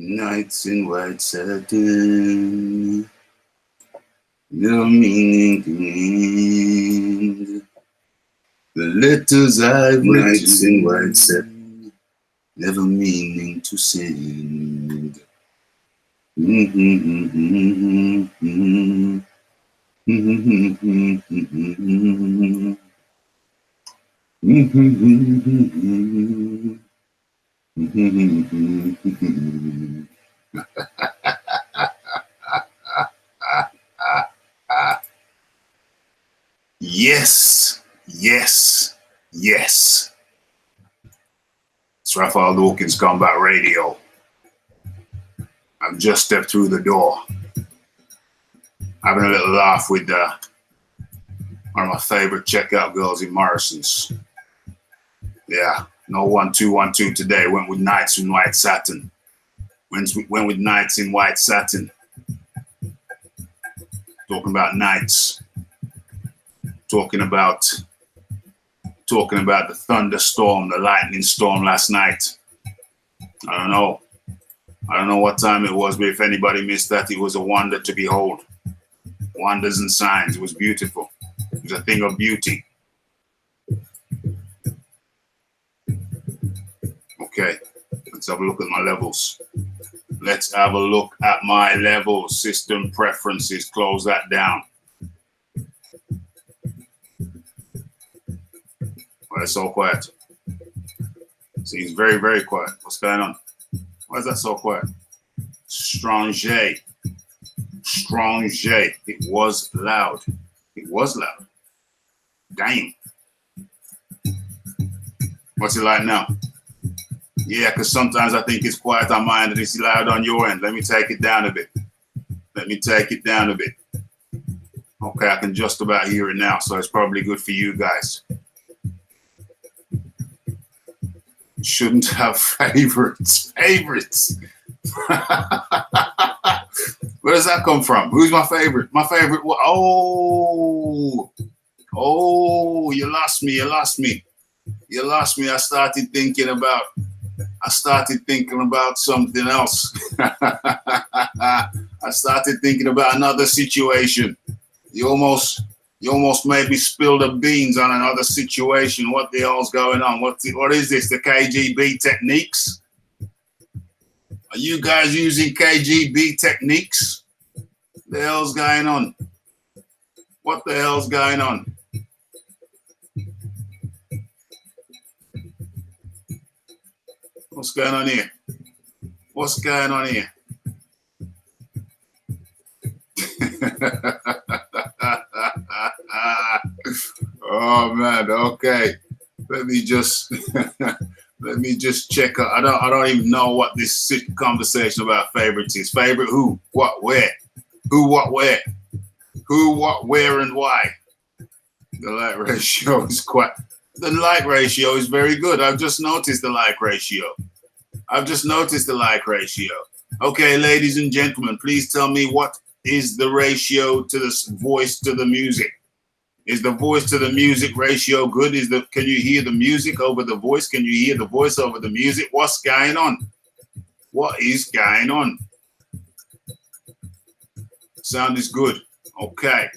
Nights in white satin, no meaning to end. The letters I've written, nights in white satin, never meaning to send. Yes, yes, yes. It's Raphael Dawkins, Combat Radio. I've just stepped through the door, having a little laugh with one of my favorite checkout girls in Morrison's. Yeah, no 1212 today. Went with Nights in White Satin. Went with Nights in White Satin. Talking about nights. Talking about the thunderstorm, the lightning storm last night. I don't know what time it was, but if anybody missed that, it was a wonder to behold. Wonders and signs. It was beautiful. It was a thing of beauty. Okay, let's have a look at my levels. Let's have a look at my levels. System preferences. Close that down. Why it's so quiet? Seems very, very quiet. What's going on? Why is that so quiet? Strong J. Strong J. It was loud. It was loud. Damn. What's it like now? Yeah, because sometimes I think it's quiet on mine and it's loud on your end. Let me take it down a bit. Let me take it down a bit. Okay, I can just about hear it now, so it's probably good for you guys. Shouldn't have favorites. Favorites. Where does that come from? Who's my favorite? My favorite. Oh, you lost me. You lost me. You lost me. I started thinking about something else. I started thinking about another situation. You almost made me spill the beans on another situation. What the hell's going on? What is this? The KGB techniques? Are you guys using KGB techniques? What the hell's going on? What the hell's going on? What's going on here? What's going on here? Oh man, okay. Let me just check. I don't even know what this conversation about favorites is. Favorite who? What? Where? Who? What? Where? Who? What? Where? And why? The light ratio is quite. The light ratio is very good. I've just noticed the light ratio. Okay, ladies and gentlemen, please tell me what is the ratio to the voice to the music. Is the voice to the music ratio good? Can you hear the music over the voice? Can you hear the voice over the music? What's going on? What is going on? Sound is good. Okay.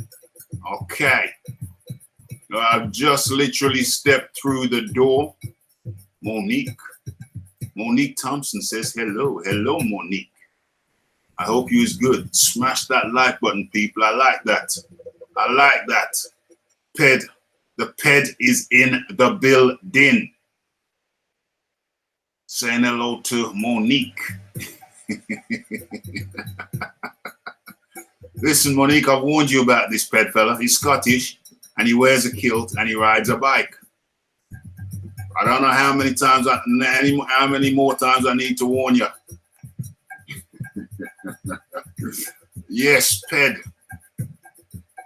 I've just literally stepped through the door. Monique Thompson says hello. Hello, Monique. I hope you is good. Smash that like button, people. I like that. Ped. The Ped is in the building. Saying hello to Monique. Listen, Monique, I've warned you about this Ped fella. He's Scottish and he wears a kilt and he rides a bike. I don't know how many more times I need to warn you. Yes, Ped.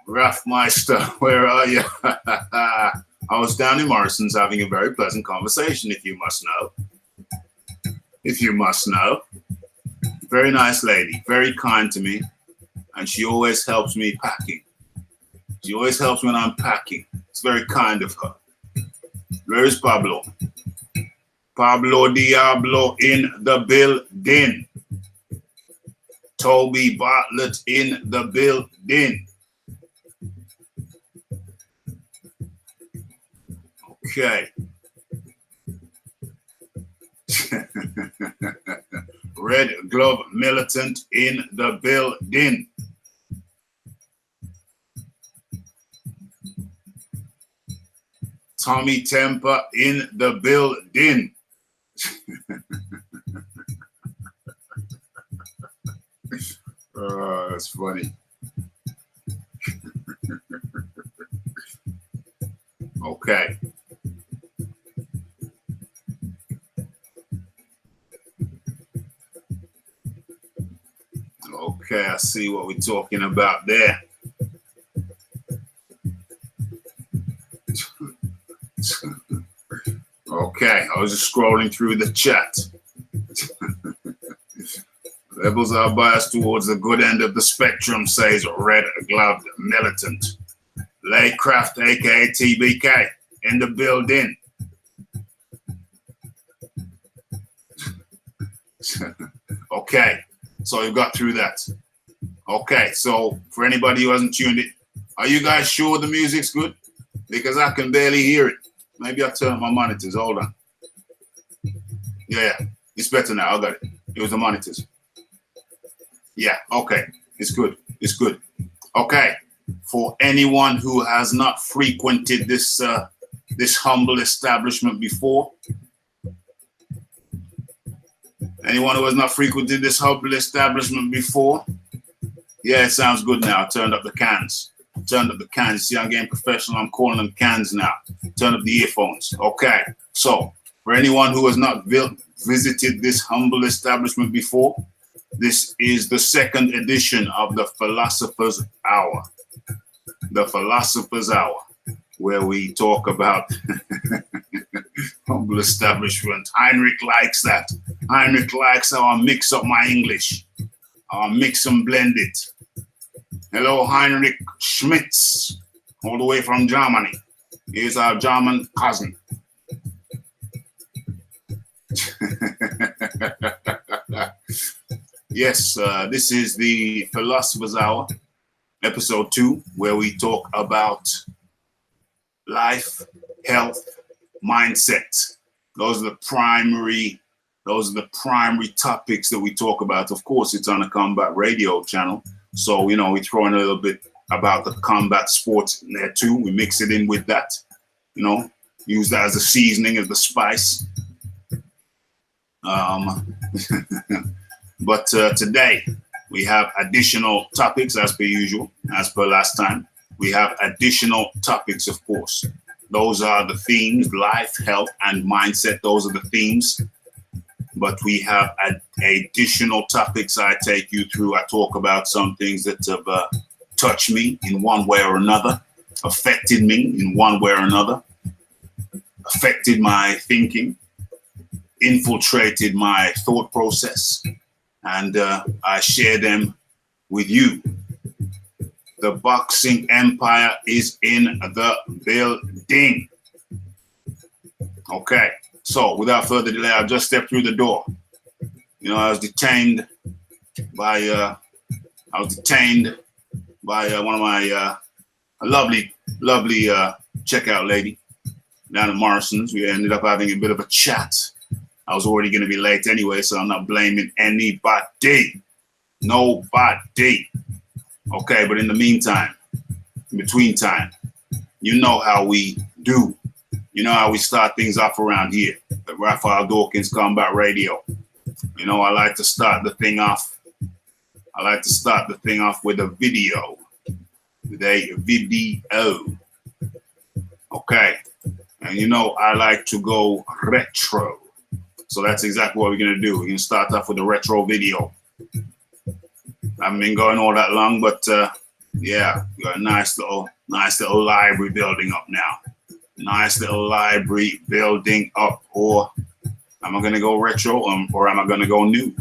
Raffmeister, where are you? I was down in Morrison's having a very pleasant conversation, if you must know. Very nice lady, very kind to me, and she always helps me packing. She always helps when I'm packing. It's very kind of her. Where is Pablo? Pablo Diablo in the building. Toby Bartlett in the building. Okay. Red Glove Militant in the building. Tommy Temper in the building. That's funny. Okay. Okay, I see what we're talking about there. Okay, I was just scrolling through the chat. Rebels are biased towards the good end of the spectrum, says Red Gloved Militant. Laycraft, aka TBK, in the building. Okay, so you got through that. Okay, so for anybody who hasn't tuned it, are you guys sure the music's good? Because I can barely hear it. Maybe I'll turn up my monitors. Hold on. Yeah, it's better now. I got it. It was the monitors. Yeah, okay. It's good. It's good. Okay. For anyone who has not frequented this this humble establishment before, anyone who has not frequented this humble establishment before, yeah, it sounds good now. I turned up the cans. Turned up the cans. See, I'm getting professional. I'm calling them cans now. Turn up the earphones. Okay. So, for anyone who has not visited this humble establishment before, this is the second edition of the Philosopher's Hour. The Philosopher's Hour, where we talk about humble establishment. Heinrich likes that. Heinrich likes how I mix up my English. How I mix and blend it. Hello, Heinrich Schmitz, all the way from Germany. He's our German cousin. Yes, this is the Philosopher's Hour, episode 2, where we talk about life, health, mindset. Those are the primary topics that we talk about. Of course, it's on a combat radio channel. So, you know, we throw in a little bit about the combat sports in there too. We mix it in with that, you know, use that as a seasoning, as the spice. But today we have additional topics as per usual, as per last time. We have additional topics, of course. Those are the themes: life, health, and mindset. Those are the themes. But we have additional topics I take you through. I talk about some things that have touched me in one way or another, affected me in one way or another, affected my thinking, infiltrated my thought process, and I share them with you. The boxing empire is in the building. Okay. So, without further delay, I'll just step through the door. You know, I was detained by one of my lovely checkout lady down at Morrison's. We ended up having a bit of a chat. I was already going to be late anyway, so I'm not blaming anybody. Nobody. Okay, but in the meantime, in between time, you know how we do. You know how we start things off around here at Raphael Dawkins Combat Radio. You know, I like to start the thing off. With a video. Okay. And you know, I like to go retro. So that's exactly what we're going to do. We're going to start off with a retro video. I haven't been going all that long, but yeah, we got a nice little library building up now. Nice little library building up. Or am I going to go retro or am I going to go new?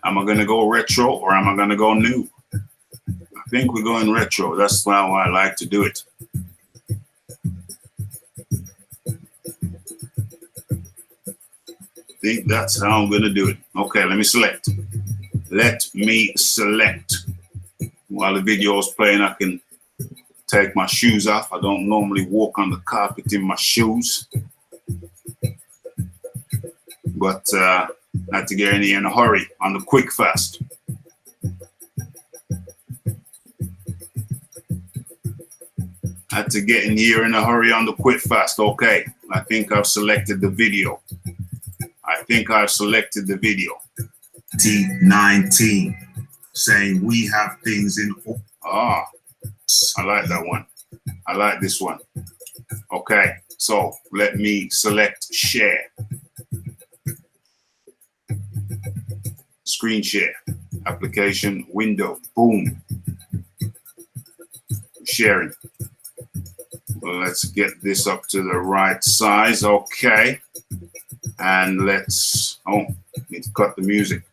Am I going to go retro or am I going to go new? I think we're going retro. That's how I like to do it. I think that's how I'm going to do it. Okay, let me select. Let me select. While the video is playing, I can take my shoes off. I don't normally walk on the carpet in my shoes, but I had to get in here in a hurry on the quick fast. Had to get in here in a hurry on the quick fast. Okay, I think I've selected the video. I think I've selected the video. T19 saying we have things in. Ah, I like that one. I like this one. Okay, so let me select share. Screen share. Application window. Boom. Sharing. Well, let's get this up to the right size. Okay. And let's, oh, need to cut the music.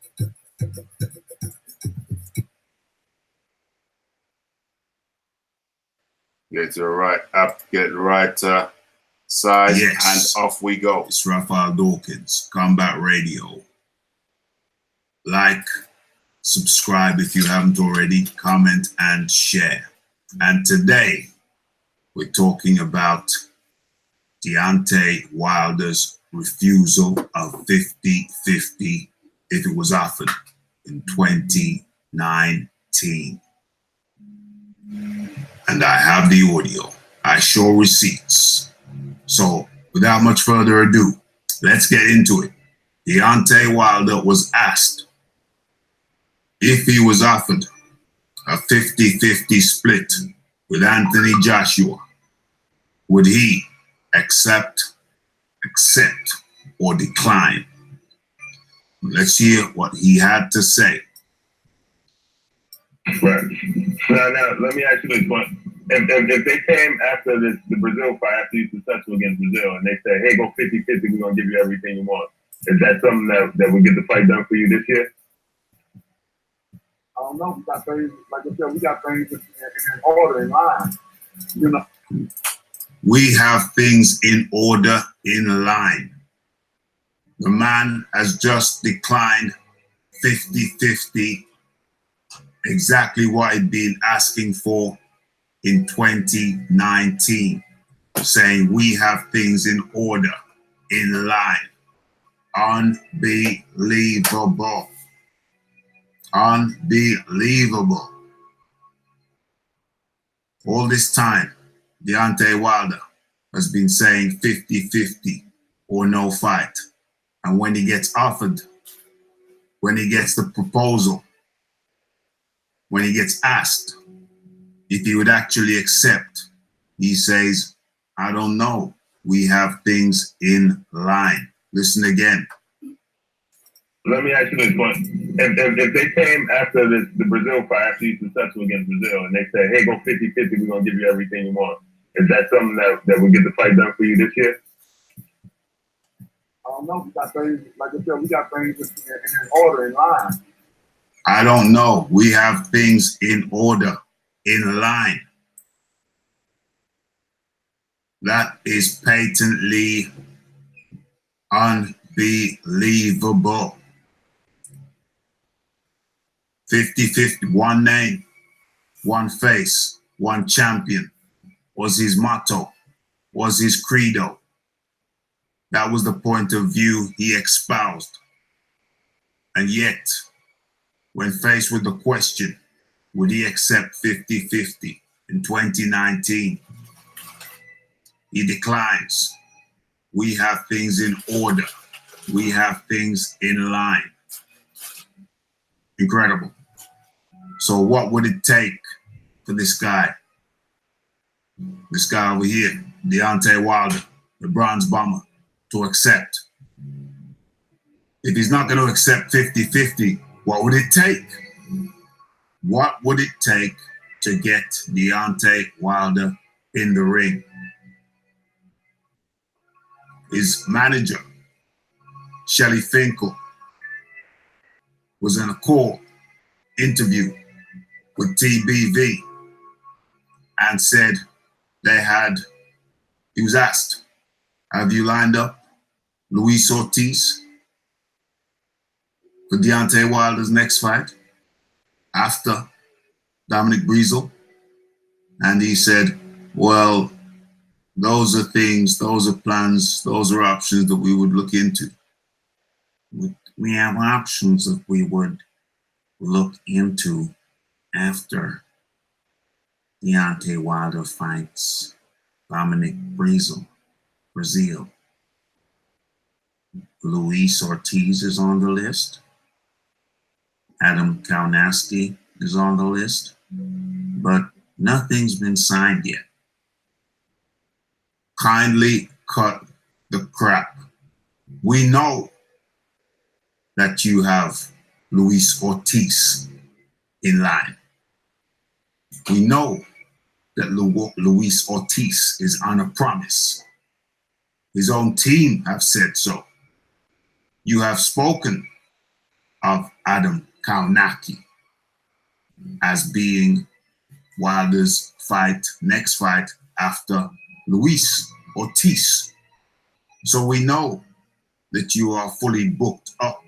Get to the right up, get the right size, yes. And off we go. It's Raphael Dawkins, Combat Radio. Like, subscribe if you haven't already, comment and share. And today, we're talking about Deontay Wilder's refusal of 50-50 if it was offered in 2019. And I have the audio. I show receipts. So without much further ado, let's get into it. Deontay Wilder was asked if he was offered a 50-50 split with Anthony Joshua, would he accept, or decline? Let's hear what he had to say. Right. Now, let me ask you this one. If they came after the Brazil fight, after you're successful against Brazil, and they say, hey, go 50-50, we're going to give you everything you want, is that something that would get the fight done for you this year? I don't know. We got things, like I said, we got things in order, in line. You know. We have things in order, in line. The man has just declined 50-50, exactly what he'd been asking for in 2019, saying we have things in order, in line. Unbelievable. Unbelievable. All this time, Deontay Wilder has been saying 50-50 or no fight. And when he gets offered, when he gets the proposal, when he gets asked if he would actually accept, he says, I don't know. We have things in line. Listen again. Let me ask you this one. If they came after the Brazil fight, after you're successful against Brazil, and they say, hey, go 50-50, we're going to give you everything you want, is that something that would get the fight done for you this year? I don't know. We got things, like I said, we got things in order, in line. I don't know. We have things in order, in line. That is patently unbelievable. 50-50, one name, one face, one champion was his motto, was his credo. That was the point of view he espoused. And yet, when faced with the question, would he accept 50-50 in 2019? He declines. We have things in order. We have things in line. Incredible. So what would it take for this guy over here, Deontay Wilder, the bronze bomber, to accept? If he's not going to accept 50-50, what would it take? What would it take to get Deontay Wilder in the ring? His manager, Shelly Finkel, was in a call interview with TBV and said he was asked, have you lined up Luis Ortiz? for Deontay Wilder's next fight after Dominic Breezel. And he said, well, those are things, those are plans, those are options that we would look into. We have options that we would look into after Deontay Wilder fights Dominic Breezel, Brazil. Luis Ortiz is on the list. Adam Kaunowski is on the list. But nothing's been signed yet. Kindly cut the crap. We know that you have Luis Ortiz in line. We know that Luis Ortiz is on a promise. His own team have said so. You have spoken of Adam Kaunowski as being Wilder's next fight after Luis Ortiz. So we know that you are fully booked up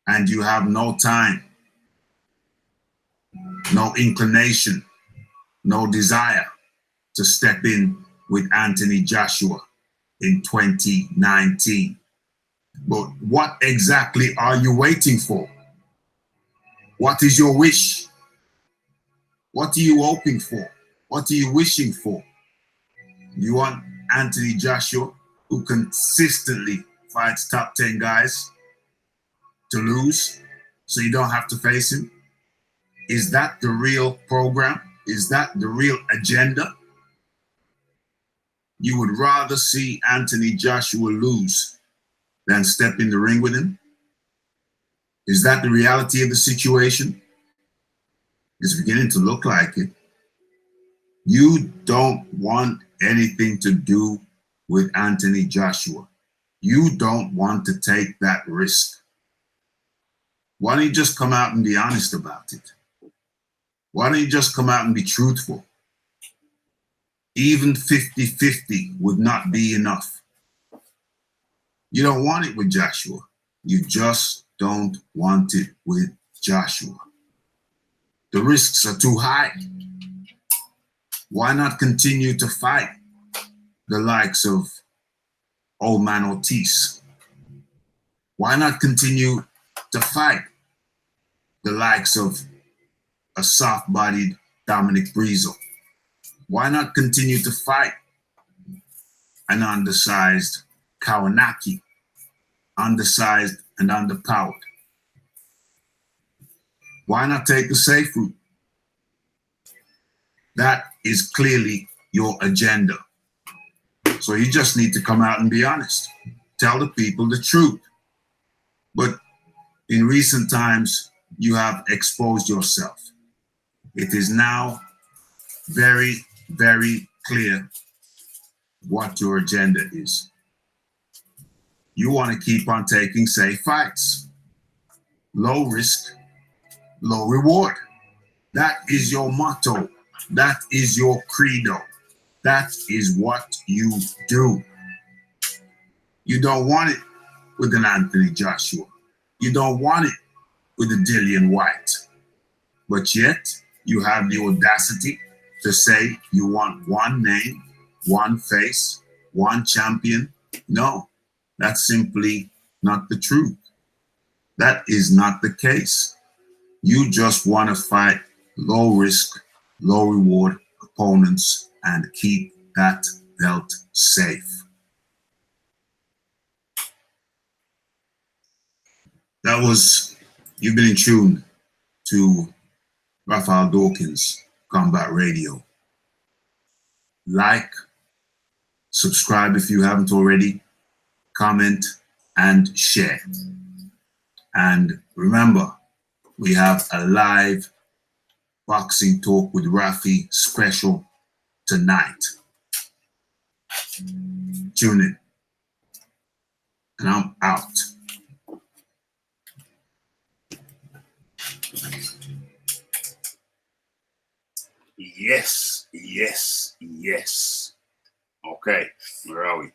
and you have no time, no inclination, no desire to step in with Anthony Joshua in 2019. But what exactly are you waiting for? What is your wish? What are you hoping for? What are you wishing for? You want Anthony Joshua, who consistently fights top 10 guys, to lose so you don't have to face him? Is that the real program? Is that the real agenda? You would rather see Anthony Joshua lose than step in the ring with him? Is that the reality of the situation? It's beginning to look like it. You don't want anything to do with Anthony Joshua. You don't want to take that risk. Why don't you just come out and be honest about it? Why don't you just come out and be truthful? Even 50-50 would not be enough. You don't want it with Joshua. You just don't want it with Joshua. The risks are too high. Why not continue to fight the likes of Old Man Ortiz? Why not continue to fight the likes of a soft-bodied Dominic Breezel? Why not continue to fight an undersized Kaunowski, undersized and underpowered? Why not take the safe route? That is clearly your agenda. So you just need to come out and be honest. Tell the people the truth. But in recent times, you have exposed yourself. It is now very, very clear what your agenda is. You want to keep on taking safe fights. Low risk, low reward. That is your motto. That is your credo. That is what you do. You don't want it with an Anthony Joshua. You don't want it with a Dillian White. But yet, you have the audacity to say you want one name, one face, one champion. No, that's simply not the truth. That is not the case. You just want to fight low risk, low reward opponents and keep that belt safe. That was, you've been in tune to Raphael Dawkins, Combat Radio. Like, subscribe if you haven't already, comment, and share. And remember, we have a live boxing talk with Rafi special tonight. Tune in. And I'm out. Yes, yes, yes. Okay, where are we? Let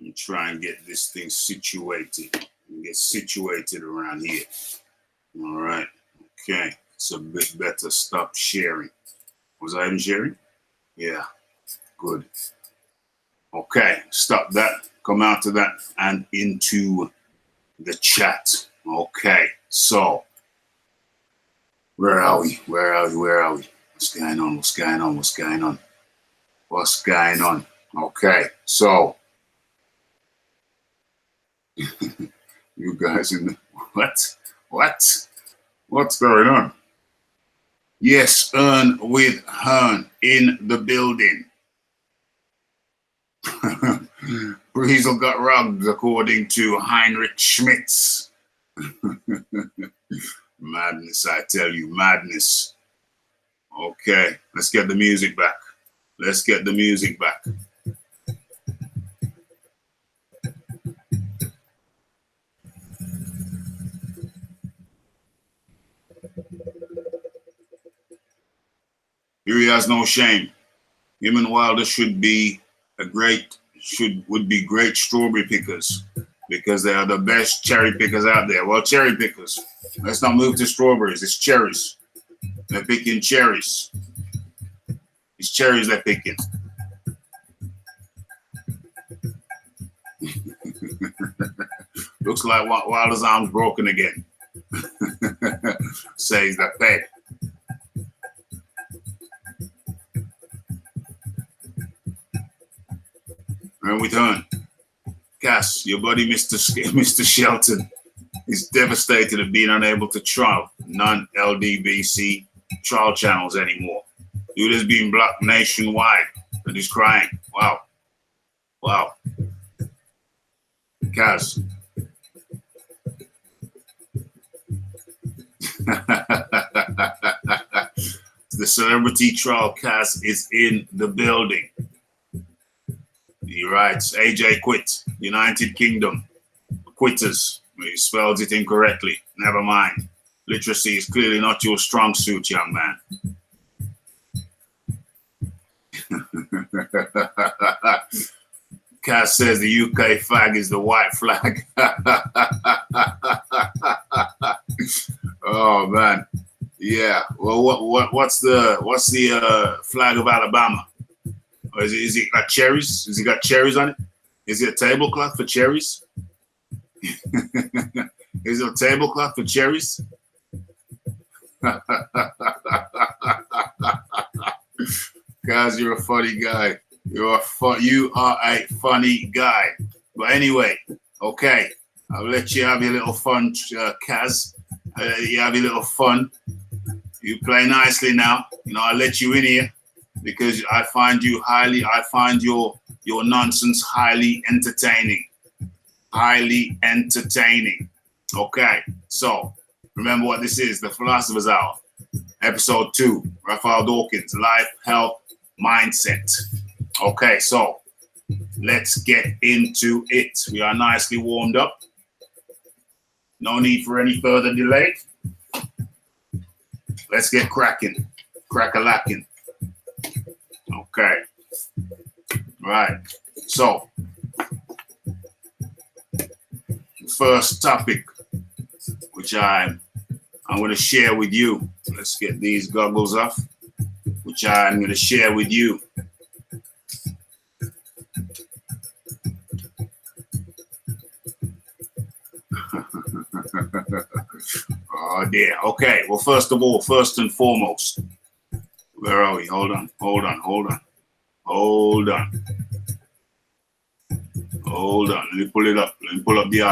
me try and get this thing situated. get situated around here. All right. Okay. It's a bit better. Stop sharing. Was I even sharing? Yeah. Good. Okay. Stop that. Come out of that and into the chat. Okay. So, where are we? Where are we? Where are we? What's going on? What's going on? What's going on? What's going on? Okay. So, you guys in the what? What's going on? Yes, Earn with Hearn in the building. Breezel got rugged, according to Heinrich Schmitz. Madness, I tell you, madness. Okay, let's get the music back. Let's get the music back. Here he has no shame. Him and Wilder would be great strawberry pickers because they are the best cherry pickers out there. Well, cherry pickers. Let's not move to strawberries. It's cherries. They're picking cherries. It's cherries they're picking. Looks like Wilder's arm's broken again. Says the peg. And we turn. Cass, your buddy Mr. Shelton is devastated at being unable to trial non-LDBC trial channels anymore. Dude is being blocked nationwide and he's crying. Wow. Wow. Cass. The celebrity trial cast is in the building. He writes, AJ quit, United Kingdom, quitters. He spells it incorrectly. Never mind. Literacy is clearly not your strong suit, young man. Cass says the UK flag is the white flag. Oh man, yeah. Well, what's the flag of Alabama? Or is it got cherries? Has it got cherries on it? Is it a tablecloth for cherries? Is it a tablecloth for cherries? Guys, you're a funny guy. You are a funny guy. But anyway, okay. I'll let you have your little fun, Kaz. You have your little fun. You play nicely now. You know, I'll let you in here because I find your nonsense highly entertaining. Highly entertaining. Okay, so remember what this is, the Philosopher's Hour, episode 2, Raphael Dawkins, Life, Health, Mindset. Okay, so let's get into it. We are nicely warmed up. No need for any further delay. Let's get cracking. Crack-a-lacking. Okay. Right. So, first topic, which I'm going to share with you. Let's get these goggles off, which I'm going to share with you. Oh dear. Okay. Well, first of all, first and foremost, where are we? Hold on. Let me pull it up. Let me pull up the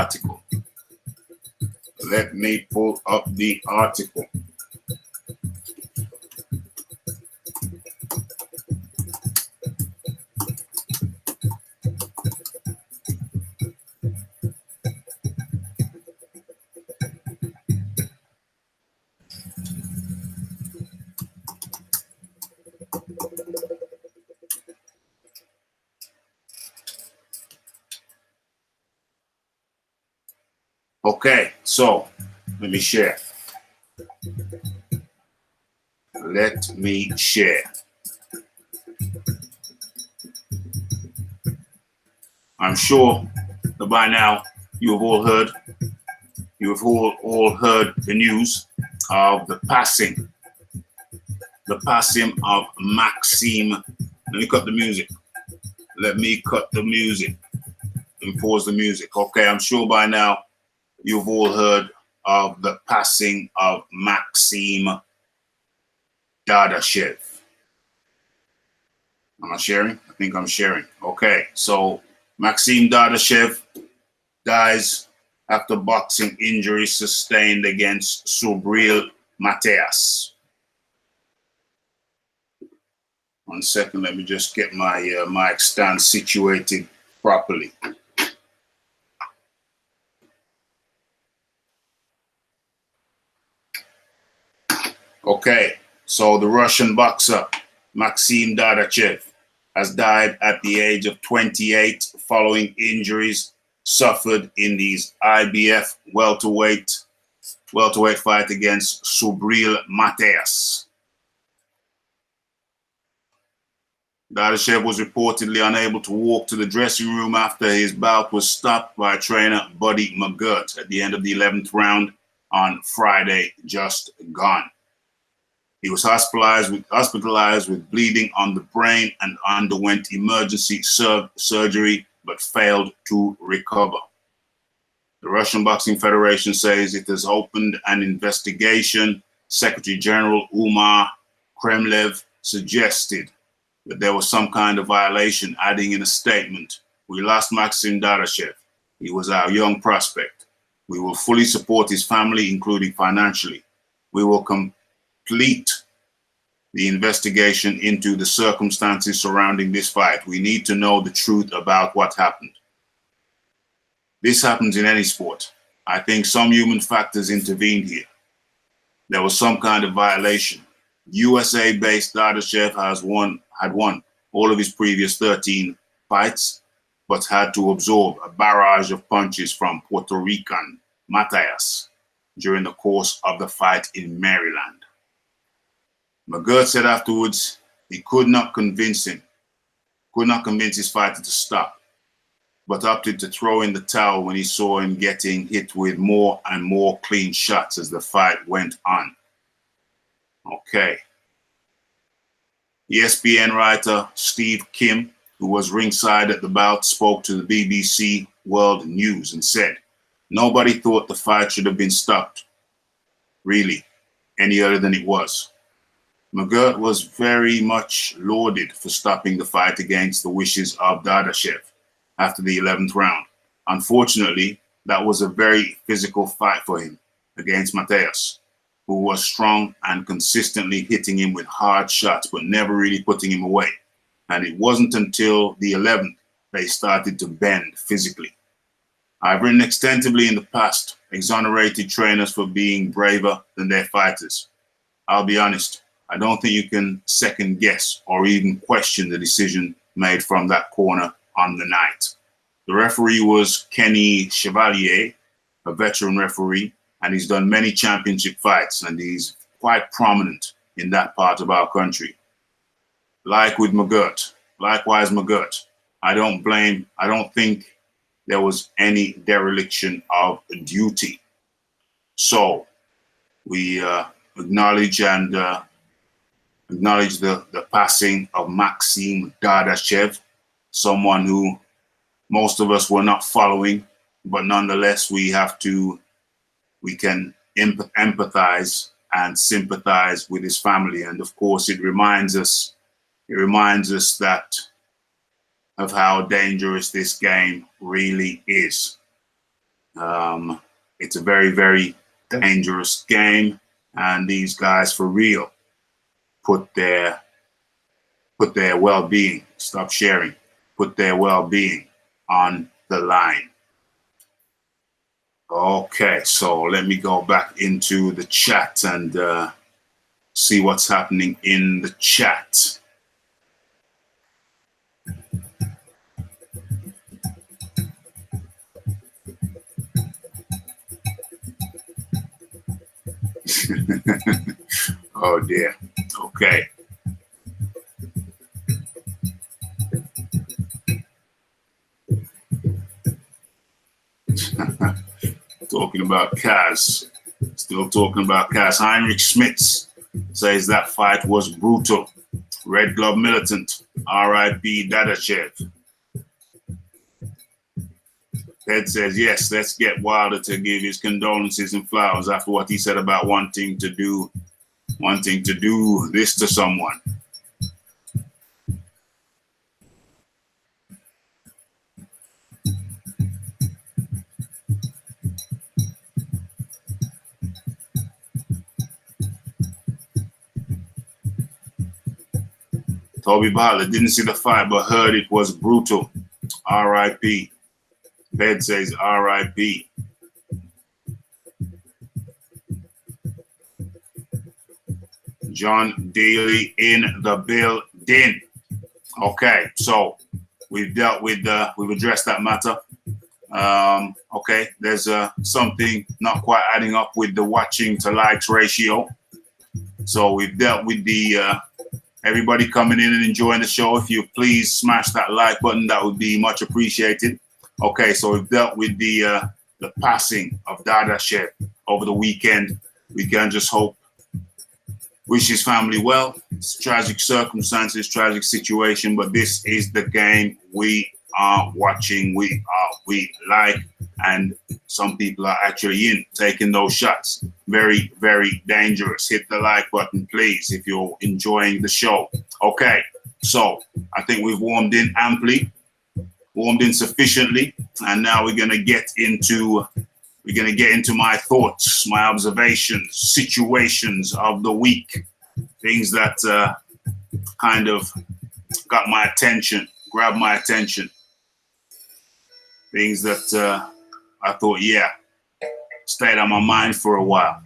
article. Okay, so let me share. Let me share. I'm sure that by now You have all heard. You have all heard the news of the passing of Maxime. Let me cut the music. Let me pause the music. Okay, I'm sure by now you've all heard of the passing of Maxime Dadashev. Am I sharing? I think I'm sharing. Okay, so Maxime Dadashev dies after boxing injury sustained against Subriel Mateas. 1 second, let me just get my mic stand situated properly. Okay, so the Russian boxer Maxime Dadashev has died at the age of 28 following injuries suffered in these IBF welterweight fight against Subriel Mateas. Dadashev was reportedly unable to walk to the dressing room after his bout was stopped by trainer Buddy McGirt at the end of the 11th round on Friday just gone. He was hospitalized with bleeding on the brain and underwent emergency surgery, but failed to recover. The Russian Boxing Federation says it has opened an investigation. Secretary General Umar Kremlev suggested that there was some kind of violation, adding in a statement, "We lost Maxim Dadashev. He was our young prospect. We will fully support his family, including financially. We will complete the investigation into the circumstances surrounding this fight. We need to know the truth about what happened." This happens in any sport. I think some human factors intervened here. There was some kind of violation. USA-based Dadashev had won all of his previous 13 fights, but had to absorb a barrage of punches from Puerto Rican Mateas during the course of the fight in Maryland. McGirt said afterwards he could not convince his fighter to stop, but opted to throw in the towel when he saw him getting hit with more and more clean shots as the fight went on. Okay. ESPN writer Steve Kim, who was ringside at the bout, spoke to the BBC World News and said, "Nobody thought the fight should have been stopped, really, any other than it was." McGirt was very much lauded for stopping the fight against the wishes of Dadashev after the 11th round. Unfortunately, that was a very physical fight for him against Mateas, who was strong and consistently hitting him with hard shots, but never really putting him away. And it wasn't until the 11th they started to bend physically. I've written extensively in the past, exonerated trainers for being braver than their fighters. I'll be honest, I don't think you can second guess or even question the decision made from that corner on the night. The referee was Kenny Chevalier, a veteran referee, and he's done many championship fights, and he's quite prominent in that part of our country. Likewise McGirt, I don't think there was any dereliction of duty. So we acknowledge the passing of Maxime Dadashev, someone who most of us were not following, but nonetheless we can empathize and sympathize with his family. And of course, it reminds us that of how dangerous this game really is. It's a very, very dangerous game, and these guys for real put their well-being, stop sharing, put their well-being on the line. Okay, so let me go back into the chat and see what's happening in the chat. Oh dear. Okay. Talking about Kaz. Still talking about Kaz. Heinrich Schmitz says that fight was brutal. Red Glove Militant. R.I.P. Dadashev. Ted says, yes, let's get Wilder to give his condolences and flowers after what he said about wanting to do this to someone. Toby Bartlett didn't see the fight, but heard it was brutal. R.I.P. Bed says R.I.P. John Daly in the building. Okay, so we've addressed that matter. Okay, there's something not quite adding up with the watching to likes ratio. So we've dealt with the everybody coming in and enjoying the show. If you please smash that like button, that would be much appreciated. Okay, so we've dealt with the passing of Dadashev over the weekend. We can just wish his family well. It's tragic circumstances, tragic situation, but this is the game we are watching, we like, and some people are actually in taking those shots. Very, very dangerous. Hit the like button, please, if you're enjoying the show. Okay, so I think we've warmed in amply, warmed in sufficiently, and now we're gonna get into my thoughts, my observations, situations of the week, things that kind of got my attention, grabbed my attention, things that I thought, yeah, stayed on my mind for a while.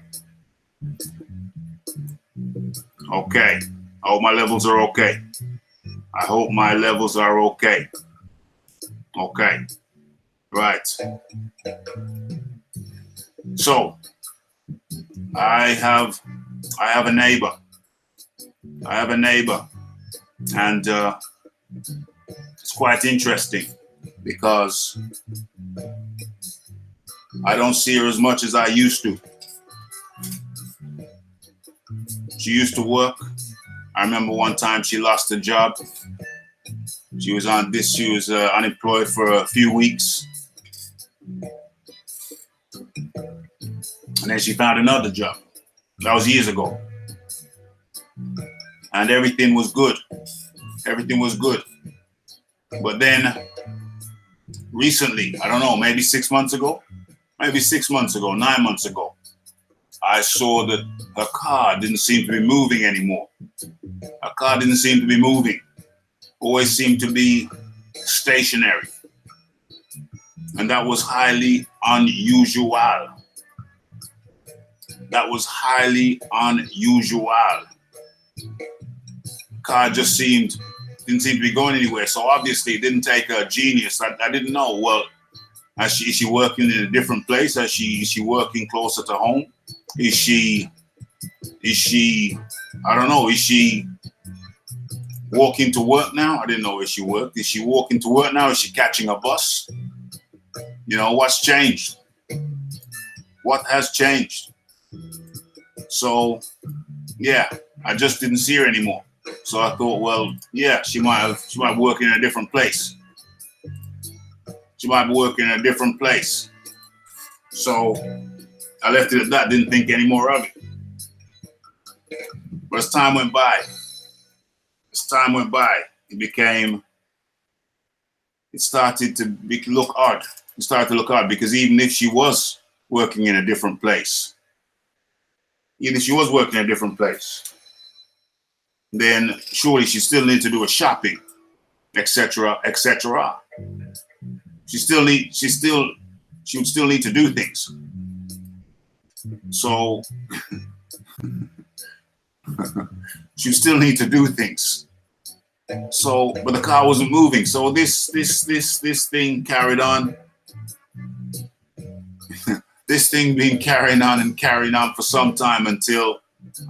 Okay, I hope my levels are okay. I hope my levels are okay. Okay, right. So I have a neighbor. And it's quite interesting because I don't see her as much as I used to. She used to work. I remember one time she lost a job. She was unemployed for a few weeks. And then she found another job. That was years ago. And everything was good. Everything was good. But then recently, I don't know, maybe 6 months ago, 9 months ago, I saw that her car didn't seem to be moving anymore. Her car didn't seem to be moving. Always seemed to be stationary. And that was highly unusual. That was highly unusual. Car just didn't seem to be going anywhere. So obviously it didn't take a genius. I didn't know. Well, is she working in a different place? Is she working closer to home? Is she, I don't know, is she walking to work now? I didn't know where she worked. Is she walking to work now? Is she catching a bus? You know, what's changed? What has changed? So, yeah, I just didn't see her anymore. So I thought, well, yeah, she might work in a different place. She might be working in a different place. So I left it at that, didn't think any more of it. But as time went by, it started to look odd. It started to look odd because even if she was working in a different place, then surely she still needs to do a shopping, etc., etc. She would still need to do things. So she would still need to do things. So, but the car wasn't moving. So this thing carried on. This thing been carrying on for some time until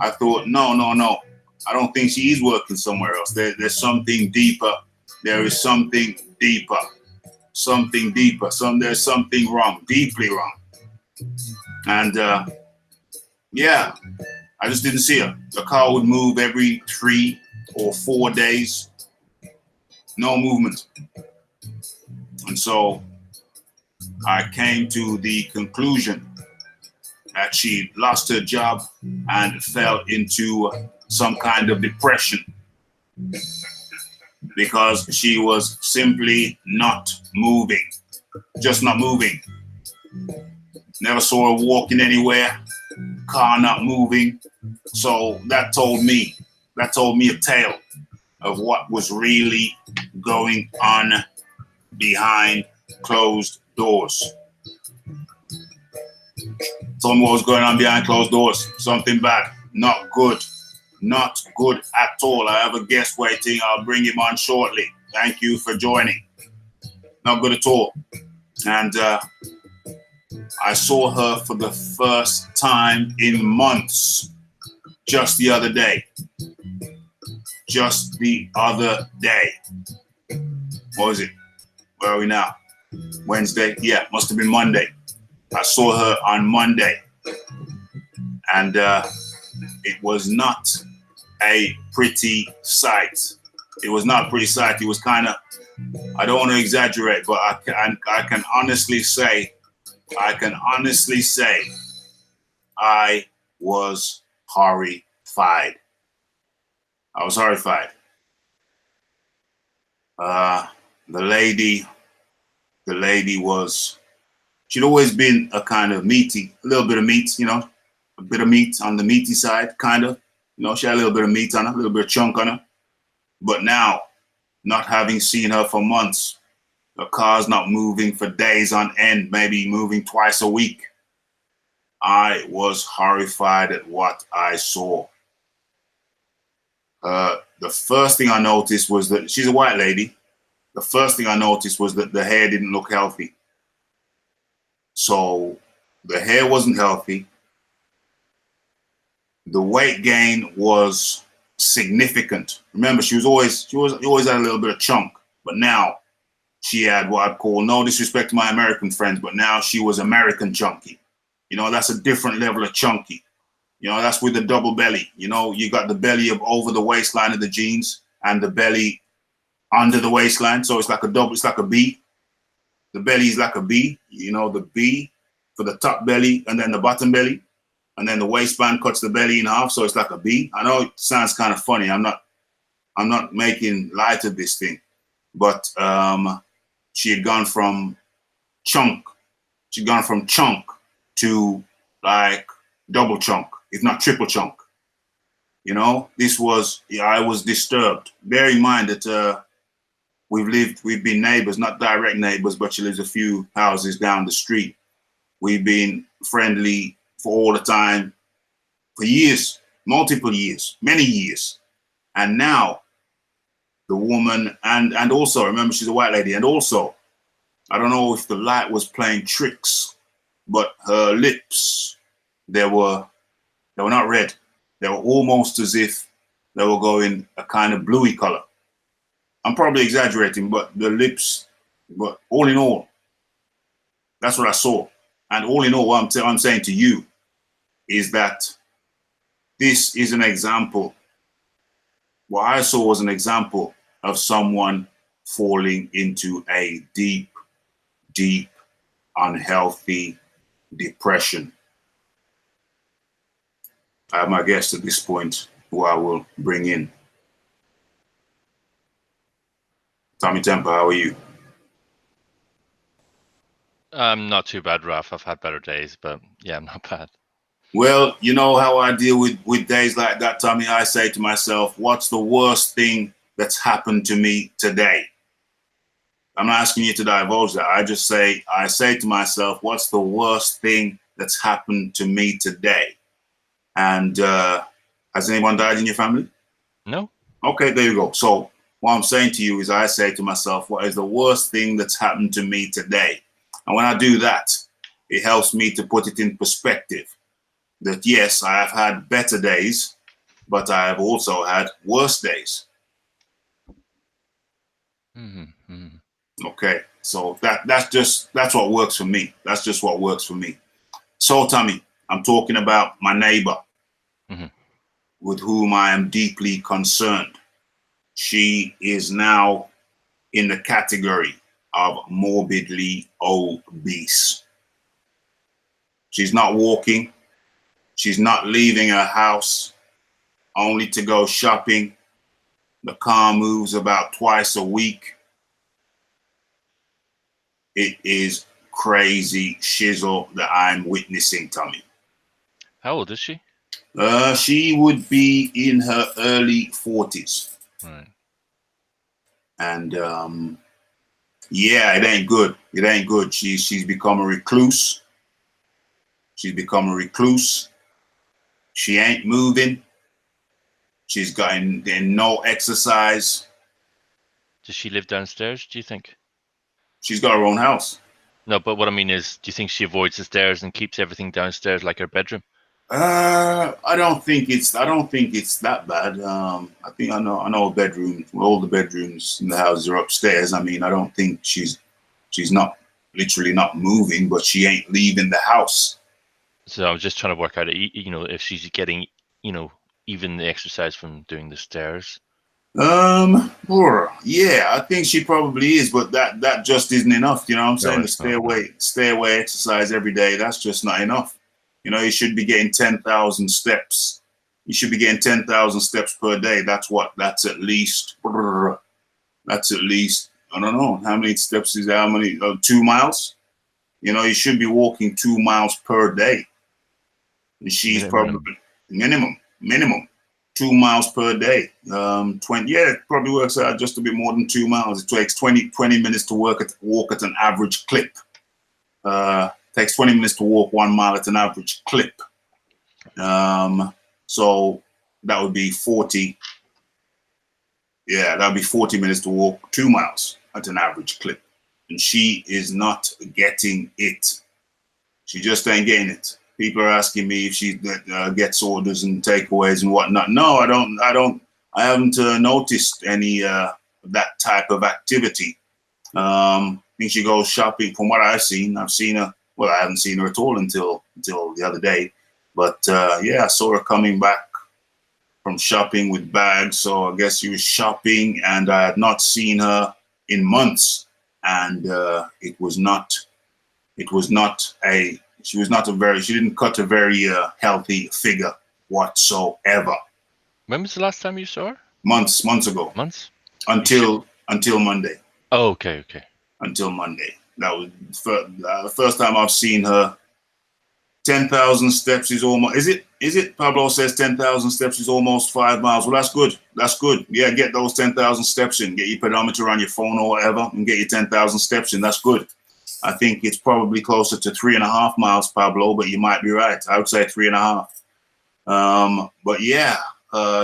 I thought, no. I don't think she is working somewhere else. There's something deeper. There is something deeper. something deeper. There's something wrong, deeply wrong. And yeah, I just didn't see her. The car would move every 3 or 4 days, no movement. And so I came to the conclusion that she lost her job and fell into some kind of depression because she was simply not moving, just not moving. Never saw her walking anywhere, car not moving. So that told me a tale of what was really going on behind closed doors. Told me what was going on behind closed doors. Something bad, not good at all. I have a guest waiting. I'll bring him on shortly. Thank you for joining. Not good at all. And I saw her for the first time in months just the other day. Just the other day. What was it? Where are we now? Wednesday? Yeah, must have been Monday. I saw her on Monday. And it was not a pretty sight. It was not a pretty sight. It was kind of, I don't want to exaggerate, but I can honestly say, I was horrified. I was horrified. The lady was, she'd always been a kind of meaty, a little bit of meat, you know, a bit of meat on the meaty side, kind of. You know, she had a little bit of meat on her, a little bit of chunk on her. But now, not having seen her for months, the car's not moving for days on end, maybe moving twice a week. I was horrified at what I saw. The first thing I noticed was that she's a white lady. The first thing I noticed was that the hair didn't look healthy. So the hair wasn't healthy. The weight gain was significant. Remember, she always had a little bit of chunk, but now she had what I'd call, no disrespect to my American friends, but now she was American chunky. You know, that's a different level of chunky. You know, that's with the double belly. You know, you got the belly of over the waistline of the jeans and the belly under the waistline. So it's like a double, it's like a B. The belly is like a B, you know, the B for the top belly and then the bottom belly. And then the waistband cuts the belly in half. So it's like a B. I know it sounds kind of funny. I'm not making light of this thing, but she had gone from chunk. She'd gone from chunk to like double chunk, if not triple chunk. You know, this was, yeah, I was disturbed. Bear in mind that we've been neighbors, not direct neighbors, but she lives a few houses down the street. We've been friendly for all the time, for years, multiple years, many years. And now the woman, and also, remember, she's a white lady, and also, I don't know if the light was playing tricks, but her lips, they were not red. They were almost as if they were going a kind of bluey color. I'm probably exaggerating, but the lips, but all in all, that's what I saw. And all in all, what I'm saying to you is that this is an example. What I saw was an example of someone falling into a deep, deep, unhealthy depression. I have my guest at this point who I will bring in. Tommy Temper, how are you? Not too bad, Raph. I've had better days, but yeah, I'm not bad. Well, you know how I deal with days like that, Tommy. I say to myself, what's the worst thing that's happened to me today? I'm not asking you to divulge that. I say to myself, what's the worst thing that's happened to me today? And has anyone died in your family? No. Okay, there you go. So what I'm saying to you is I say to myself, what is the worst thing that's happened to me today? And when I do that, it helps me to put it in perspective that yes, I have had better days, but I have also had worse days. Mm-hmm. Okay. So that's what works for me. That's just what works for me. So Tommy, I'm talking about my neighbor, with whom I am deeply concerned. She is now in the category of morbidly obese. She's not walking. She's not leaving her house, only to go shopping. The car moves about twice a week. It is crazy shizzle that I'm witnessing, Tommy. How old is she? She would be in her early 40s. Right. And yeah, it ain't good. It ain't good. She's become a recluse. She's become a recluse. She ain't moving. She's gotten no exercise. Does she live downstairs, do you think? She's got her own house. No, but what I mean is, do you think she avoids the stairs and keeps everything downstairs like her bedroom? I don't think it's that bad. I know bedrooms. All the bedrooms in the houses are upstairs. I mean, I don't think she's not literally not moving, but she ain't leaving the house. So I'm just trying to work out, if she's getting, even the exercise from doing the stairs. Yeah, I think she probably is, but that just isn't enough. You know what I'm saying? The stairway exercise every day, that's just not enough. You should be getting 10,000 steps. You should be getting 10,000 steps per day. That's at least, I don't know, how many steps is that? How many, 2 miles? You should be walking 2 miles per day. And she's probably minimum 2 miles per day. 20, yeah, it probably works out just a bit more than 2 miles. It takes 20 minutes to walk at an average clip. Takes 20 minutes to walk 1 mile at an average clip. So that would be 40. Yeah, that would be 40 minutes to walk 2 miles at an average clip. And she is not getting it. She just ain't getting it. People are asking me if she gets orders and takeaways and whatnot. No, I haven't noticed any that type of activity. I think she goes shopping. From what I've seen her. Well, I haven't seen her at all until the other day. But yeah, I saw her coming back from shopping with bags. So I guess she was shopping, and I had not seen her in months. And she didn't cut a very healthy figure whatsoever. When was the last time you saw her? Months ago. Months? Until Monday. Oh, okay. Until Monday. That was the first time I've seen her. 10,000 steps is almost, is it? Pablo says 10,000 steps is almost 5 miles. Well, that's good. That's good. Yeah, get those 10,000 steps in. Get your pedometer on your phone or whatever and get your 10,000 steps in. That's good. I think it's probably closer to 3.5 miles, Pablo, but you might be right. I would say 3.5. But yeah,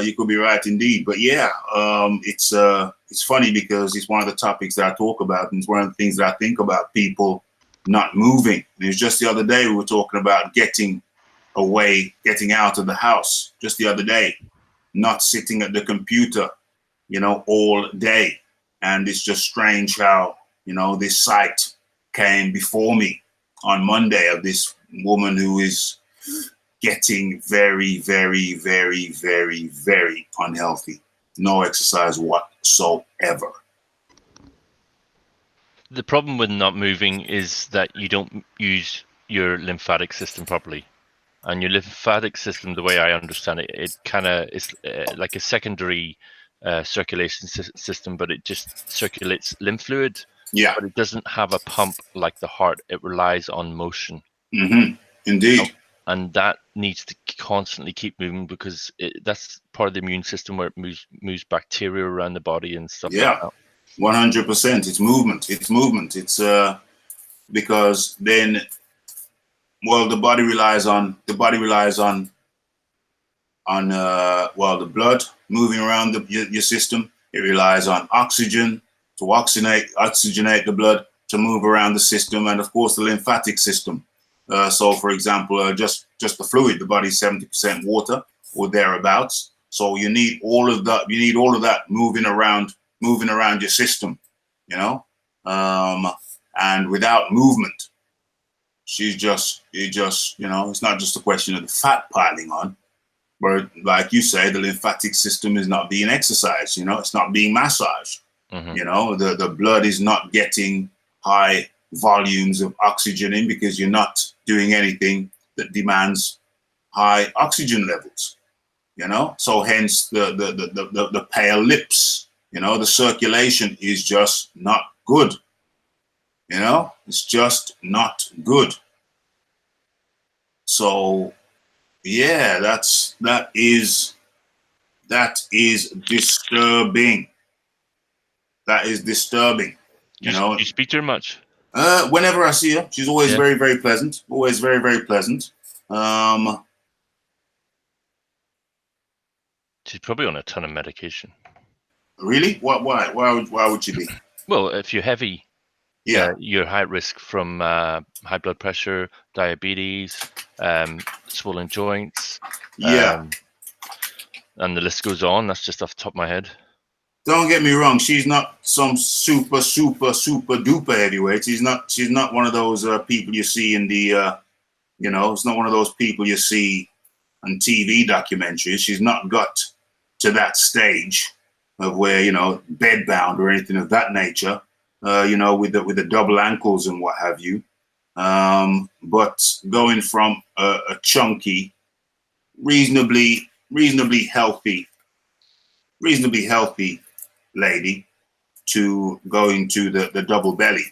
you could be right indeed. But yeah, it's funny because it's one of the topics that I talk about, and it's one of the things that I think about, people not moving. And it was just the other day we were talking about getting out of the house. Just the other day, not sitting at the computer, all day. And it's just strange how, this sight came before me on Monday of this woman who is getting very, very, very, very, very unhealthy. No exercise whatsoever. The problem with not moving is that you don't use your lymphatic system properly. And your lymphatic system, the way I understand it, it kind of is like a secondary circulation system, but it just circulates lymph fluid. Yeah. But it doesn't have a pump like the heart. It relies on motion. Mm-hmm. Indeed. And that needs to constantly keep moving because that's part of the immune system where it moves bacteria around the body and stuff like that. 100%. It's movement. It's because then, well, the body relies on the blood moving around your system. It relies on oxygen to oxygenate the blood to move around the system, and of course the lymphatic system. So, for example, just the fluid, the body's 70% water or thereabouts. So you need all of that. You need all of that moving around your system. and without movement. It's not just a question of the fat piling on, but like you say, the lymphatic system is not being exercised, it's not being massaged. The blood is not getting high volumes of oxygen in because you're not doing anything that demands high oxygen levels, so hence the pale lips, the circulation is just not good, it's just not good. So yeah, that is disturbing. That is disturbing. You speak to her much? Whenever I see her, she's always very, very pleasant. Always very, very pleasant. She's probably on a ton of medication. Really? What? Why? Why would she be? Well, if you're heavy, yeah, you're high risk from high blood pressure, diabetes, swollen joints. And the list goes on. That's just off the top of my head. Don't get me wrong. She's not some super duper heavyweight. She's not one of those people you see in the, it's not one of those people you see on TV documentaries. She's not got to that stage of where, bedbound or anything of that nature, with the double ankles and what have you. But going from a chunky, reasonably healthy lady to going to the double belly.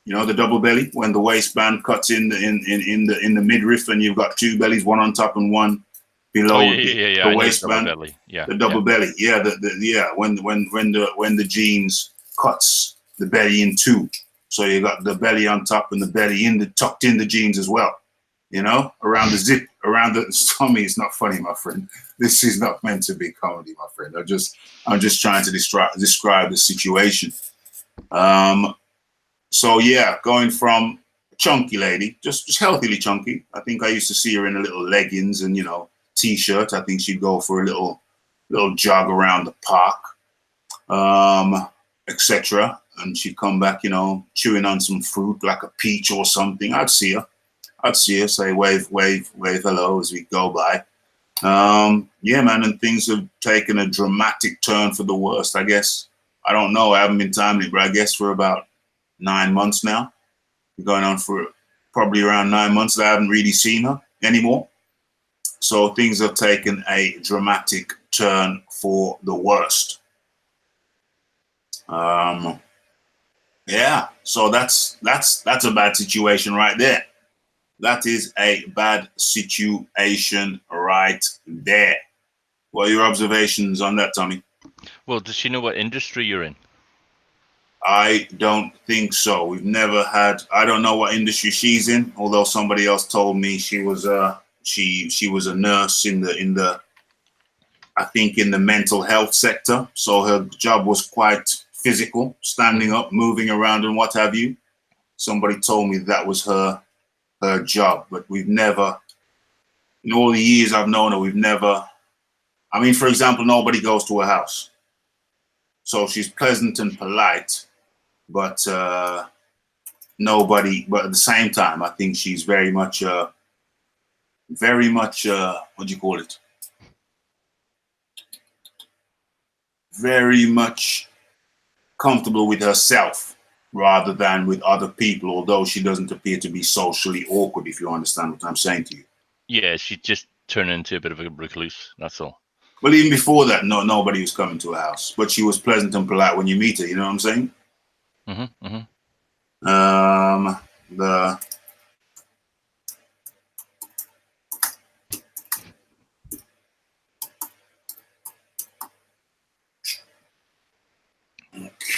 The double belly, when the waistband cuts in the midriff and you've got two bellies, one on top and one below the waistband. The double belly. Yeah, when the jeans cuts the belly in two. So you got the belly on top and the belly tucked in the jeans as well. Around the zip, around the tummy. It's not funny, my friend. This is not meant to be comedy, my friend. I'm just trying to describe the situation. So yeah, going from a chunky lady, just healthily chunky. I think I used to see her in a little leggings and t-shirt. I think she'd go for a little jog around the park, etc. And she'd come back, chewing on some fruit like a peach or something. I'd see her, say wave hello as we go by. Yeah, man, and things have taken a dramatic turn for the worst, I guess. I don't know. I haven't been timely, but I guess for about 9 months now. We're going on for probably around 9 months that I haven't really seen her anymore. So things have taken a dramatic turn for the worst. Yeah, so that's a bad situation right there. That is a bad situation right there. What are your observations on that, Tommy? Well, does she know what industry you're in? I don't think so. We've never had. I don't know what industry she's in. Although somebody else told me she was she was a nurse in the I think in the mental health sector. So her job was quite physical, standing up, moving around, and what have you. Somebody told me that was her job, but we've never, in all the years I've known her, we've never. I mean, for example, nobody goes to her house. So she's pleasant and polite, but nobody. But at the same time, I think she's very much, what do you call it? Very much comfortable with herself rather than with other people. Although she doesn't appear to be socially awkward, if you understand what I'm saying to you. Yeah, she just turned into a bit of a recluse. That's all. Well, even before that, nobody was coming to her house, but she was pleasant and polite when you meet her. You know what I'm saying?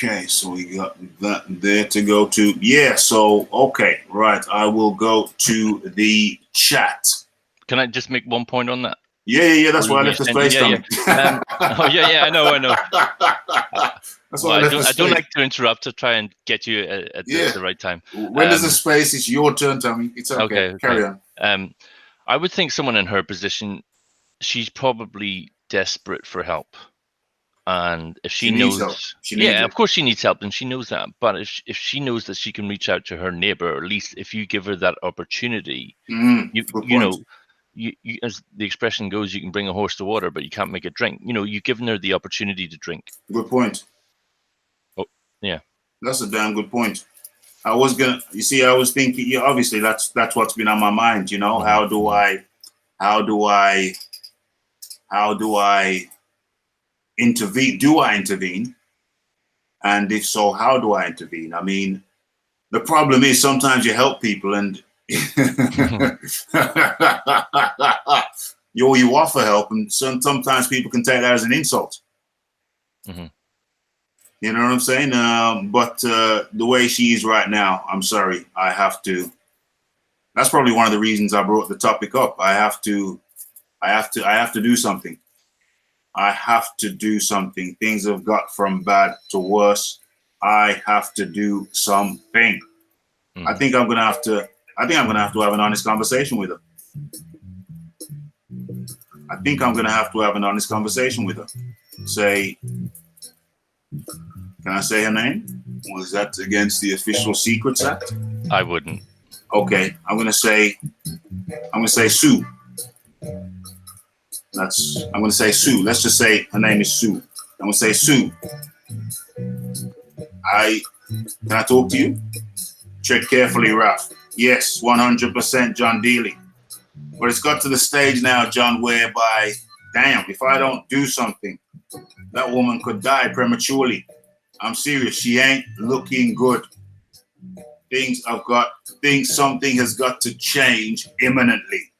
Okay, so we got that there to go to. Yeah, so, okay, right. I will go to the chat. Can I just make one point on that? Yeah. That's why I left the space. I know. That's why I don't like to interrupt to try and get you at the right time. When there's a space, it's your turn, Tommy. It's okay. Carry on. I would think someone in her position, she's probably desperate for help. And if she needs help. knows, She needs yeah, it. of course she needs help, and she knows that. But if she knows that she can reach out to her neighbor, or at least if you give her that opportunity, you Good you point. know, you as the expression goes, you can bring a horse to water, but you can't make it drink. You know, you've given her the opportunity to drink. Good point. Oh, yeah. That's a damn good point. I was thinking, yeah, obviously that's what's been on my mind, you know. How do I intervene? Do I intervene? And if so, how do I intervene? I mean, the problem is sometimes you help people and you offer help, and sometimes people can take that as an insult. Mm-hmm. You know what I'm saying? But the way she is right now, I'm sorry, I have to. That's probably one of the reasons I brought the topic up. I have to do something. I have to do something. Things have got from bad to worse. I have to do something. Mm-hmm. I think I'm gonna have to have an honest conversation with her. I think I'm gonna have to have an honest conversation with her. Say, can I say her name? Was that against the Official Secrets Act? I wouldn't. Okay, I'm gonna say Sue. I'm gonna say Sue. Let's just say her name is Sue. I'm gonna say Sue. Can I talk to you? Tread carefully, Raph. Yes, 100% John Dealey. But it's got to the stage now, John, whereby, damn, if I don't do something, that woman could die prematurely. I'm serious. She ain't looking good. Something has got to change imminently.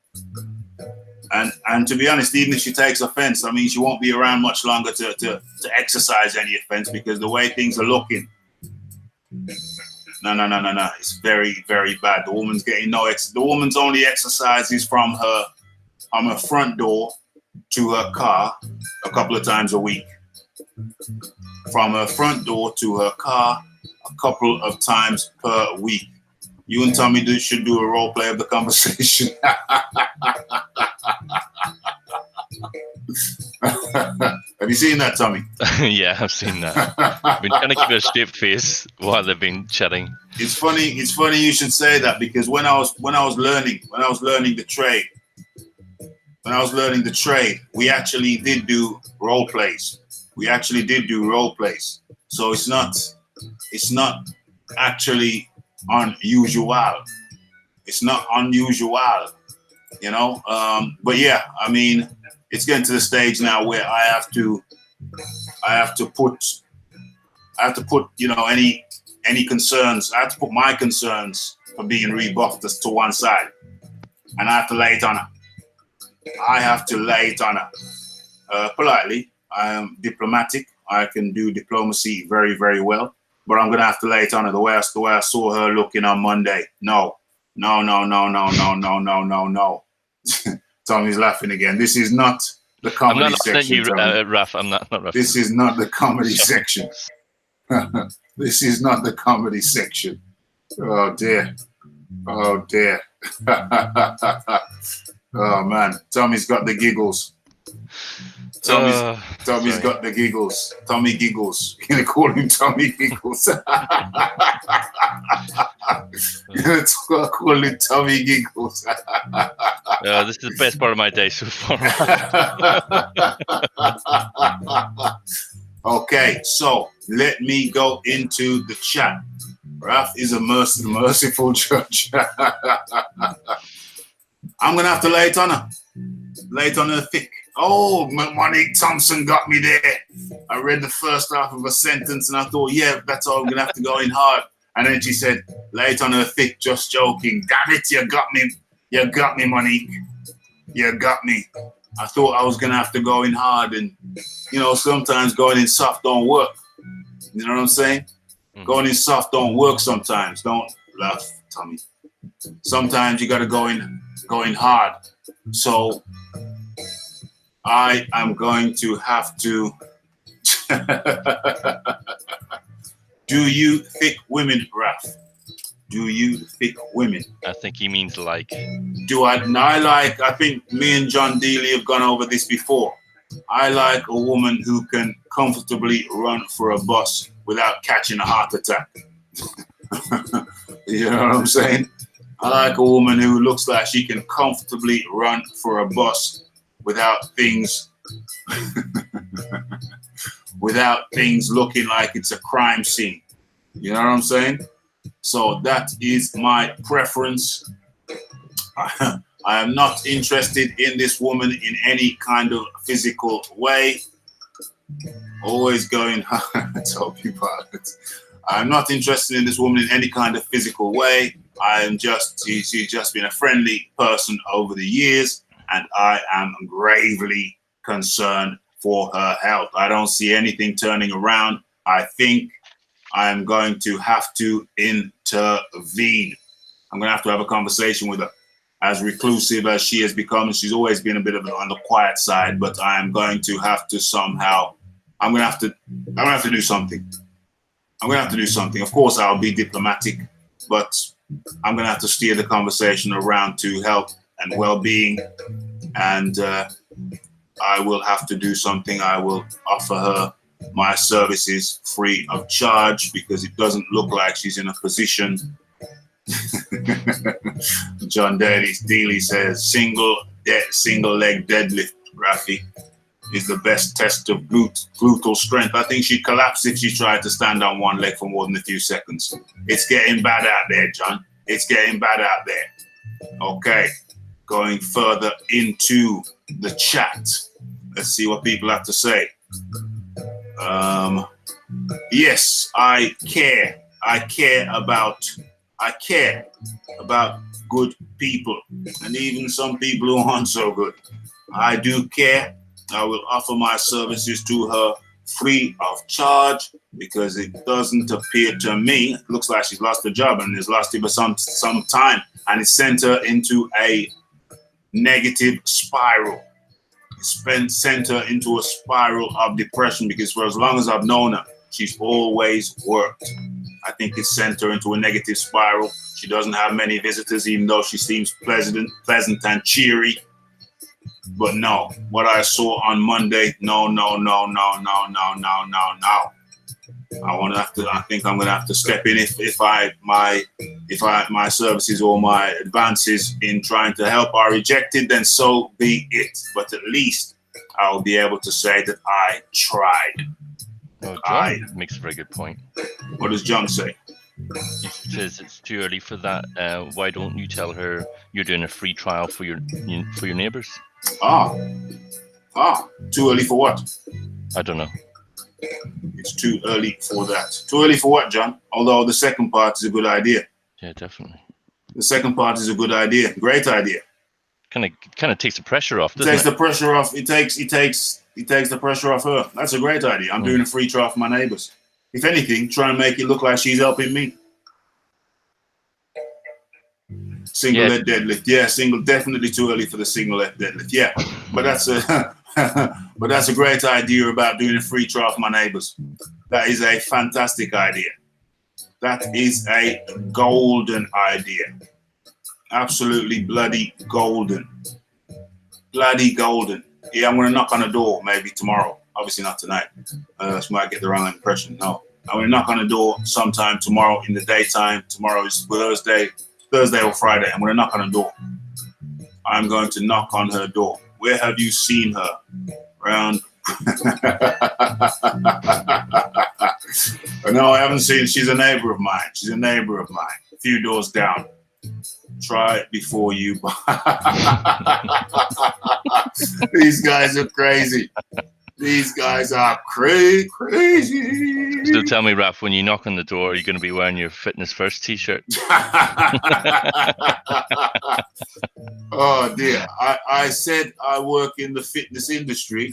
And to be honest, even if she takes offense, I mean, she won't be around much longer to exercise any offense, because the way things are looking, no. It's very, very bad. The woman's getting the woman's only exercises from her front door to her car a couple of times a week. From her front door to her car a couple of times per week. You and Tommy should do a role play of the conversation. Have you seen that, Tommy? Yeah, I've seen that. I've been trying to keep a straight face while they've been chatting. It's funny you should say that, because when I was learning the trade, we actually did do role plays. So it's not actually unusual. It's not unusual, you know. But yeah, I mean, it's getting to the stage now where I have to put, you know, any concerns. I have to put my concerns for being rebuffed to one side, and I have to lay it on her. Politely. I am diplomatic. I can do diplomacy very, very well. But I'm gonna have to lay it on her the way I saw her looking on Monday. No. Tommy's laughing again. This is not the comedy I'm not section. laughing at you, Raph. I'm not Raph. This is not the comedy section. This is not the comedy section. Oh dear. Oh man, Tommy's got the giggles. Tommy's got the giggles. Tommy giggles. You're gonna call him Tommy giggles. You're gonna call him Tommy giggles. This is the best part of my day so far. Okay, so let me go into the chat. Raph is a merciful judge. I'm gonna have to lay it on her thick. Oh, Monique Thompson got me there. I read the first half of a sentence and I thought, yeah, that's all. I'm gonna have to go in hard. And then she said, lay it on her thick, just joking. Damn it, you got me, Monique. You got me. I thought I was gonna have to go in hard, and you know, sometimes going in soft don't work. You know what I'm saying? Mm-hmm. Going in soft don't work sometimes. Don't laugh, Tommy. Sometimes you gotta go in hard. So I am going to have to. Do you thick women, Raph? Do you thick women? I think he means like. Do I? No, I think me and John Dealey have gone over this before. I like a woman who can comfortably run for a bus without catching a heart attack. You know what I'm saying? I like a woman who looks like she can comfortably run for a bus without things looking like it's a crime scene. You know what I'm saying? So that is my preference. I am not interested in this woman in any kind of physical way. Always going, tell people it. I'm not interested in this woman in any kind of physical way. She's just been a friendly person over the years, and I am gravely concerned for her health. I don't see anything turning around. I think I'm going to have to intervene. I'm going to have a conversation with her. As reclusive as she has become, she's always been a bit of on the quiet side, but I am going to have to somehow, I'm going to have to do something. I'm going to have to do something. Of course, I'll be diplomatic, but I'm going to have to steer the conversation around to health and well-being, and I will have to do something. I will offer her my services free of charge because it doesn't look like she's in a position. John Daly says single leg deadlift, Rafi, is the best test of gluteal strength. I think she'd collapse if she tried to stand on one leg for more than a few seconds. It's getting bad out there, John. It's getting bad out there. Okay, going further into the chat. Let's see what people have to say. Yes, I care. I care about good people, and even some people who aren't so good. I do care. I will offer my services to her free of charge because it doesn't appear to me, it looks like she's lost her job and has lost it for some time, and it sent her into a negative spiral. Sent her into a spiral of depression because for as long as I've known her, she's always worked. I think it sent her into a negative spiral. She doesn't have many visitors, even though she seems pleasant and cheery. But no, what I saw on Monday, no. I think I'm gonna have to step in if my services or my advances in trying to help are rejected, then so be it. But at least I'll be able to say that I tried. Oh, John makes a very good point. What does John say? He says it's too early for that. Why don't you tell her you're doing a free trial for your neighbors? Too early for what? I don't know. It's too early for that. Too early for what, John? Although the second part is a good idea. Yeah, definitely. The second part is a good idea. Great idea. Kind of takes the pressure off, doesn't it? Takes the pressure off. It takes the pressure off her. That's a great idea. I'm doing a free trial for my neighbors. If anything, try and make it look like she's helping me. Single leg deadlift. Yeah, definitely too early for the single leg deadlift. Yeah, but that's a great idea about doing a free trial for my neighbors. That is a fantastic idea. That is a golden idea. Absolutely bloody golden. Bloody golden. Yeah, I'm going to knock on the door maybe tomorrow. Obviously not tonight. She might get the wrong impression. No. I'm going to knock on the door sometime tomorrow in the daytime. Tomorrow is Thursday or Friday. I'm going to knock on the door. I'm going to knock on her door. Where have you seen her? Around. No, I haven't seen. She's a neighbor of mine. A few doors down. Try it before you buy. These guys are crazy. These guys are crazy. So tell me, Raph, when you knock on the door, are you going to be wearing your Fitness First t-shirt? Oh dear. I said I work in the fitness industry,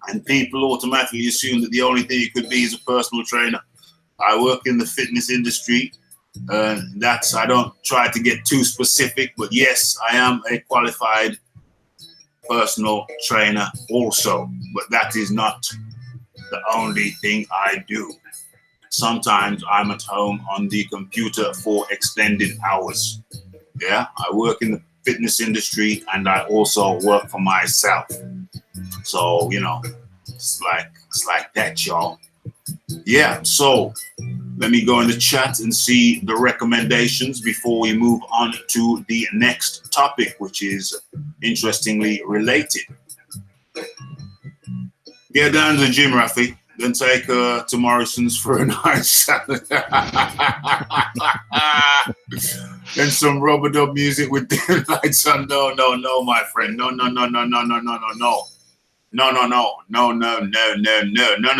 and people automatically assume that the only thing you could be is a personal trainer. I work in the fitness industry. I don't try to get too specific, but yes, I am a qualified personal trainer also, but that is not the only thing I do. Sometimes I'm at home on the computer for extended hours. Yeah, I work in the fitness industry and I also work for myself. So, you know, it's like that, y'all. Yeah, so let me go in the chat and see the recommendations before we move on to the next topic, which is interestingly related. Get down to the gym, Rafi. Then take her to Morrison's for a nice salad. Then some rubber dub music with dim lights on. No, my friend. No. No. None of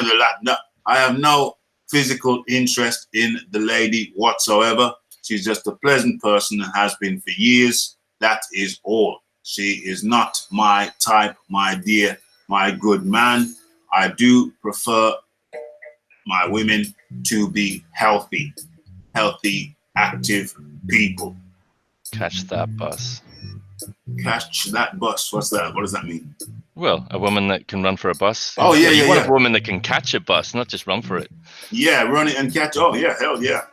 the lot. No. I have no physical interest in the lady whatsoever. She's just a pleasant person and has been for years. That is all. She is not my type, my dear, my good man. I do prefer my women to be healthy, active people. Catch that bus. Catch that bus. What's that? What does that mean? Well, a woman that can run for a bus. Oh, yeah, you yeah, want yeah. a woman that can catch a bus, not just run for it. Yeah, run it and catch. Oh, yeah, hell yeah.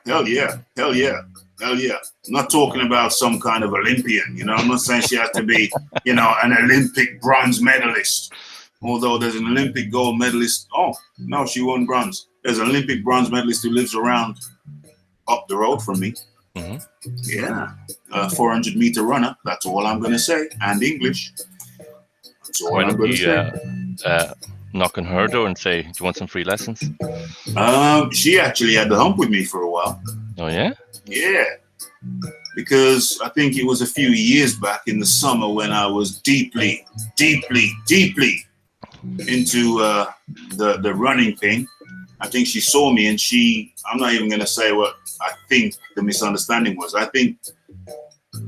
I'm not talking about some kind of Olympian, you know. I'm not saying she has to be, you know, an Olympic bronze medalist. Although there's an Olympic gold medalist. Oh, no, she won bronze. There's an Olympic bronze medalist who lives around up the road from me. Mm-hmm. Yeah, 400-meter runner. That's all I'm going to say. And English. That's all I'm going to say. Knock on her door and say, do you want some free lessons? She actually had the hump with me for a while. Oh, yeah? Yeah. Because I think it was a few years back in the summer when I was deeply into the running thing. I think she saw me and I'm not even going to say what I think the misunderstanding was. I think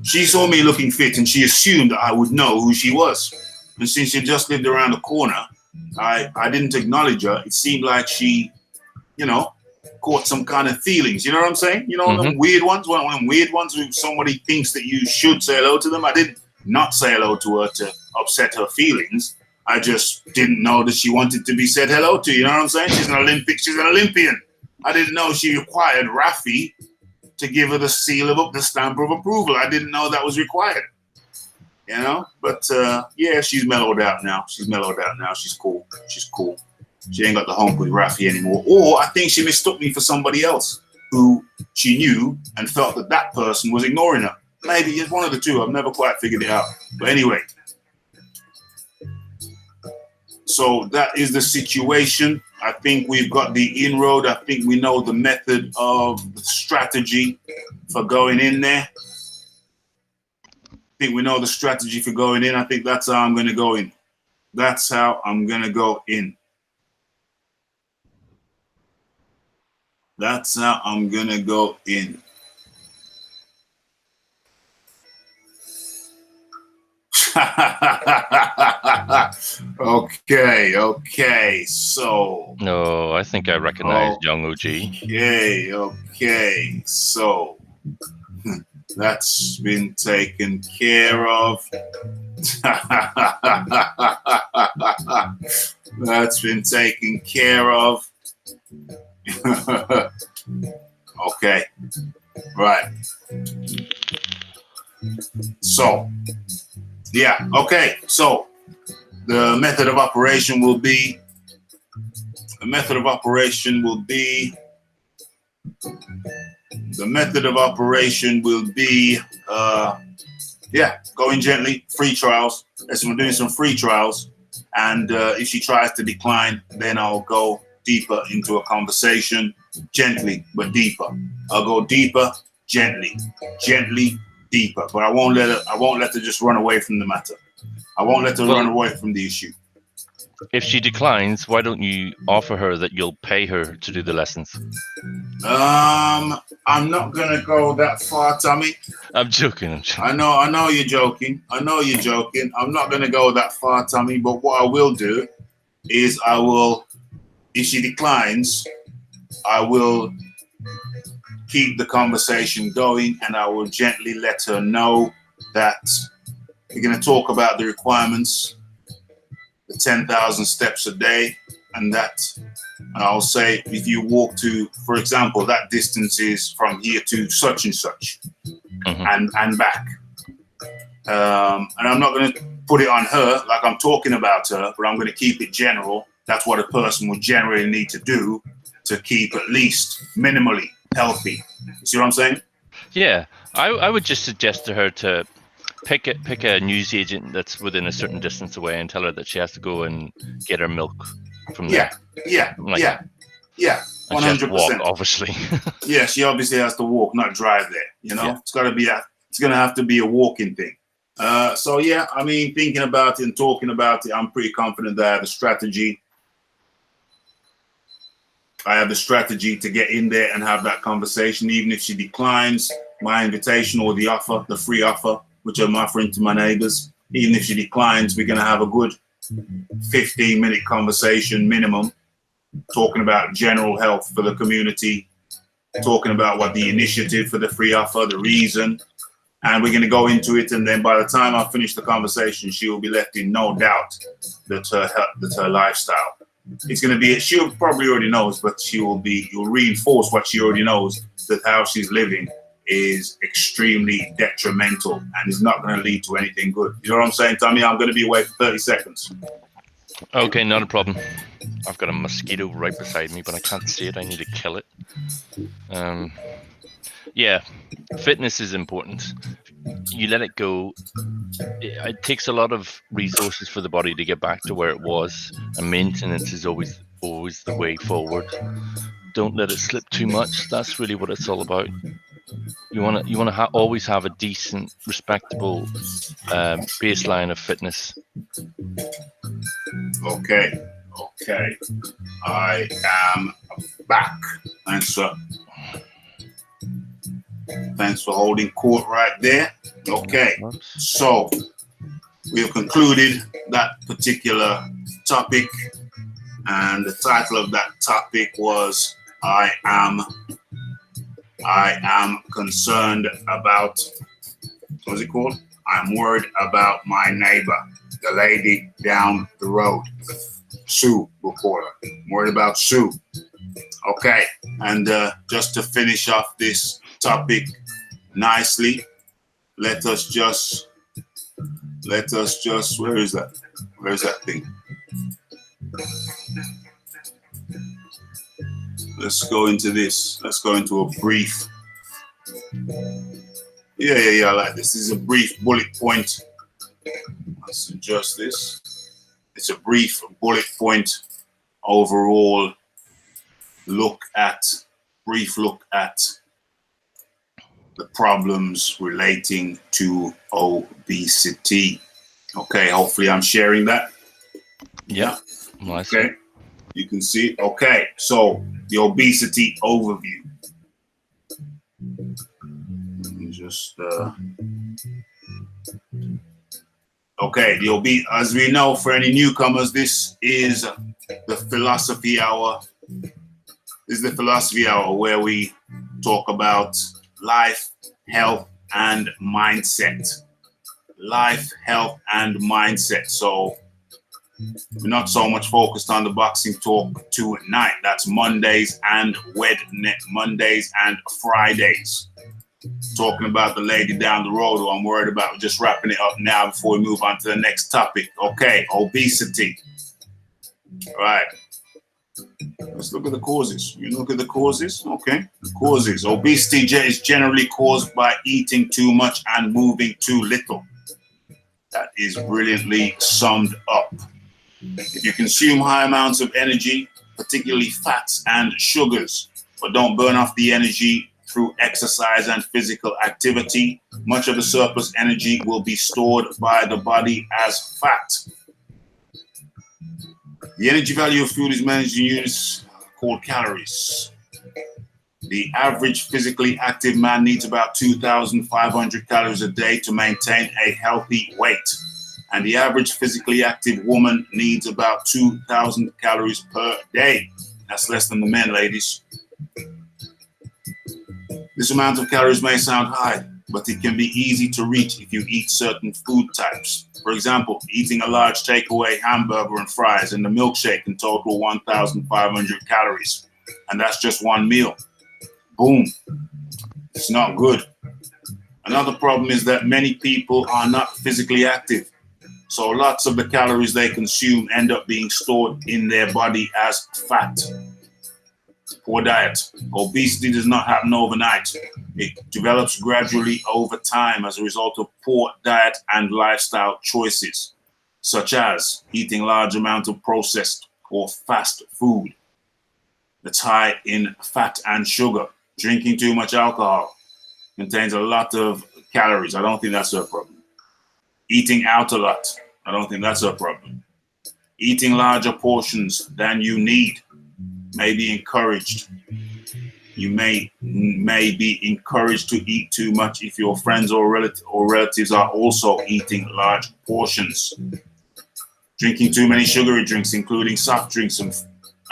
she saw me looking fit and she assumed that I would know who she was. And since she just lived around the corner, I didn't acknowledge her. It seemed like she, you know, caught some kind of feelings. You know what I'm saying? You know, them weird ones, one of them weird ones where somebody thinks that you should say hello to them. I did not say hello to her to upset her feelings. I just didn't know that she wanted to be said hello to. You know what I'm saying? She's an Olympian. I didn't know she required Rafi to give her the stamp of approval. I didn't know that was required. You know, but yeah, she's mellowed out now. She's cool. She ain't got the hump with Rafi anymore. Or I think she mistook me for somebody else who she knew and felt that person was ignoring her. Maybe it's one of the two. I've never quite figured it out. But anyway, so that is the situation. I think we've got the inroad. I think we know the method of the strategy for going in there. I think we know the strategy for going in. I think that's how I'm going to go in. That's how I'm going to go in. That's how I'm going to go in. Okay, so. No, I think I recognize young OG. Okay, so. That's been taken care of. That's been taken care of. Okay. Right. So, yeah. Okay. So, the method of operation will be. Going gently, free trials. We're doing some free trials. And if she tries to decline, then I'll go deeper into a conversation, gently, but deeper. I'll go deeper, gently, deeper. But I won't let her just run away from the matter. I won't let her run away from the issue. If she declines, why don't you offer her that you'll pay her to do the lessons? I'm not gonna go that far, Tommy. I'm joking. I know you're joking. I'm not gonna go that far, Tommy. But what I will do is if she declines, I will keep the conversation going, and I will gently let her know that we're gonna talk about the requirements. The 10,000 steps a day, and I'll say, if you walk to, for example, that distance is from here to such and such, and back. And I'm not going to put it on her like I'm talking about her, but I'm going to keep it general. That's what a person would generally need to do to keep at least minimally healthy. See what I'm saying? Yeah, I would just suggest to her to pick a news agent that's within a certain distance away and tell her that she has to go and get her milk from there. Yeah, 100%. Obviously. Yeah, she obviously has to walk, not drive there. You know, it's got to be it's going to have to be a walking thing. So yeah, I mean, thinking about it and talking about it, I'm pretty confident that I have a strategy. I have the strategy to get in there and have that conversation, even if she declines my invitation or the offer, the free offer, which I'm offering to my neighbors. Even if she declines, we're going to have a good 15-minute conversation minimum, talking about general health for the community, talking about what the initiative for the free offer, the reason, and we're going to go into it. And then by the time I finish the conversation, she will be left in no doubt that her lifestyle, it's going to be, she'll probably already knows, but you'll reinforce what she already knows, that how she's living is extremely detrimental and is not going to lead to anything good. You know what I'm saying, Tommy? I'm going to be away for 30 seconds. Okay, not a problem. I've got a mosquito right beside me, but I can't see it. I need to kill it. Yeah, fitness is important. You let it go. It takes a lot of resources for the body to get back to where it was, and maintenance is always the way forward. Don't let it slip too much. That's really what it's all about. You want to always have a decent, respectable baseline of fitness. Okay. I am back. Thanks for holding court right there. Okay. So we have concluded that particular topic, and the title of that topic was I am concerned about, what's it called? I'm worried about my neighbor, the lady down the road. Sue, we'll call her. I'm worried about Sue. Okay, and just to finish off this topic nicely, let us just, where is that thing? Let's go into this. Let's go into a brief. Yeah, I like this. This is a brief bullet point. Let's adjust this. It's a brief bullet point overall look at the problems relating to obesity. Okay, hopefully I'm sharing that. Yeah. Nice. Okay, you can see. Okay, so the obesity overview. Let me just okay, as we know, for any newcomers, this is the Philosophy Hour. This is the Philosophy Hour where we talk about life, health, and mindset. Life, health, and mindset. So we're not so much focused on the boxing talk tonight. That's Mondays and Fridays. Talking about the lady down the road who I'm worried about. We're just wrapping it up now before we move on to the next topic. Okay, obesity. All right. Let's look at the causes. You look at the causes. Okay. The causes. Obesity is generally caused by eating too much and moving too little. That is brilliantly summed up. If you consume high amounts of energy, particularly fats and sugars, but don't burn off the energy through exercise and physical activity, much of the surplus energy will be stored by the body as fat. The energy value of food is managed in units called calories. The average physically active man needs about 2,500 calories a day to maintain a healthy weight. And the average physically active woman needs about 2,000 calories per day. That's less than the men, ladies. This amount of calories may sound high, but it can be easy to reach if you eat certain food types. For example, eating a large takeaway hamburger and fries and a milkshake can total 1,500 calories. And that's just one meal. Boom. It's not good. Another problem is that many people are not physically active. So lots of the calories they consume end up being stored in their body as fat. Poor diet. Obesity does not happen overnight. It develops gradually over time as a result of poor diet and lifestyle choices, such as eating large amounts of processed or fast food that's high in fat and sugar. Drinking too much alcohol contains a lot of calories. I don't think that's a problem. Eating out a lot. I don't think that's a problem. Eating larger portions than you need may be encouraged. You may be encouraged to eat too much if your friends or relatives are also eating large portions. Drinking too many sugary drinks, including soft drinks and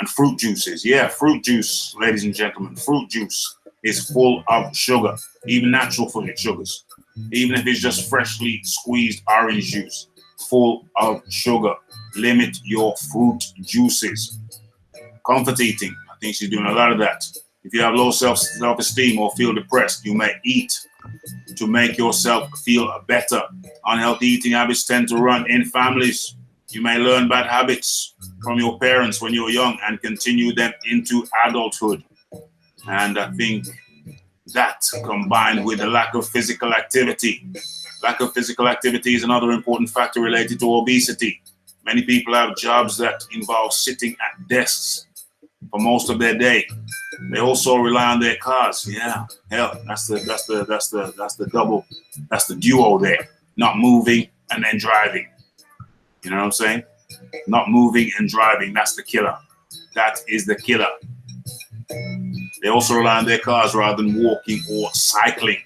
fruit juices. Yeah, fruit juice, ladies and gentlemen, fruit juice is full of sugar, even natural sugars. Even if it's just freshly squeezed orange juice, full of sugar. Limit your fruit juices. Comfort eating. I think she's doing a lot of that. If you have low self-esteem or feel depressed, you may eat to make yourself feel better. Unhealthy eating habits tend to run in families. You may learn bad habits from your parents when you're young and continue them into adulthood. And I think that combined with the lack of physical activity. Lack of physical activity is another important factor related to obesity. Many people have jobs that involve sitting at desks for most of their day. They also rely on their cars. Yeah, hell, that's the duo there. Not moving and then driving. You know what I'm saying? Not moving and driving. That's the killer. That is the killer. They also rely on their cars rather than walking or cycling.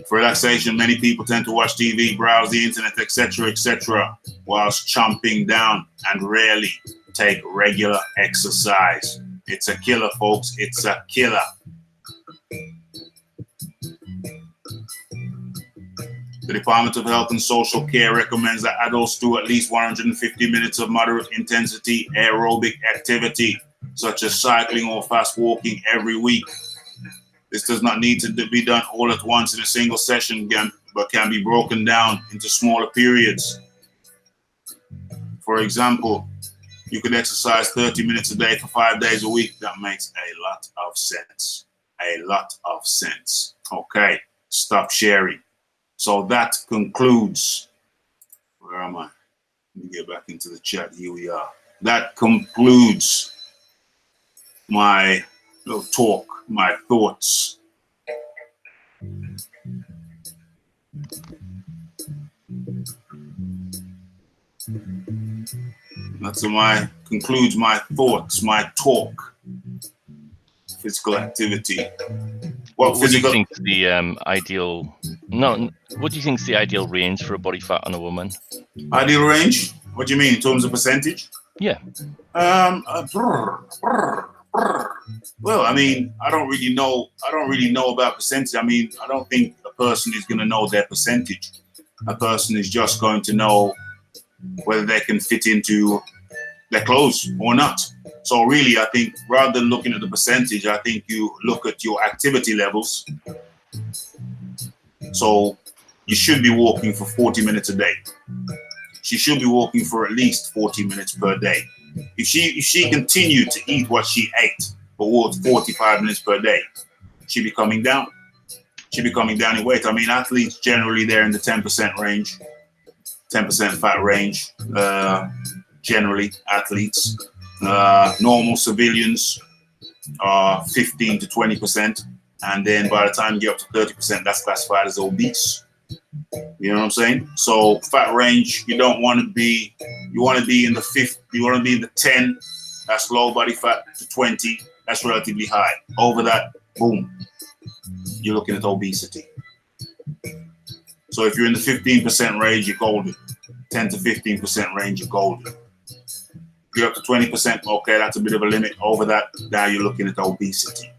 For relaxation, many people tend to watch TV, browse the internet, etc., whilst chomping down and rarely take regular exercise. It's a killer, folks. It's a killer. The Department of Health and Social Care recommends that adults do at least 150 minutes of moderate intensity aerobic activity, such as cycling or fast walking every week. This does not need to be done all at once in a single session, but can be broken down into smaller periods. For example, you could exercise 30 minutes a day for 5 days a week. That makes a lot of sense. A lot of sense. Okay, stop sharing. So that concludes. Where am I? Let me get back into the chat. Here we are. That concludes my little talk, my thoughts. That concludes my thoughts, my talk. Physical activity. What do you think is the ideal? No, what do you think is the ideal range for a body fat on a woman? Ideal range? What do you mean in terms of percentage? Yeah. Well, I mean, I don't really know about percentage. I mean, I don't think a person is going to know their percentage. A person is just going to know whether they can fit into their clothes or not. So really, I think rather than looking at the percentage, I think you look at your activity levels. So you should be walking for 40 minutes a day. She should be walking for at least 40 minutes per day. If she continued to eat what she ate, but walked 45 minutes per day, she'd be coming down. She'd be coming down in weight. I mean, athletes generally they're in the 10% range, 10% fat range. Generally, athletes. Normal civilians are 15 to 20%, and then by the time you get up to 30%, that's classified as obese. You know what I'm saying? So fat range, you don't want to be. You want to be in the 50. You want to be in the 10. That's low body fat. To 20. That's relatively high. Over that, boom, you're looking at obesity. So if you're in the 15% range, you're golden. 10 to 15% range, you're golden. If you're up to 20%, okay, that's a bit of a limit. Over that, now you're looking at obesity.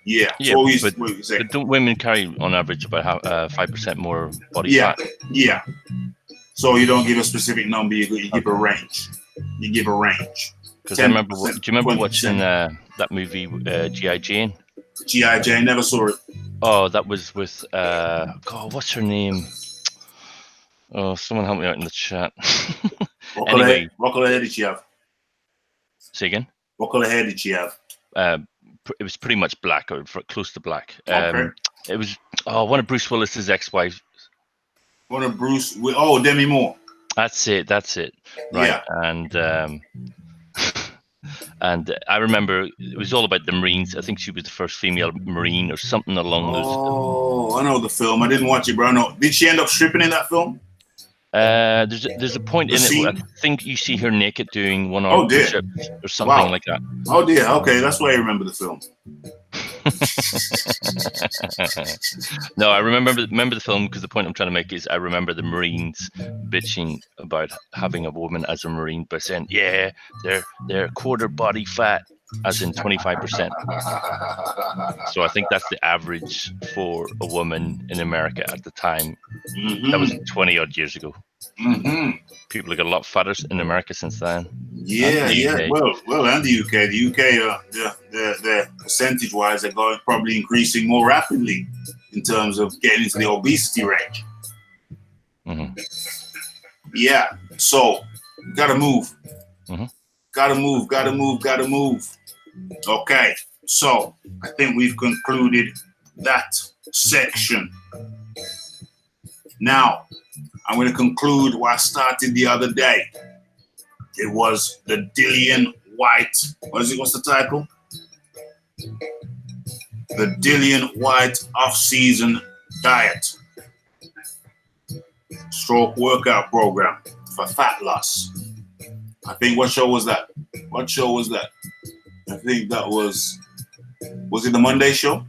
Yeah. But don't women carry on average about 5% more body fat? Yeah. So you don't give a specific number, you give a range. You give a range. Because I remember, do you remember watching that movie G.I. Jane? G.I. Jane, never saw it. Oh, that was with God, what's her name? Oh, someone help me out in the chat. Anyway, What color hair did she have? say again. What color hair did she have? It was pretty much black or close to black. Okay. It was one of Bruce Willis's ex-wives. One of Bruce. Demi Moore. That's it. Right. Yeah. And and I remember it was all about the Marines. I think she was the first female Marine or something along those. Oh, I know the film. I didn't watch it, but I know. Did she end up stripping in that film? There's a point in it where I think you see her naked doing one-arm push-ups or something like that. Oh dear. Okay, that's why I remember the film. No, I remember the film because the point I'm trying to make is I remember the Marines bitching about having a woman as a Marine by saying, yeah, they're quarter body fat, as in 25%. So I think that's the average for a woman in America at the time. Mm-hmm. That was 20 odd years ago. Mm-hmm. People have got a lot fatter in America since then. Yeah. Well, and the UK. The UK, the percentage-wise, are going probably increasing more rapidly in terms of getting into the obesity range. Mm-hmm. Yeah. So, gotta move. Mm-hmm. Gotta move. Okay. So, I think we've concluded that section. Now, I'm going to conclude what I started the other day. It was the Dillian White. What's the title? The Dillian White off-season diet. Stroke workout program for fat loss. I think what show was that? I think that was it the Monday show?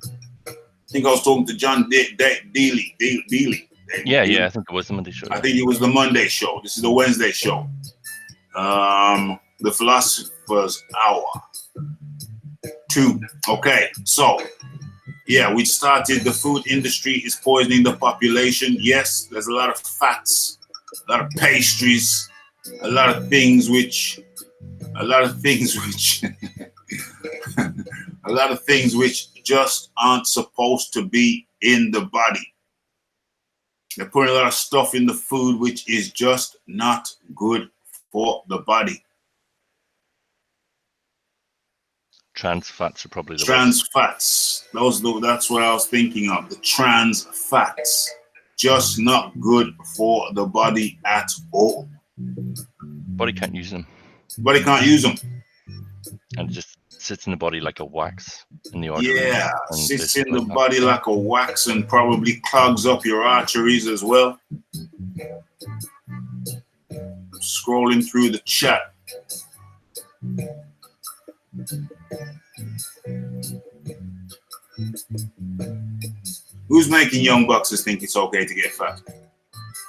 I think I was talking to John Dealey. Yeah, I think it was the Monday show. I think it was the Monday show. This is the Wednesday show. The Philosopher's Hour 2. Okay, so yeah, we started. The food industry is poisoning the population. Yes, there's a lot of fats, a lot of pastries, a lot of things which just aren't supposed to be in the body. They're putting a lot of stuff in the food which is just not good for the body. Trans fats are probably the trans fats. That's what I was thinking of. The trans fats. Just not good for the body at all. Body can't use them. Body can't use them. And it just sits in the body like a wax in the arteries. Yeah, sits in the body like a wax and probably clogs up your arteries as well. Scrolling through the chat. Who's making young boxers think it's okay to get fat?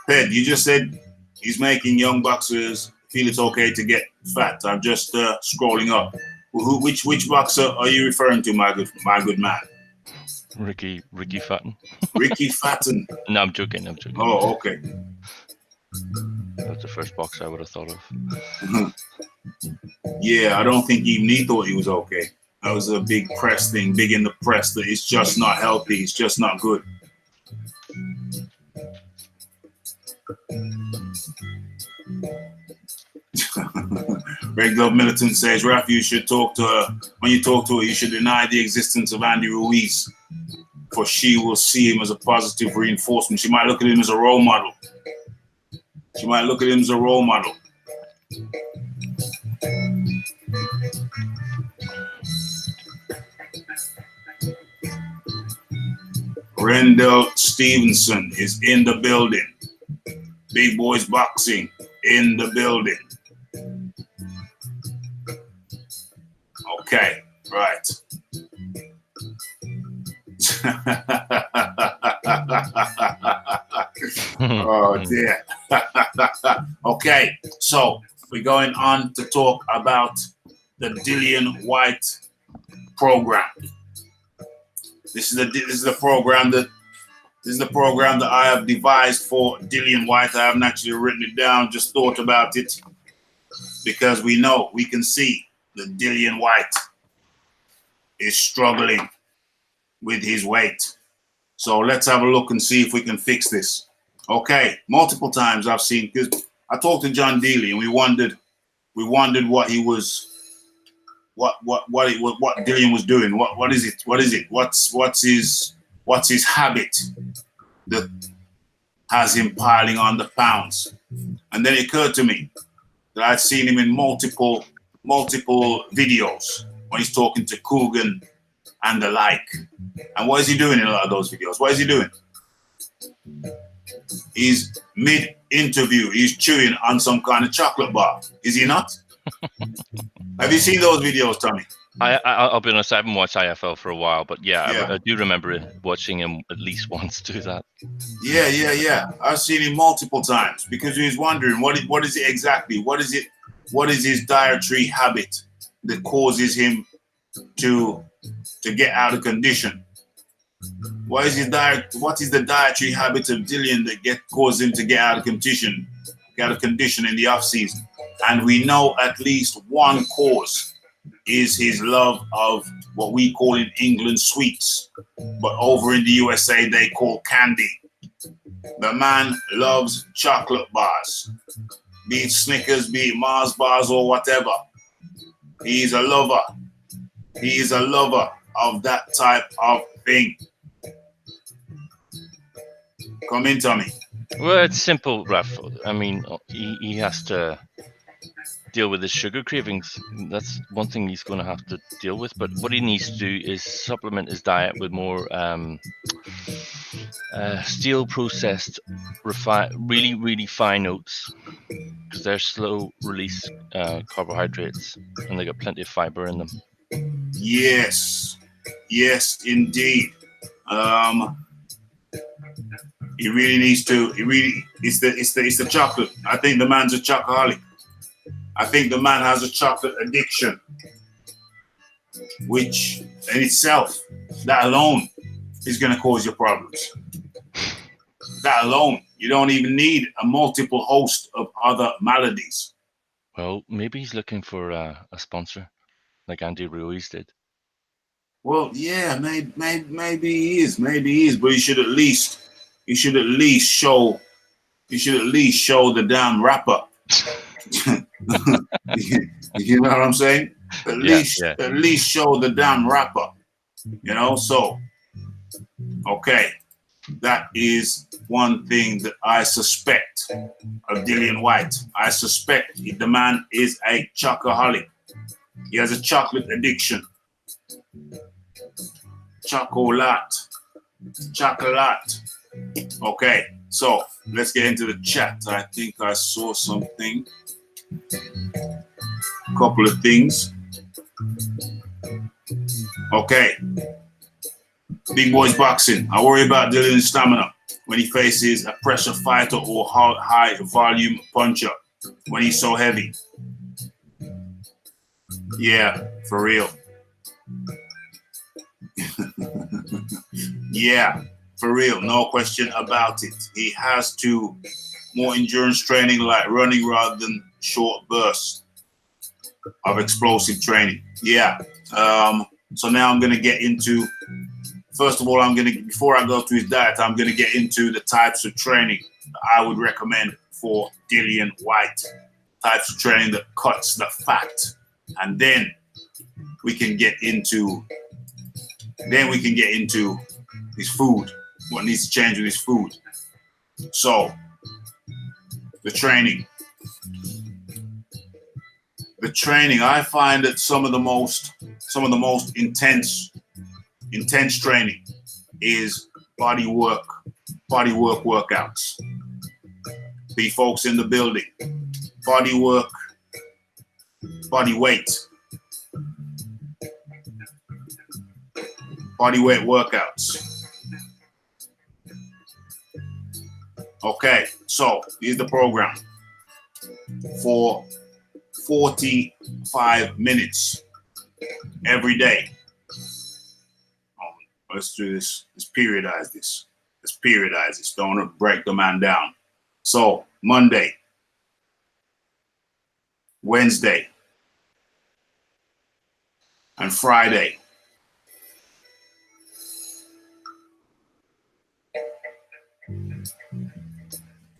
Ped, you just said he's making young boxers feel it's okay to get fat. I'm just scrolling up. Which boxer are you referring to, my good man? Ricky Fatton. Ricky Fatton. No, I'm joking. Oh, okay. That's the first boxer I would have thought of. Yeah, I don't think even he thought he was okay. That was a big press thing, big in the press, that it's just not healthy, it's just not good. Greg Love Militant says, Raph, you should talk to her. When you talk to her, you should deny the existence of Andy Ruiz, for she will see him as a positive reinforcement. She might look at him as a role model. Rendell Stevenson is in the building. Big Boys Boxing in the building. Okay, right. Oh dear. Okay, so we're going on to talk about the Dillian White program. This is the program that I have devised for Dillian White. I haven't actually written it down, just thought about it, because we can see that Dillian White is struggling with his weight. So let's have a look and see if we can fix this. Okay, multiple times I've seen, because I talked to John Dealey and we wondered what he was, what Dillian was doing. What is it? What's his habit that has him piling on the pounds? And then it occurred to me that I'd seen him in multiple videos when he's talking to Coogan and the like. And what is he doing in a lot of those videos? What is he doing? He's mid-interview. He's chewing on some kind of chocolate bar. Is he not? Have you seen those videos, Tommy? I'll be honest, I haven't watched IFL for a while, but yeah. Yeah. I do remember watching him at least once do that. Yeah. I've seen him multiple times because he was wondering what is it exactly? What is his dietary habit that causes him to get out of condition? What is the dietary habit of Dillian that causes him to get out of condition in the off season? And we know at least one cause is his love of what we call in England sweets, but over in the USA they call candy. The man loves chocolate bars, be it Snickers, be it Mars bars or whatever. He's a lover. He is a lover of that type of thing. Come in, Tommy. Well, it's simple, Raph. I mean, he has to deal with his sugar cravings. That's one thing he's going to have to deal with. But what he needs to do is supplement his diet with more steel processed, really fine oats, because they're slow release carbohydrates and they got plenty of fiber in them. Yes, indeed. He really needs to. It's the chocolate. I think the man's a chocoholic. I think the man has a chocolate addiction, which in itself, that alone, is going to cause you problems. That alone, you don't even need a multiple host of other maladies. Well, maybe he's looking for a sponsor, like Andy Ruiz did. Well, yeah, maybe he is, but he should at least show the damn rapper. You know what I'm saying? At least show the damn rapper. You know, so okay. That is one thing that I suspect of Dillian White. I suspect the man is a chocoholic. He has a chocolate addiction. Chocolate. Okay, so let's get into the chat. I think I saw something. A couple of things. Okay. Big Boys Boxing. I worry about Dillian's stamina when he faces a pressure fighter or high volume puncher when he's so heavy. Yeah, for real. Yeah, for real. No question about it. He has to more endurance training like running rather than short bursts of explosive training. Yeah. So now I'm going to get into, first of all, before I go to his diet, I'm going to get into the types of training that I would recommend for Dillian White. Types of training that cuts the fat. And then we can get into his food, what needs to change with his food. So, the training, I find that some of the most intense training is body work workouts. The folks in the building, body work, body weight workouts. Okay, so here's the program for 45 minutes every day. Let's do this. Let's periodize this. Don't break the man down. So Monday, Wednesday, and Friday.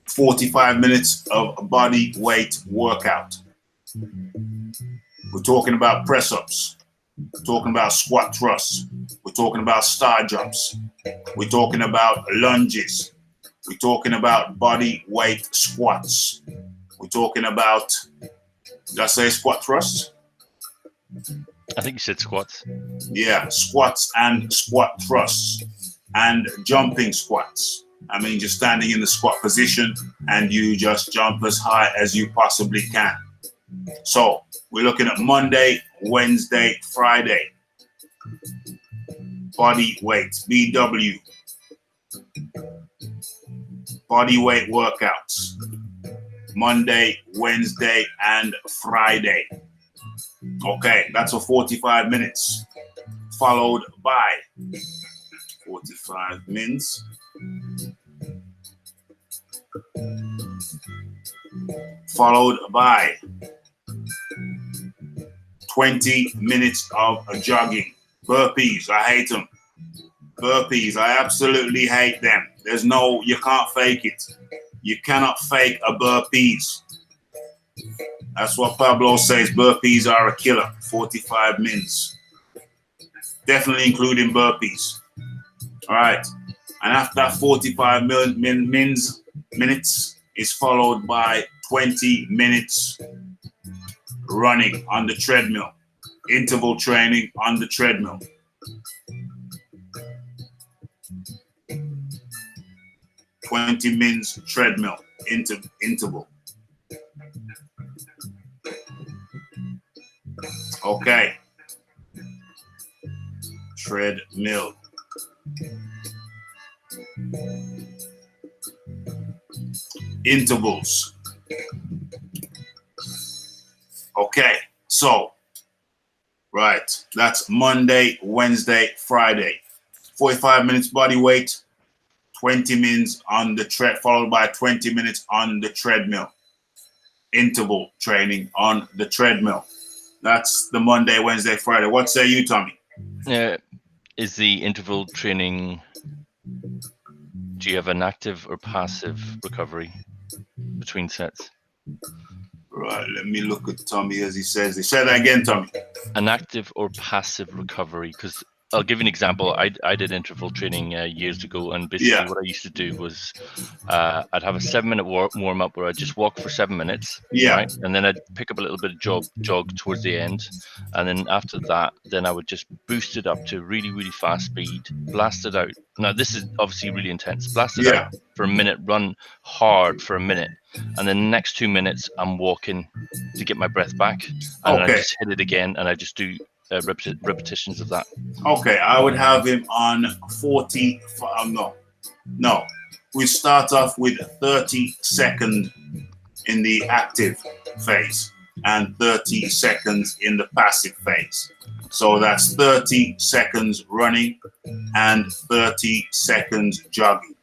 45 minutes of body weight workout. We're talking about press-ups. We're talking about squat thrusts. We're talking about star jumps. We're talking about lunges. We're talking about body weight squats. We're talking about, did I say squat thrusts? I think you said squats. Yeah, squats and squat thrusts and jumping squats. I mean, just standing in the squat position and you just jump as high as you possibly can. So we're looking at Monday, Wednesday, Friday. Body weight, BW. Body weight workouts. Monday, Wednesday, and Friday. Okay, that's for 45 minutes. Followed by 45 minutes. Followed by 20 minutes of jogging. Burpees, I hate them. Burpees, I absolutely hate them. There's no, you can't fake it. You cannot fake a burpees. That's what Pablo says. Burpees are a killer. 45 minutes. Definitely including burpees. All right. And after that 45 minutes is followed by 20 minutes running on the treadmill. Interval training on the treadmill. "20 minutes treadmill interval." Okay. Treadmill. Intervals. Okay, so, right, that's Monday, Wednesday, Friday. 45 minutes body weight, 20 minutes on the tread, followed by 20 minutes on the treadmill. Interval training on the treadmill. That's the Monday, Wednesday, Friday. What say you, Tommy? Is the interval training, do you have an active or passive recovery between sets? Right, let me look at Tommy as he says. Say that again, Tommy. An active or passive recovery? Because I'll give you an example. I did interval training years ago, and basically what I used to do was I'd have a 7-minute warm up where I'd just walk for 7 minutes, right? And then I'd pick up a little bit of jog towards the end, and then after that, then I would just boost it up to really, really fast speed, blast it out. Now this is obviously really intense. Blast it out for a minute, run hard for a minute, and then the next 2 minutes I'm walking to get my breath back, and then I just hit it again, and I just do repetitions of that. Okay, I would have him on 40. No. We start off with 30 seconds in the active phase and 30 seconds in the passive phase. So that's 30 seconds running and 30 seconds jogging.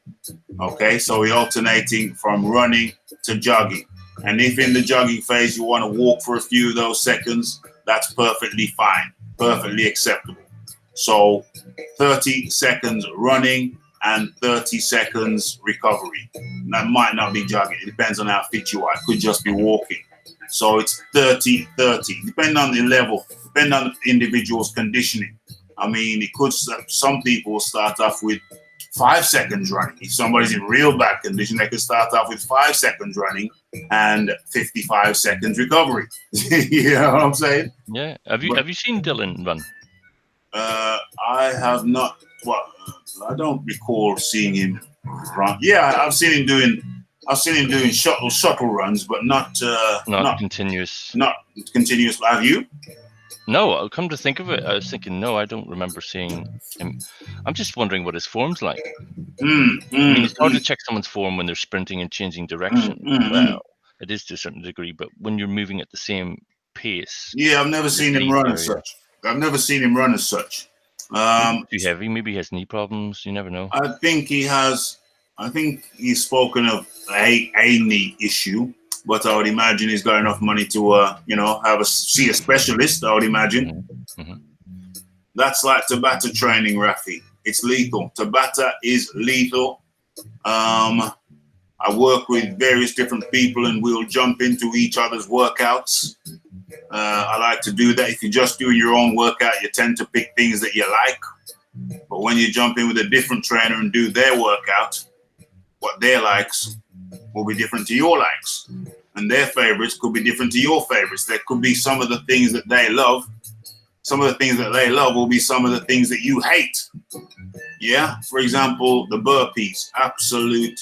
Okay, so we're alternating from running to jogging. And if in the jogging phase you want to walk for a few of those seconds, that's perfectly fine, perfectly acceptable. So 30 seconds running and 30 seconds recovery. That might not be jogging. It depends on how fit you are. It could just be walking. So it's 30-30, depending on the level, depending on the individual's conditioning. I mean, it could, some people will start off with 5 seconds running. If somebody's in real bad condition, they could start off with 5 seconds running and 55 seconds recovery. You know what I'm saying? Yeah. Have you seen Dylan run? I have not. Well, I don't recall seeing him run. Yeah, I've seen him doing shuttle runs, but not continuous. Not continuous. Have you? No, I'll come to think of it. I was thinking, no, I don't remember seeing him. I'm just wondering what his form's like. I mean, it's hard to check someone's form when they're sprinting and changing direction. Well, it is to a certain degree, but when you're moving at the same pace. Yeah, I've never seen him run as such. I've never seen him run as such. Too heavy. Maybe he has knee problems. You never know. I think he has. I think he's spoken of a knee issue. But I would imagine he's got enough money to, see a specialist, I would imagine. That's like Tabata training, Rafi. It's lethal. Tabata is lethal. I work with various different people and we'll jump into each other's workouts. I like to do that. If you're just doing your own workout, you tend to pick things that you like. But when you jump in with a different trainer and do their workout, what their likes will be different to your likes. And their favorites could be different to your favorites. There could be some of the things that they love. Some of the things that they love will be some of the things that you hate. Yeah? For example, the burpees, absolute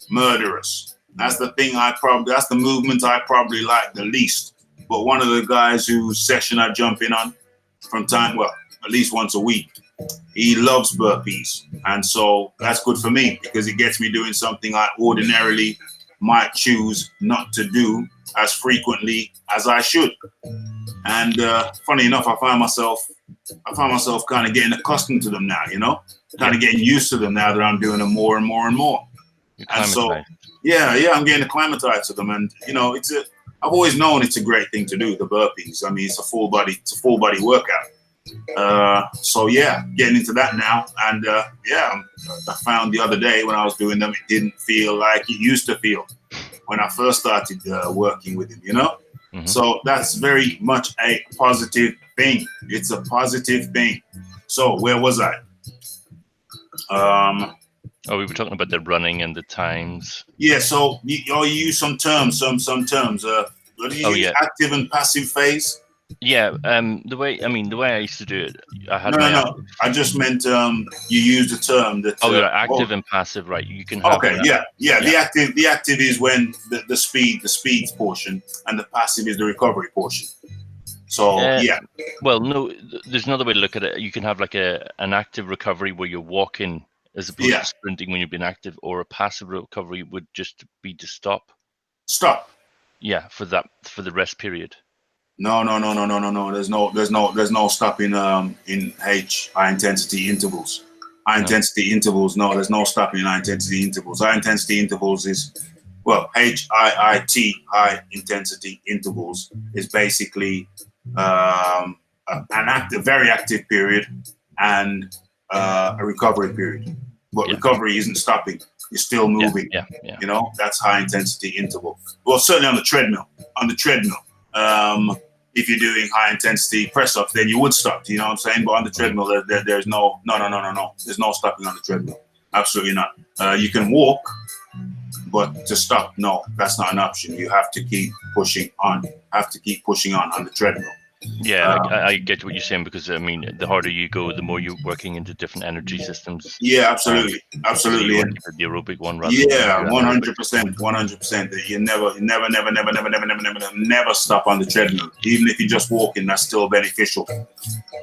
murderous. That's the thing that's the movement I probably like the least. But one of the guys whose session I jump in on at least once a week, he loves burpees. And so that's good for me because it gets me doing something I ordinarily might choose not to do as frequently as I should. And funny enough, I find myself kind of getting accustomed to them now, kind of getting used to them now that I'm doing them more and more and more. And so, I'm getting acclimatized to them. And, I've always known it's a great thing to do, the burpees. I mean, it's a full body workout. Getting into that now. And I found the other day when I was doing them, it didn't feel like it used to feel when I first started working with him, Mm-hmm. So that's very much a positive thing. It's a positive thing. So where was I? We were talking about the running and the times. Yeah, so you use some terms, some terms. What do you use? Active and passive phase? Yeah, the way I used to do it, I had No. I just meant you used the term that. Active and passive, right? You can have. Okay, yeah. The active is when the speed portion, and the passive is the recovery portion. So Well, no, there's another way to look at it. You can have like an active recovery where you're walking as opposed to sprinting when you've been active, or a passive recovery would just be to stop. Stop. Yeah, for the rest period. No. There's no stopping in high intensity intervals. Intensity intervals. No, there's no stopping in high intensity intervals. High intensity intervals is HIIT, high intensity intervals, is basically an very active period and a recovery period. But recovery isn't stopping. You're still moving. Yeah. That's high intensity interval. Well, certainly on the treadmill. If you're doing high intensity press ups, then you would stop. You know what I'm saying? But on the treadmill, there's no. There's no stopping on the treadmill. Absolutely not. You can walk, but to stop, no, that's not an option. You have to keep pushing on. On the treadmill. Yeah, I get what you're saying, because I mean, the harder you go, the more you're working into different energy systems. Yeah, absolutely. The aerobic one, rather. Yeah, 100%. You never stop on the treadmill. Even if you're just walking, that's still beneficial.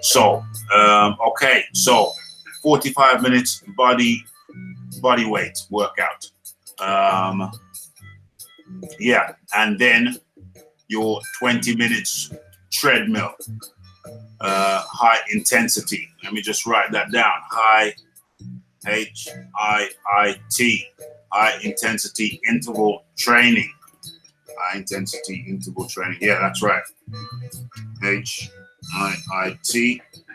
So, so 45 minutes body weight workout. And then your 20 minutes treadmill, high intensity. Let me just write that down. High, HIIT, high intensity interval training. High intensity interval training. Yeah, that's right. HIIT.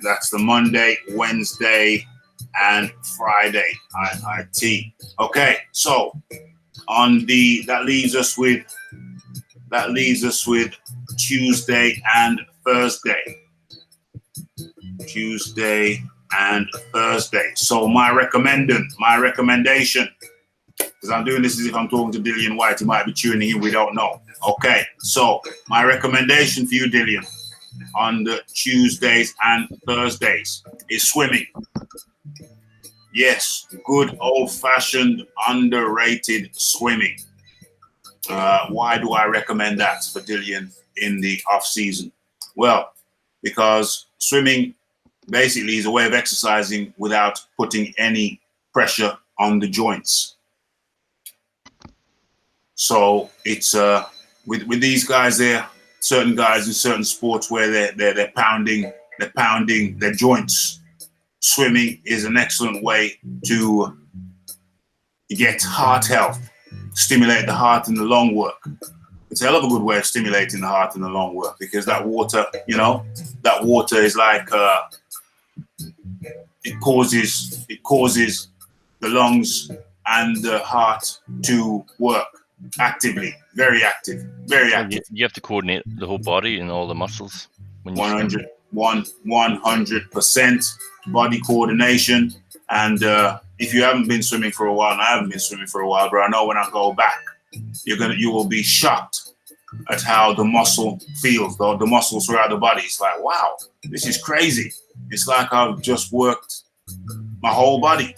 That's the Monday, Wednesday, and Friday. HIIT. Okay, so that leaves us with Tuesday and Thursday. So my recommendation, because I'm doing this as if I'm talking to Dillian White, he might be tuning in, we don't know. Okay, so my recommendation for you, Dillian, on the Tuesdays and Thursdays is swimming. Yes, good old-fashioned, underrated swimming. Why do I recommend that for Dillian in the off season? Well, because swimming basically is a way of exercising without putting any pressure on the joints. So it's with these guys there, certain guys in certain sports where they're pounding their joints. Swimming is an excellent way to get heart health, stimulate the heart and the lung work. It's a hell of a good way of stimulating the heart and the lung work, because that water is like it causes the lungs and the heart to work actively, very active, very Well, active. you have to coordinate the whole body and all the muscles when you swim. 100% body coordination. And if you haven't been swimming for a while, and I haven't been swimming for a while, but I know when I go back, you will be shocked at how the muscle feels, the muscles throughout the body. It's like, wow, this is crazy. It's like I've just worked my whole body.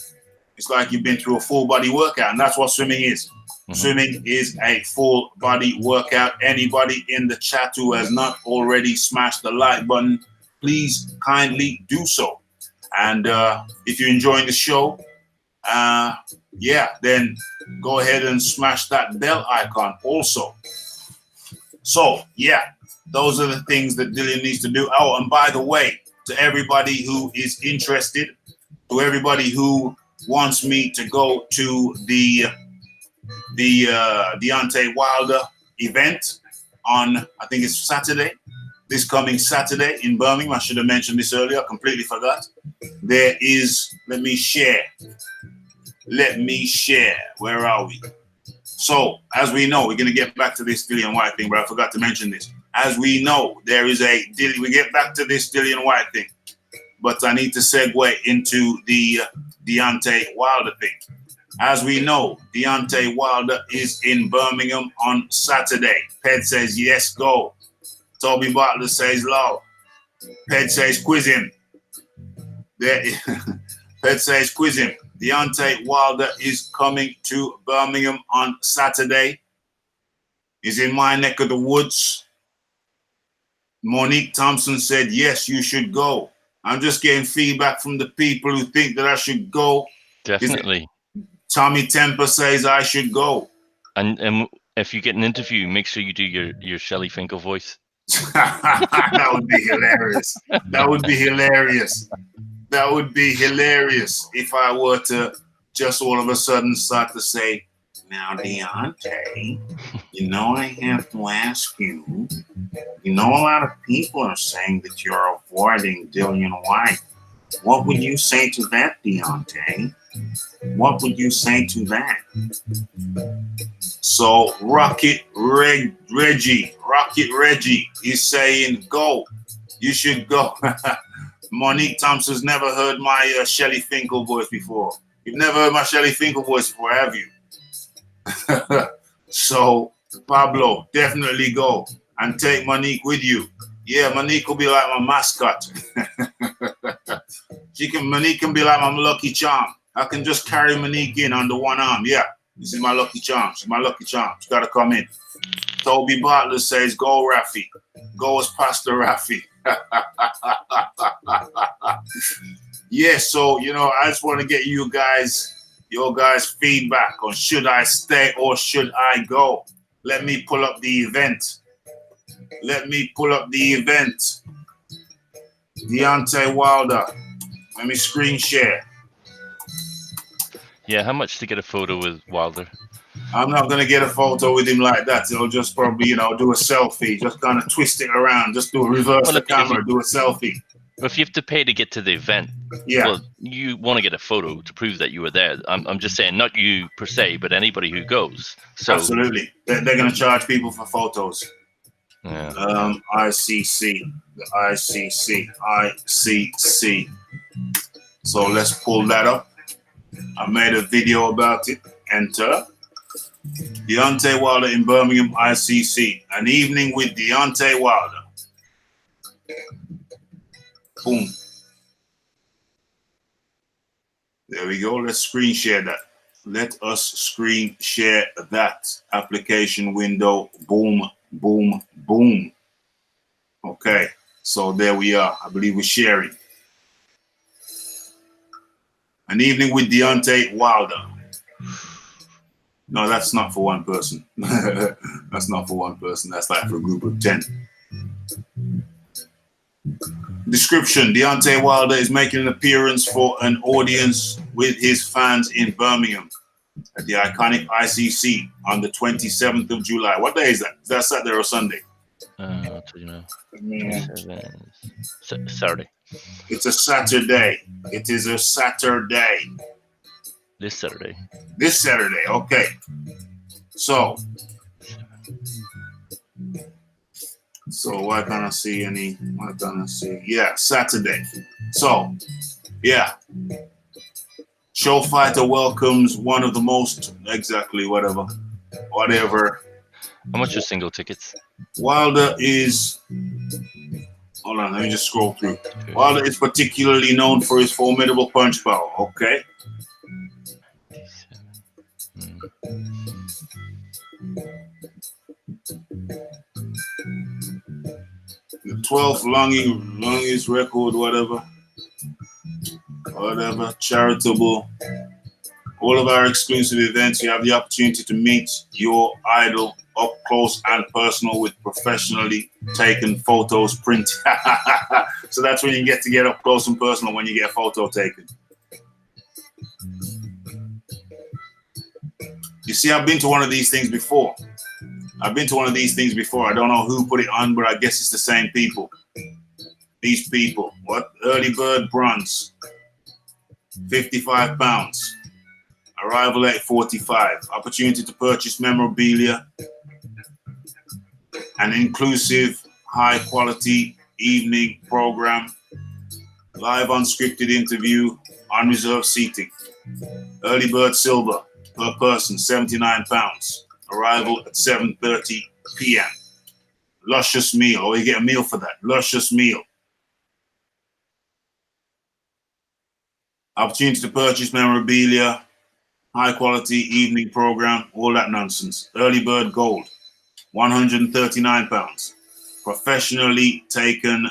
It's like you've been through a full body workout, and that's what swimming is. Mm-hmm. Swimming is a full body workout. Anybody in the chat who has not already smashed the like button, please kindly do so. And if you're enjoying the show, then go ahead and smash that bell icon also. So, those are the things that Dillian needs to do. Oh, and by the way, to everybody who is interested, to everybody who wants me to go to the Deontay Wilder event on, I think it's Saturday, this coming Saturday in Birmingham. I should have mentioned this earlier, I completely forgot. There is, let me share. Where are we? So, as we know, we're going to get back to this Dillian White thing, but I forgot to mention this. As we know, there is we get back to this Dillian White thing, but I need to segue into the Deontay Wilder thing. As we know, Deontay Wilder is in Birmingham on Saturday. Ped says, yes, go. Toby Butler says, love. Ped says, quiz him. Ped says, quiz him. Deontay Wilder is coming to Birmingham on Saturday. He's in my neck of the woods. Monique Thompson said, yes, you should go. I'm just getting feedback from the people who think that I should go. Definitely. Tommy Temper says I should go. And if you get an interview, make sure you do your Shelley Finkel voice. That would be hilarious. That would be hilarious. That would be hilarious if I were to just all of a sudden start to say, now, Deontay, I have to ask you, a lot of people are saying that you're avoiding Dillian White. What would you say to that, Deontay? What would you say to that? So Rocket Reggie is saying, go. You should go. Monique Thompson's never heard my Shelley Finkel voice before. You've never heard my Shelley Finkel voice before, have you? So, Pablo, definitely go and take Monique with you. Yeah, Monique will be like my mascot. Monique can be like my lucky charm. I can just carry Monique in under one arm. Yeah, this is my lucky charm. She's my lucky charm. She's got to come in. Toby Butler says, go, Rafi. Go as Pastor Rafi. Yeah, so, I just want to get your guys' feedback on should I stay or should I go. Let me pull up the event. Deontay Wilder. Let me screen share. Yeah, how much to get a photo with Wilder? I'm not going to get a photo with him like that. He'll just probably, do a selfie. Just kind of twist it around. Just do a reverse the camera, do a selfie. But if you have to pay to get to the event, well, you want to get a photo to prove that you were there. I'm just saying, not you per se, but anybody who goes. So absolutely. They're going to charge people for photos. Yeah. ICC. So let's pull that up. I made a video about it. Enter. Deontay Wilder in Birmingham, ICC. An evening with Deontay Wilder. Boom. There we go. Let's screen share that. Let us screen share that application window. Boom, boom, boom. Okay. So there we are. I believe we're sharing. An evening with Deontay Wilder. No, that's not for one person. That's not for one person. That's like for a group of 10. Description: Deontay Wilder is making an appearance for an audience with his fans in Birmingham at the iconic ICC on the 27th of July. What day is that? Is that Saturday or Sunday? I'll tell you now. Saturday. It's a Saturday. It is a Saturday. This Saturday. This Saturday, okay. So why can't I see any? Why can't I see? Yeah, Saturday. So, yeah. Show Fighter welcomes one of the most, exactly, whatever. How much are single tickets? Wilder is, hold on, let me just scroll through. Wilder is particularly known for his formidable punch power, okay? The 12th longest record, whatever, charitable. All of our exclusive events, you have the opportunity to meet your idol up close and personal with professionally taken photos printed. So that's when you get up close and personal, when you get a photo taken. You see, I've been to one of these things before. I don't know who put it on, but I guess it's the same people. These people. What? Early bird bronze. 55 pounds. Arrival at 45. Opportunity to purchase memorabilia. An inclusive, high quality evening program. Live unscripted interview. Unreserved seating. Early bird silver per person, 79 pounds. Arrival at 7:30 p.m. Luscious meal. Oh, you get a meal for that. Luscious meal. Opportunity to purchase memorabilia. High quality evening program. All that nonsense. Early bird gold. 139 pounds. Professionally taken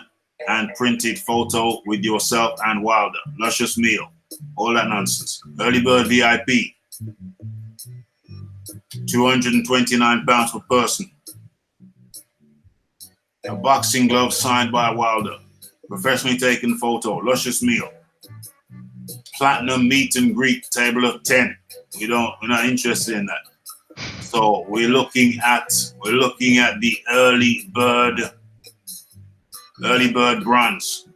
and printed photo with yourself and Wilder. Luscious meal. All that nonsense. Early bird VIP. 229 pounds per person. A boxing glove signed by Wilder. Professionally taken photo. Luscious meal. Platinum meet and greet, table of 10. We're not interested in that. So we're looking at the early bird bronze.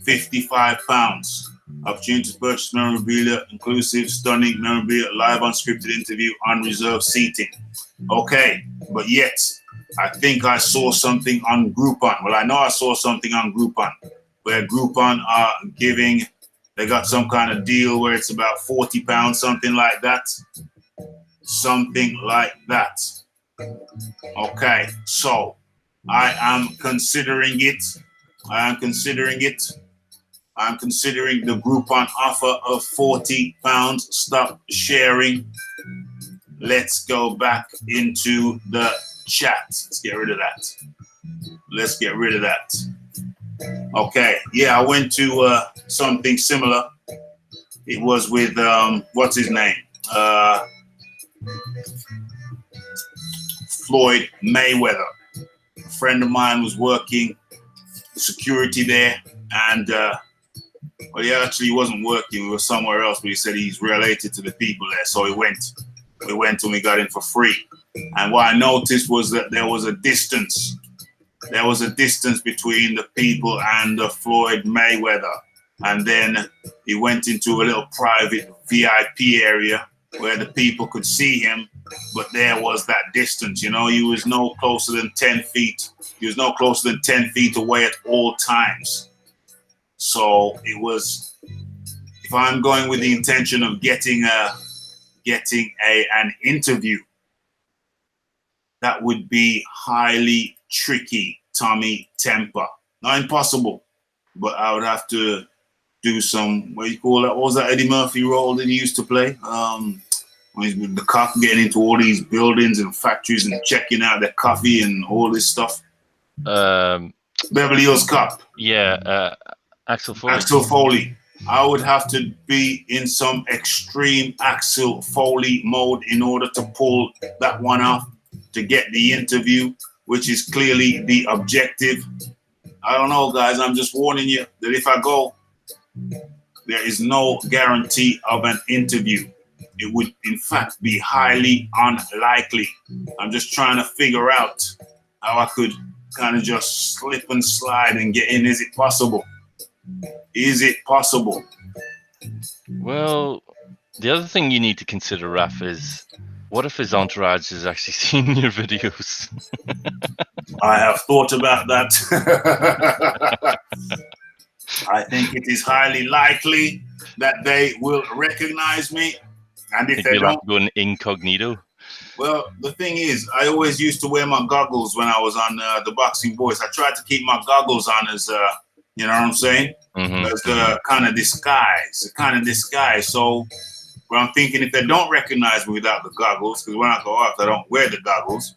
55 pounds. Opportunity to purchase memorabilia, inclusive, stunning memorabilia, live unscripted interview, unreserved seating. Okay, but yet, I think I saw something on Groupon. Well, I know I saw something on Groupon, where Groupon are giving, they got some kind of deal where it's about 40 pounds, something like that. Okay, so I am considering it. I'm considering the Groupon offer of 40 pounds. Stop sharing. Let's go back into the chat. Let's get rid of that. Okay. Yeah, I went to something similar. It was with, what's his name? Floyd Mayweather. A friend of mine was working security there, and well, he actually wasn't working. We were somewhere else, but he said he's related to the people there. So we went and we got in for free. And what I noticed was that there was a distance. There was a distance between the people and Floyd Mayweather. And then he went into a little private VIP area where the people could see him, but there was that distance. You know, he was no closer than 10 feet. He was no closer than 10 feet away at all times. So it was, if I'm going with the intention of getting an interview, that would be highly tricky, Tommy Temper. Not impossible, but I would have to do some, what do you call that? What was that Eddie Murphy role that he used to play? When he's with the cop getting into all these buildings and factories and checking out their coffee and all this stuff. Beverly Hills Cop. Yeah, Axel Foley. Axel Foley. I would have to be in some extreme Axel Foley mode in order to pull that one off, to get the interview, which is clearly the objective. I don't know, guys. I'm just warning you that if I go, there is no guarantee of an interview. It would, in fact, be highly unlikely. I'm just trying to figure out how I could kind of just slip and slide and get in. Is it possible? Is it possible? Well, The other thing you need to consider, Raf, is what if his entourage has actually seen your videos? I have thought about that. I think it is highly likely that they will recognize me. And if Think they you'll have don't, to go in incognito? well, the thing is, I always used to wear my goggles when I was on the Boxing Boys. I tried to keep my goggles on as, you know what I'm saying? As a kind of disguise, So, but I'm thinking if they don't recognize me without the goggles, because when I go out, I don't wear the goggles.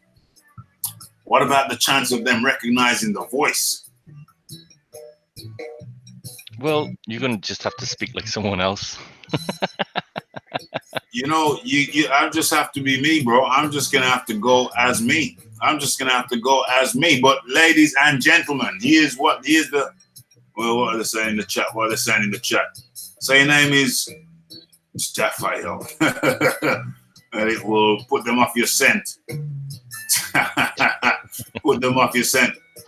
What about the chance of them recognizing the voice? Well, you're going to just have to speak like someone else. You know, I just have to be me, bro. I'm just gonna have to go as me. But ladies and gentlemen, here's what are they saying in the chat? So your name is Raphael. And it will put them off your scent.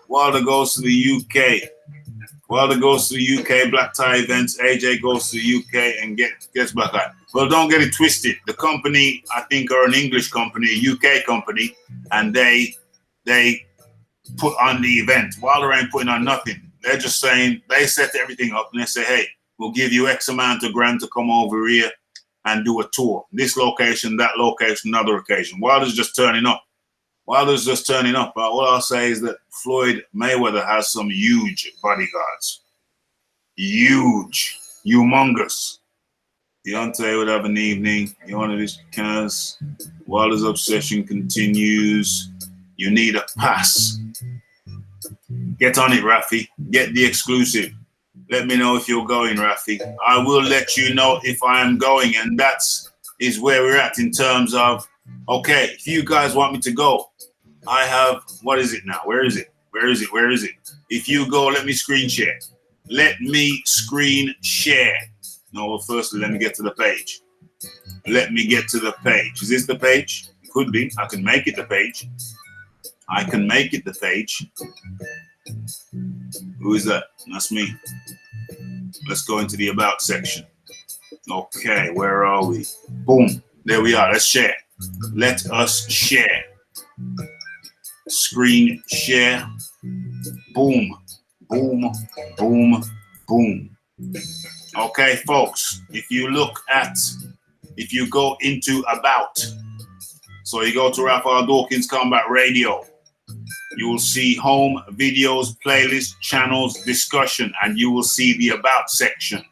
Wilder goes to the UK. Black tie events. AJ goes to the UK and gets back out. Well, don't get it twisted. The company, I think, are an English company, a UK company, and they put on the event. Wilder ain't putting on nothing. They're just saying, they set everything up and they say, hey, we'll give you X amount of grand to come over here and do a tour. This location, that location, another occasion. Wilder's just turning up. All I'll say is that Floyd Mayweather has some huge bodyguards. Humongous. Deontay would have an evening. You want his cars. Wilder's obsession continues. You need a pass. Get on it, Rafi. Get the exclusive. Let me know if you're going, Rafi. I will let you know if I am going, and is where we're at in terms of, okay, if you guys want me to go, I have, what is it now? Where is it? If you go, let me screen share. No, well, firstly, let me get to the page. Is this the page? It could be. I can make it the page. Who is that? That's me. Let's go into the About section. Okay, where are we? Boom. There we are. Let's share. Let us share. Screen share. Boom. Boom. Boom. Boom. Okay, folks, if you go into About, so you go to Raphael Dawkins Combat Radio, you will see home, videos, playlists, channels, discussion, and you will see the About section.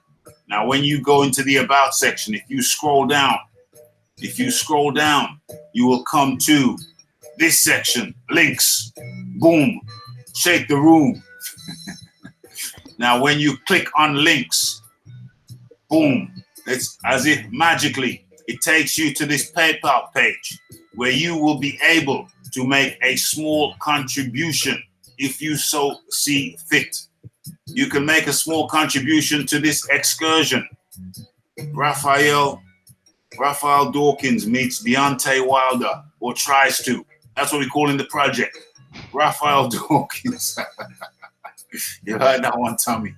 Now, when you go into the About section, if you scroll down, you will come to this section, links, boom, shake the room. Now, when you click on links, boom, it's as if magically it takes you to this PayPal page where you will be able to make a small contribution if you so see fit. You can make a small contribution to this excursion. Raphael Dawkins meets Deontay Wilder, or tries to. That's what we call in the project. Raphael Dawkins. You heard that one, Tommy.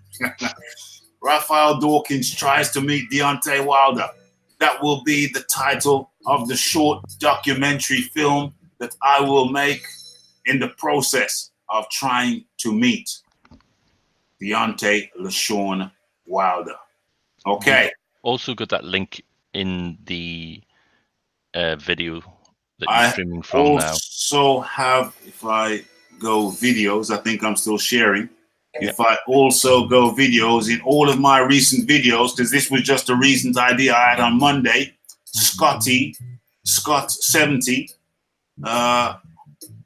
Raphael Dawkins tries to meet Deontay Wilder. That will be the title of the short documentary film that I will make in the process of trying to meet Deontay LaShawn Wilder. Okay. Also got that link in the video that you're streaming from now. Also have, if I go videos, I think I'm still sharing. If I also go videos in all of my recent videos, because this was just a recent idea I had on Monday, Scott70,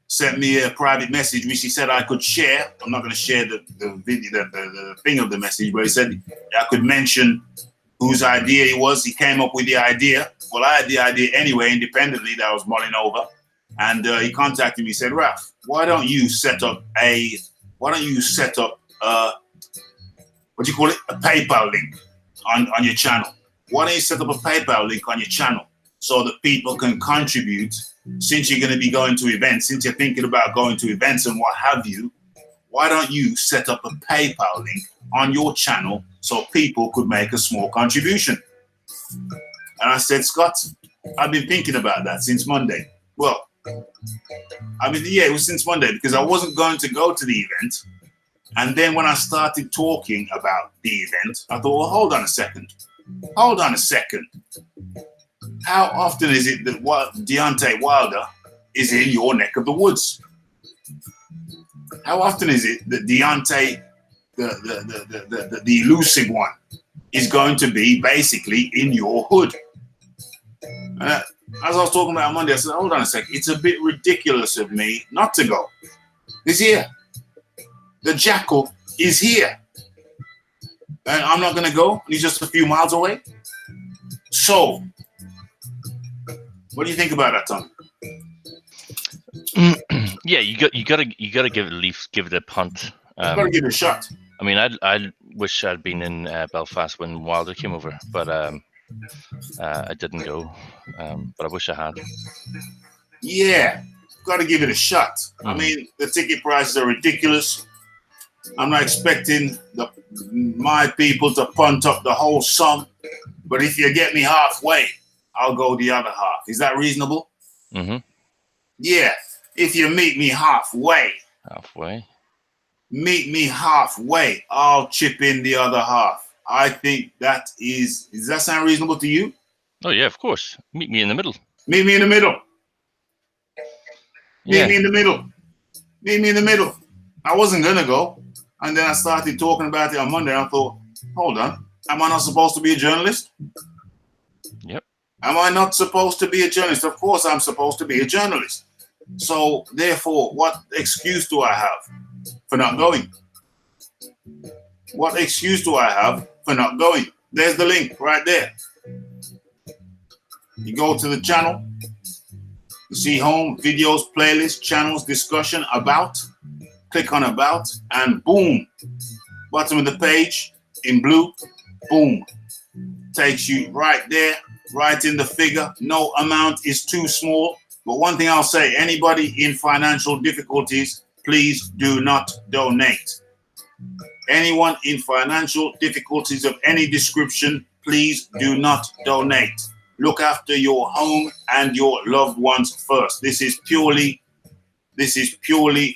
sent me a private message which he said I could share. I'm not going to share the video, the thing of the message, but he said I could mention whose idea it was. He came up with the idea. Well, I had the idea anyway, independently, that I was mulling over. And he contacted me, he said, Raph, why don't you set up a PayPal link on your channel? Why don't you set up a PayPal link on your channel so that people can contribute? Since you're going to be going to events, since you're thinking about going to events and what have you, why don't you set up a PayPal link on your channel so people could make a small contribution? And I said, Scott, I've been thinking about that since Monday. Well, it was since Monday because I wasn't going to go to the event. And then when I started talking about the event, I thought, well, hold on a second. How often is it that Deontay Wilder is in your neck of the woods? How often is it that Deontay, the elusive one, is going to be basically in your hood? As I was talking about Monday, I said, hold on a second. It's a bit ridiculous of me not to go. He's here. The jackal is here. And I'm not going to go. He's just a few miles away. So, what do you think about that, Tom? Yeah, you got to give it a punt. You got to give it a shot. I mean, I wish I'd been in Belfast when Wilder came over, but I didn't go. But I wish I had. Yeah, got to give it a shot. I mean, the ticket prices are ridiculous. I'm not expecting my people to punt up the whole sum, but if you get me halfway, I'll go the other half. Is that reasonable? Mm-hmm. Yeah, if you meet me halfway. Meet me halfway, I'll chip in the other half. I think that does that sound reasonable to you? Oh yeah, of course. Meet me in the middle. Meet me in the middle. Yeah. Meet me in the middle. Meet me in the middle. I wasn't going to go. And then I started talking about it on Monday. And I thought, hold on. Am I not supposed to be a journalist? Yep. Am I not supposed to be a journalist? Of course I'm supposed to be a journalist. So therefore, what excuse do I have for not going? What excuse do I have for not going? There's the link right there. You go to the channel. You see home, videos, playlists, channels, discussion, about. Click on about and boom. Bottom of the page in blue, boom. Takes you right there, right in the figure. No amount is too small. But one thing I'll say, anybody in financial difficulties, please do not donate. Anyone in financial difficulties of any description, please do not donate. Look after your home and your loved ones first. This is purely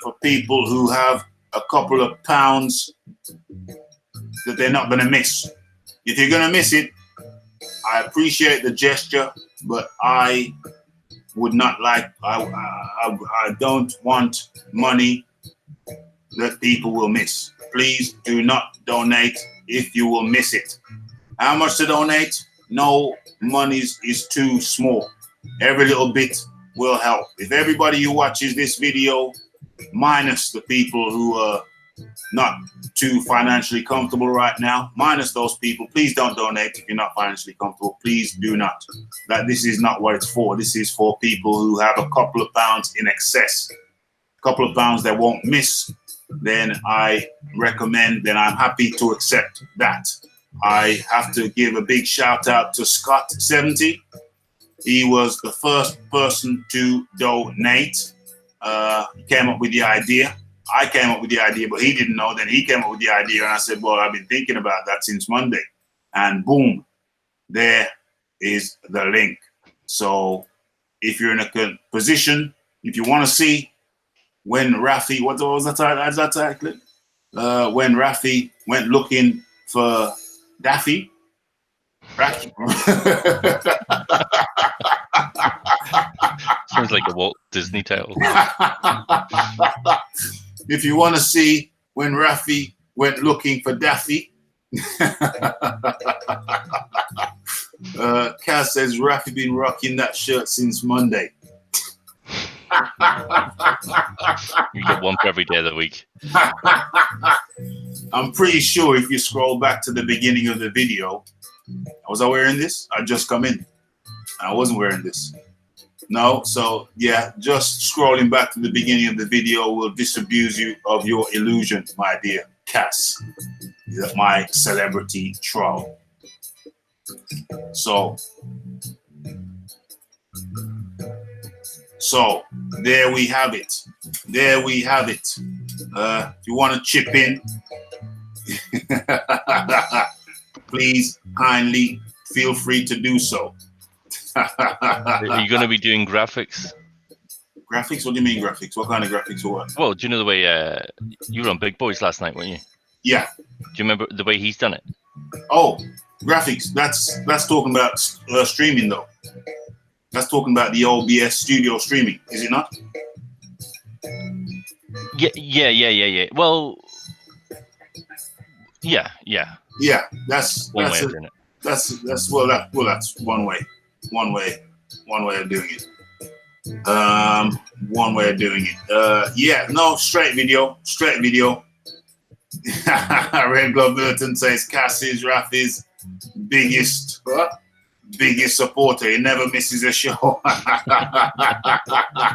for people who have a couple of pounds that they're not going to miss. If you're going to miss it, I appreciate the gesture, but I would not like, I don't want money that people will miss. Please do not donate if you will miss it. How much to donate? No money is too small. Every little bit will help. If everybody who watches this video, minus the people who are not too financially comfortable right now, minus those people, please don't donate if you're not financially comfortable. Please do not. This is not what it's for. This is for people who have a couple of pounds in excess, a couple of pounds that won't miss. Then I recommend, then I'm happy to accept that. I have to give a big shout out to Scott70. He was the first person to donate. He came up with the idea. I came up with the idea, but he didn't know. Then he came up with the idea, and I said, well, I've been thinking about that since Monday. And boom, there is the link. So if you're in a position, if you want to see when Rafi, what was that title? When Rafi went looking for Daffy. Sounds like a Walt Disney title. If you want to see when Rafi went looking for Daffy, Kaz says Rafi been rocking that shirt since Monday. You get one for every day of the week. I'm pretty sure if you scroll back to the beginning of the video, was I wearing this? I just come in. I wasn't wearing this. No, so yeah, just scrolling back to the beginning of the video will disabuse you of your illusion, my dear Cass, my celebrity troll. So there we have it. There we have it. If you want to chip in, please kindly feel free to do so. Are you going to be doing graphics? Graphics? What do you mean graphics? What kind of graphics or what? Well, do you know the way you were on Big Boys last night, weren't you? Yeah. Do you remember the way he's done it? Oh, graphics. That's talking about streaming though. That's talking about the OBS studio streaming, is it not? Yeah. Well, yeah. Yeah, that's One way of doing it. that's one way of doing it. One way of doing it. Yeah, no, straight video. Red Glove Burton says Cass is Rafi's biggest supporter. He never misses a show.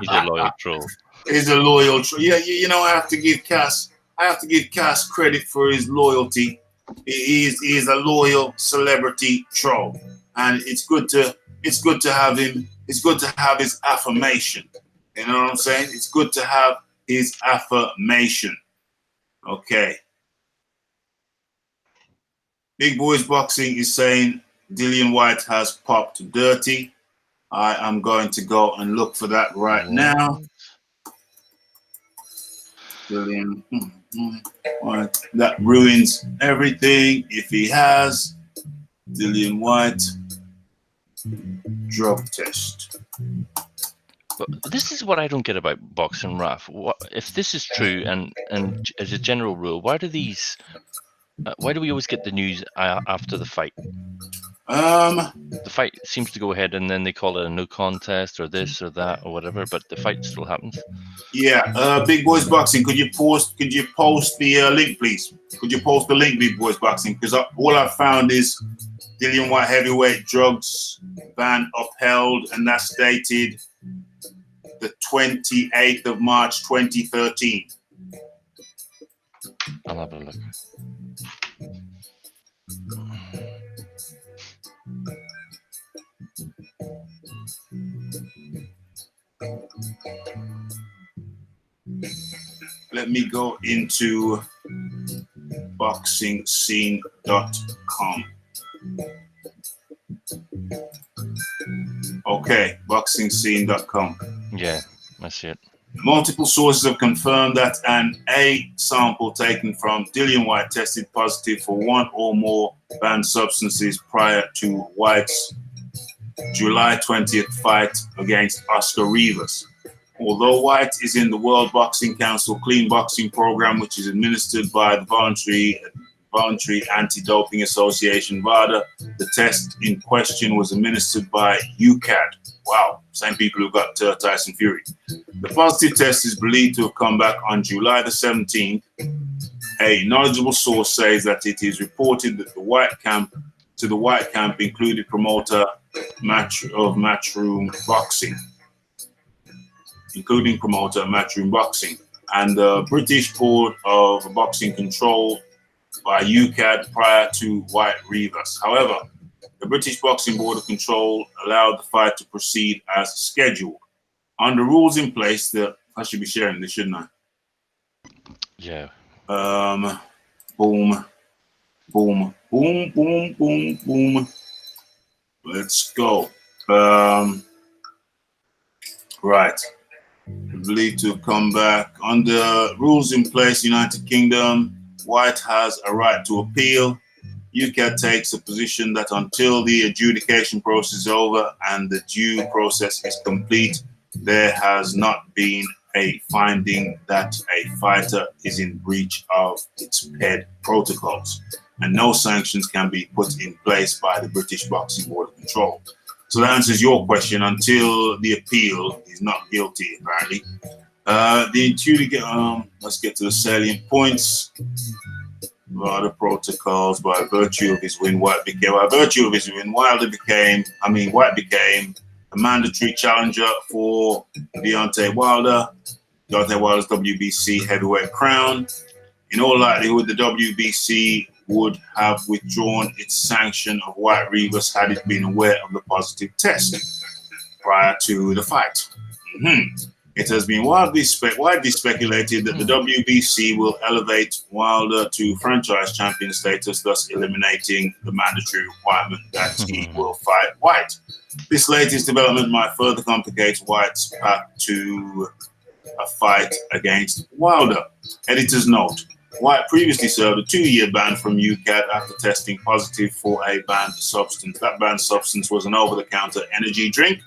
He's a loyal troll. He's a loyal troll. Yeah, you know, I have to give Cass credit for his loyalty. He is a loyal celebrity troll, and it's good to have him. It's good to have his affirmation. You know what I'm saying? It's good to have his affirmation. Okay. Big Boys Boxing is saying Dillian White has popped dirty. I am going to go and look for that right now. Dillian White. That ruins everything if he has. Dillian White drug test. But this is what I don't get about boxing, Raf. If this is true, and as a general rule, why do we always get the news after the fight? The fight seems to go ahead, and then they call it a no contest or this or that or whatever, but the fight still happens. Yeah, Big Boys Boxing. Could you post the link, please? Could you post the link, Big Boys Boxing? Because all I found is Dillian White heavyweight drugs ban upheld, and that's dated the 28th of March 2013. I'll have a look. Let me go into boxingscene.com. Okay, boxingscene.com. Yeah, I see it. Multiple sources have confirmed that an A sample taken from Dillian White tested positive for one or more banned substances prior to White's July 20th fight against Oscar Rivas. Although White is in the World Boxing Council Clean Boxing Program, which is administered by the Voluntary Anti-Doping Association, VADA, the test in question was administered by UCAD. Wow, same people who got Tyson Fury. The positive test is believed to have come back on July the 17th. A knowledgeable source says that it is reported that the White camp included promoter of Matchroom Boxing, and the British Board of Boxing controlled by UCAD prior to White Rivas. However, the British Boxing Board of Control allowed the fight to proceed as scheduled. Under rules in place, I should be sharing this, shouldn't I? Yeah. Boom. Let's go. Right. Believed to have come back. Under rules in place, United Kingdom, White has a right to appeal. UCAD takes a position that until the adjudication process is over and the due process is complete, there has not been a finding that a fighter is in breach of its PED protocols, and no sanctions can be put in place by the British Boxing Board of Control. So that answers your question. Until the appeal, he's not guilty, apparently. Let's get to the salient points. The protocols. By virtue of his win, White became a mandatory challenger for Deontay Wilder. Deontay Wilder's WBC heavyweight crown. In all likelihood, the WBC would have withdrawn its sanction of White Rivas had it been aware of the positive test prior to the fight. It has been widely speculated that the WBC will elevate Wilder to franchise champion status, thus eliminating the mandatory requirement that he will fight White. This latest development might further complicate White's path to a fight against Wilder. Editor's note: White previously served a 2-year ban from UCAD after testing positive for a banned substance. That banned substance was an over-the-counter energy drink.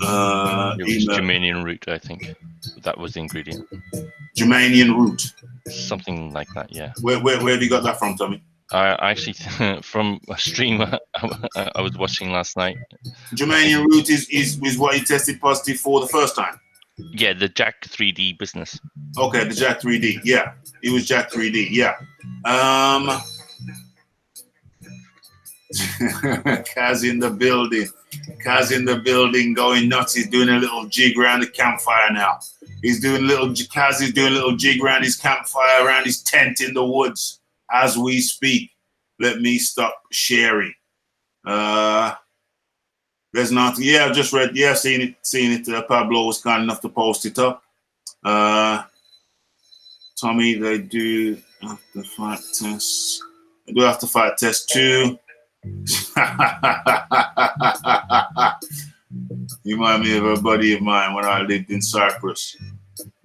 It was Germanian root, I think. That was the ingredient. Germanian root. Something like that, yeah. Where have you got that from, Tommy? Actually, from a stream I was watching last night. Germanian root is what he tested positive for the first time. Yeah, the Jack 3D business. Okay, the Jack 3D. Yeah, it was Jack 3D. Yeah. Kaz in the building. Kaz in the building, going nuts. He's doing a little jig around the campfire now. Kaz is doing a little jig around his campfire, around his tent in the woods as we speak. Let me stop sharing. There's nothing. Yeah, I've just read. Yeah, seen it. Pablo was kind enough to post it up. Tommy, they do have to fight tests. They do have to fight test 2. You remind me of a buddy of mine when I lived in Cyprus.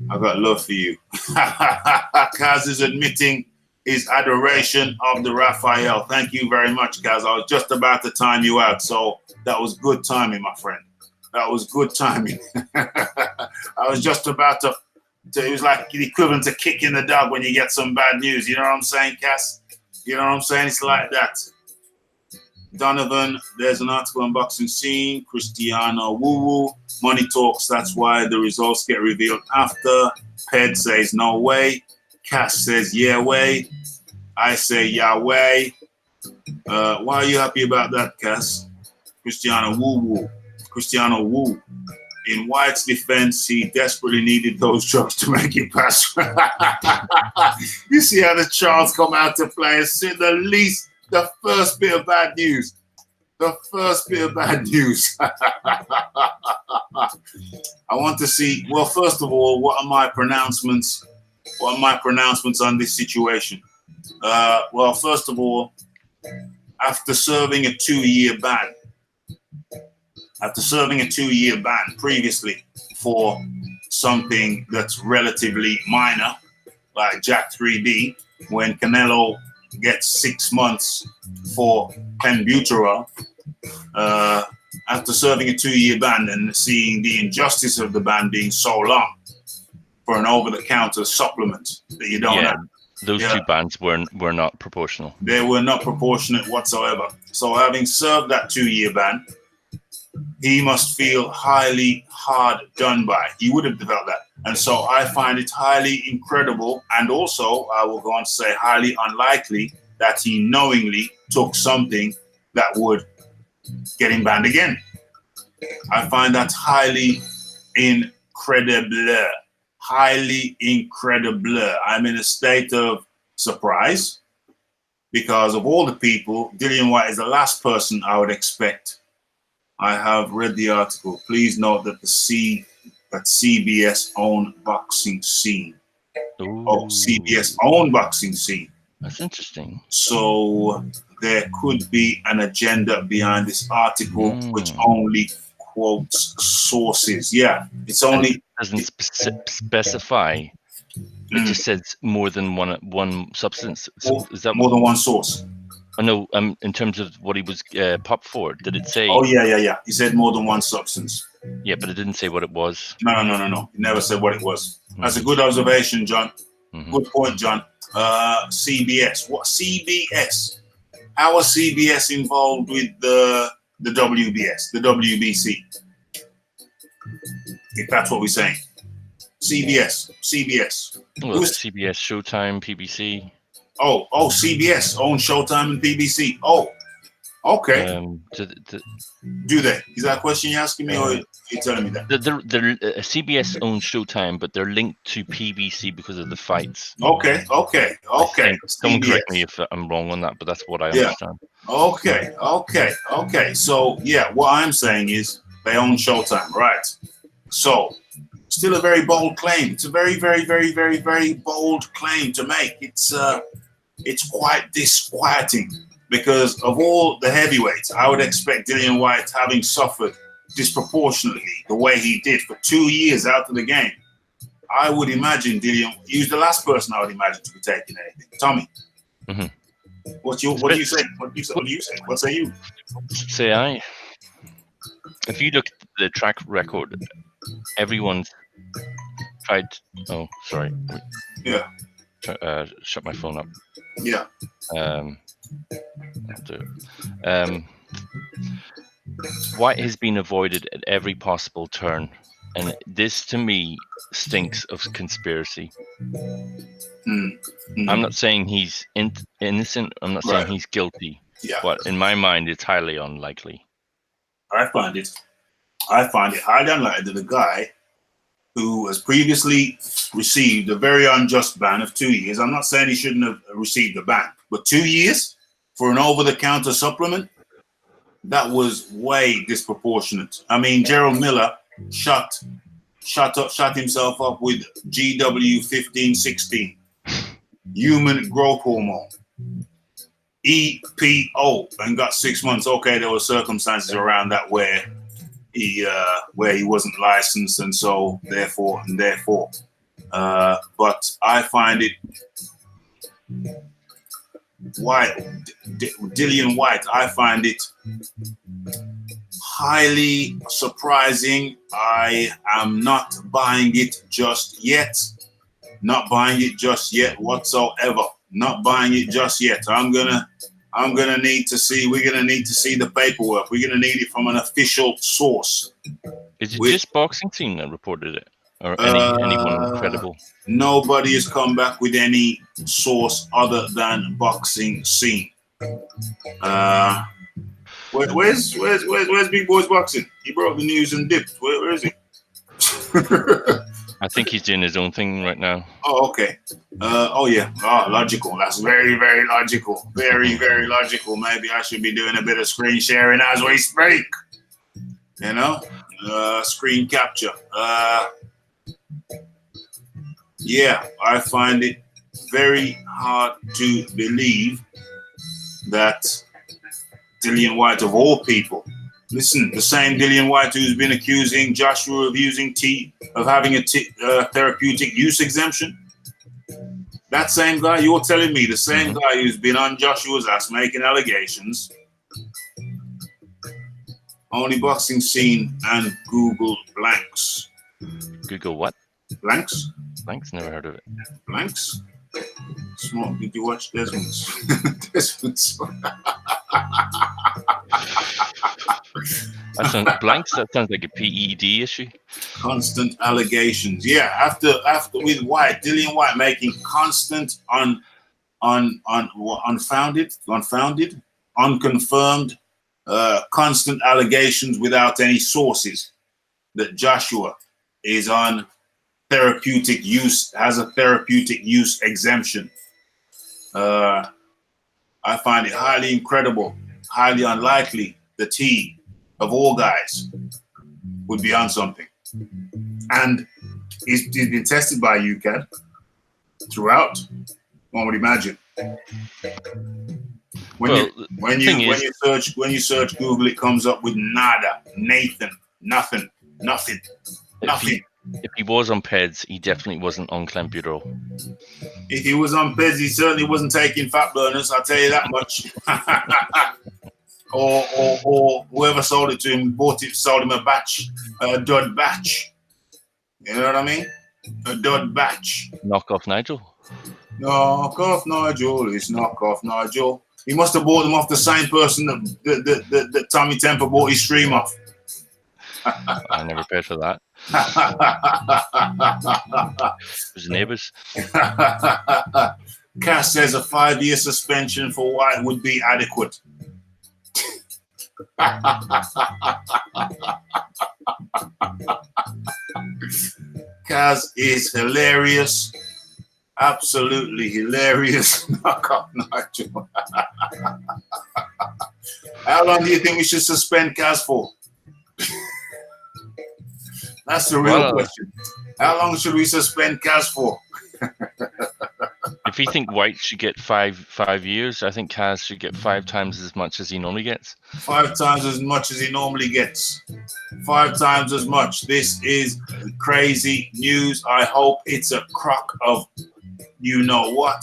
I got love for you. Kaz is admitting his adoration of the Raphael. Thank you very much, Kaz. I was just about to time you out, so that was good timing, my friend. That was good timing. I was just about to. It was like the equivalent to kicking the dog when you get some bad news. You know what I'm saying, Kaz? You know what I'm saying? It's like that. Donovan, there's an article on boxing scene. Cristiano woo-woo. Money talks, that's why the results get revealed after. Ped says no way. Cass says yeah way. I say Yahweh. Why are you happy about that, Cass? Cristiano woo-woo. Cristiano woo. In White's defense, he desperately needed those drugs to make it pass. You see how the Charles come out to play and see the first bit of bad news. The first bit of bad news. I want to see, well, first of all, what are my pronouncements? What are my pronouncements on this situation? Well, first of all, after serving a 2-year ban, previously for something that's relatively minor, like Jack 3D, when Canelo gets 6 months for penbuterol, after serving a 2-year ban and seeing the injustice of the ban being so long for an over-the-counter supplement that you don't have. Those 2 bans were not proportional. They were not proportionate whatsoever. So having served that 2-year ban, he must feel highly hard done by. He would have developed that. And so I find it highly incredible, and also I will go on to say highly unlikely, that he knowingly took something that would get him banned again. I find that highly incredible. Highly incredible. I'm in a state of surprise because of all the people. Dillian White is the last person I would expect. I have read the article. Please note that CBS own boxing scene. Ooh. Oh, CBS own boxing scene. That's interesting. So there could be an agenda behind this article, which only quotes sources. Yeah, it's only. It doesn't specify. It just says more than one substance. Is that more than one source? No, in terms of what he was popped for, did it say? Oh yeah. He said more than one substance. Yeah, but it didn't say what it was. No. He never said what it was. That's a good observation, John. Good point, John. CBS. What CBS? How are CBS involved with the WBS, the WBC? If that's what we're saying. CBS. Well, CBS, Showtime, PBC. Oh, CBS owns Showtime and PBC. Oh, okay. Do they? Is that a question you're asking me, or you're telling me that? CBS owns Showtime, but they're linked to PBC because of the fights. Okay. Don't correct me if I'm wrong on that, but that's what I understand. Okay. So, yeah, what I'm saying is they own Showtime, right? So, still a very bold claim. It's a very, very, very, very, very bold claim to make. It's quite disquieting because of all the heavyweights, I would expect Dillian Whyte, having suffered disproportionately the way he did for 2 years out of the game, I would imagine Dillian, he was the last person I would imagine to be taking anything. Tommy, what do you say? What say you? Say if you look at the track record, everyone's tried. Oh, sorry. Yeah. Shut my phone up. Yeah. I'll do it. White has been avoided at every possible turn, and this to me stinks of conspiracy. I'm not saying he's innocent. I'm not saying he's guilty. Yeah. But in my mind, it's highly unlikely. I find it highly unlikely that a guy who has previously received a very unjust ban of 2 years, I'm not saying he shouldn't have received a ban, but 2 years for an over-the-counter supplement, that was way disproportionate. I mean, Gerald Miller shot himself up with GW1516, human growth hormone, EPO, and got 6 months. Okay, there were circumstances around that where he wasn't licensed, and so therefore. But I find it Dillian Whyte, I find it highly surprising. I am not buying it just yet. Not buying it just yet whatsoever. Not buying it just yet. I'm gonna need to see. We're gonna need to see the paperwork. We're gonna need it from an official source. Is it just Boxing Scene that reported it, or anyone credible? Nobody has come back with any source other than Boxing Scene. Where's Big Boy's Boxing? He broke the news and dipped. Where is he? I think he's doing his own thing right now. Oh, okay. Logical. That's very, very logical. Very, very logical. Maybe I should be doing a bit of screen sharing as we speak. You know, screen capture. Yeah, I find it very hard to believe that Dillian Whyte, of all people, listen, the same Dillian Whyte who's been accusing Joshua of having a therapeutic use exemption. That same guy, you're telling me, the same guy who's been on Joshua's ass making allegations. Only Boxing Scene and Google blanks. Google what? Blanks? Blanks? Never heard of it. Blanks? Smoke, did you watch Desmond's? Desmond's. Blanks? That sounds like a PED issue. Constant allegations. Yeah, after with Whyte, Dillian Whyte making constant unfounded, unconfirmed, constant allegations without any sources that Joshua is on therapeutic use, has a therapeutic use exemption. I find it highly incredible, highly unlikely that he, of all guys, would be on something. And he's been tested by UCAD throughout. One would imagine. When you search Google, it comes up with nada, Nathan, nothing. If he was on PEDS, he definitely wasn't on clenbuterol. If he was on PEDS, he certainly wasn't taking fat burners. I'll tell you that much. or whoever sold it to him sold him a dud batch. You know what I mean? A dud batch. Knock off Nigel. Knock off Nigel. It's knock off Nigel. He must have bought them off the same person that Tommy Temper bought his stream off. I never paid for that. It was neighbours. Cass says a 5-year suspension for Whyte would be adequate. Kaz is hilarious. Absolutely hilarious. Knock off Nigel. How long do you think we should suspend Kaz for? That's the real Well, question. How long should we suspend Kaz for? if you think White should get five years, I think Kaz should get 5 times as much as he normally gets. 5 times as much as he normally gets. 5 times as much. This is crazy news. I hope it's a crock of you know what.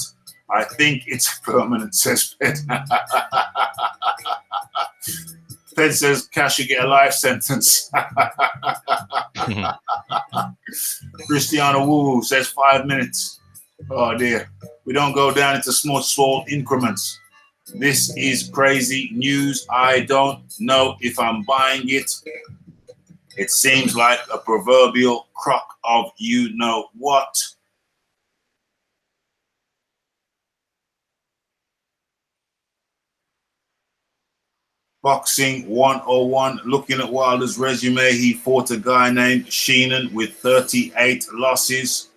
I think it's permanent, says Ped. Ped says Cash should get a life sentence. Cristiano Wu says 5 minutes. Oh dear. We don't go down into small increments. This is crazy news. I don't know if I'm buying it. It seems like a proverbial crock of you know what. Boxing 101, looking at Wilder's resume, he fought a guy named Sheenan with 38 losses.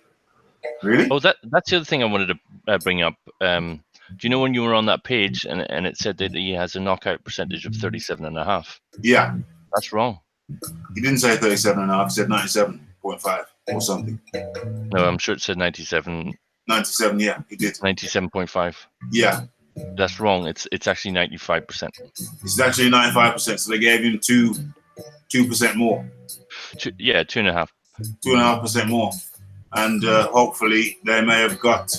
Really? Oh, that's the other thing I wanted to bring up. Do you know when you were on that page and it said that he has a knockout percentage of 37.5? Yeah. That's wrong. He didn't say 37.5, he said 97.5 or something. No, I'm sure it said 97. 97, yeah, he did. 97.5. Yeah. That's wrong. It's actually 95%. It's actually 95%, so they gave him 2% more. 2.5. 2.5% more. And hopefully they may have got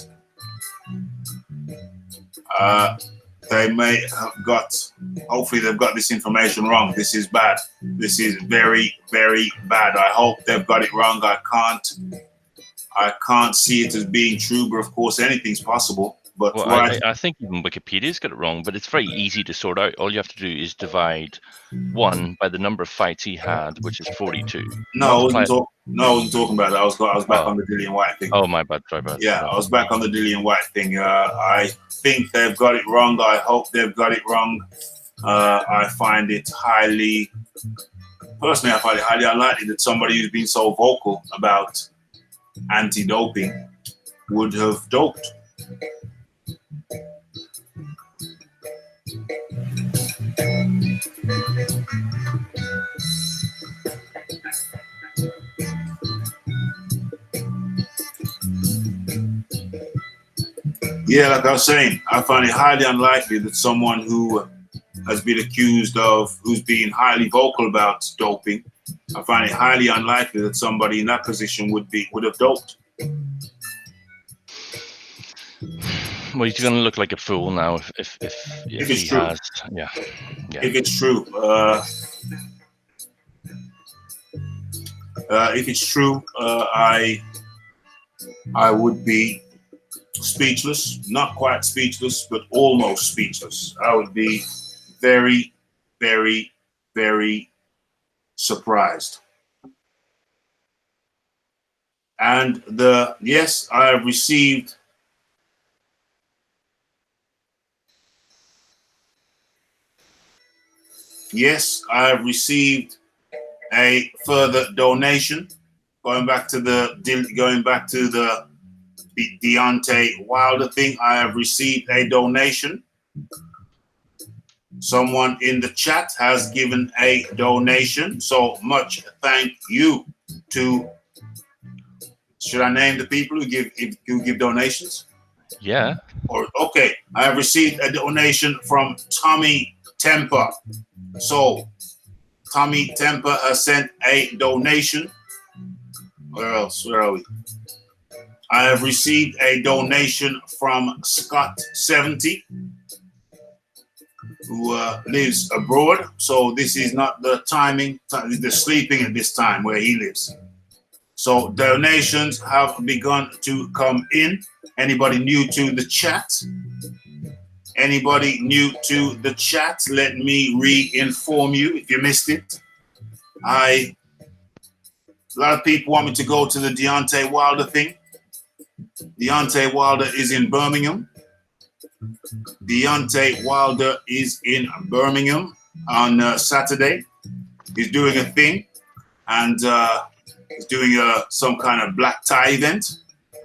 hopefully they've got this information wrong. This is bad. This is very, very bad. I hope they've got it wrong. I can't see it as being true, but of course anything's possible. But well, I think even Wikipedia's got it wrong, but it's very easy to sort out. All you have to do is divide 1 by the number of fights he had, which is 42. No, I wasn't talking about that. I was back on the Dillian White thing. Oh, my bad. Sorry about that. Yeah, I was back on the Dillian White thing. I think they've got it wrong. I hope they've got it wrong. I find it highly unlikely that somebody who's been so vocal about anti-doping would have doped. Yeah, like I was saying, I find it highly unlikely that someone who has been accused of, who's been highly vocal about doping, I find it highly unlikely that somebody in that position would have doped. Well, he's going to look like a fool now if it's he true. has. Yeah. If it's true, I would be speechless, not quite speechless, but almost speechless. I would be very, very, very surprised. And yes, I have received a further donation. Going back to the Deontay Wilder thing, I have received a donation. Someone in the chat has given a donation. So much thank you to. Should I name the people who give donations? Yeah. Or okay, I have received a donation from Tommy Temper. So Tommy Temper has sent a donation. Where else? Where are we? I have received a donation from Scott70, who lives abroad. So this is not the the sleeping at this time where he lives. So donations have begun to come in. Anybody new to the chat? Anybody new to the chat? Let me re-inform you if you missed it. A lot of people want me to go to the Deontay Wilder thing. Deontay Wilder is in Birmingham. Deontay Wilder is in Birmingham on Saturday. He's doing a thing, and he's doing some kind of black tie event.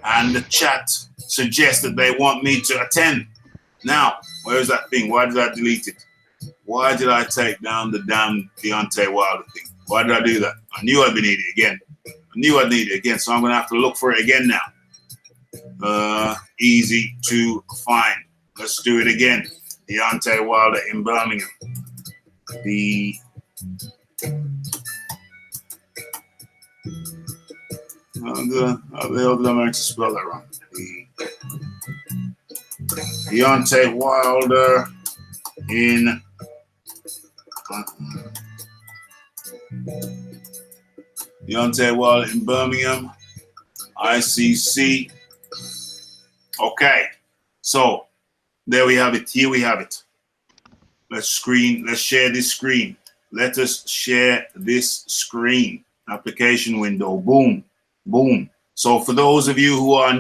And the chat suggests that they want me to attend. Now, where is that thing? Why did I delete it? Why did I take down the damn Deontay Wilder thing? Why did I do that? I knew I'd be needed again. So I'm going to have to look for it again now. Easy to find. Let's do it again. Deontay Wilder in Birmingham. How the hell did I manage to spell that wrong? Deontay Wilder in Birmingham, ICC. Okay, so there we have it. Here we have it. Let's share this screen. Let us share this screen. Application window. Boom, boom. So for those of you who are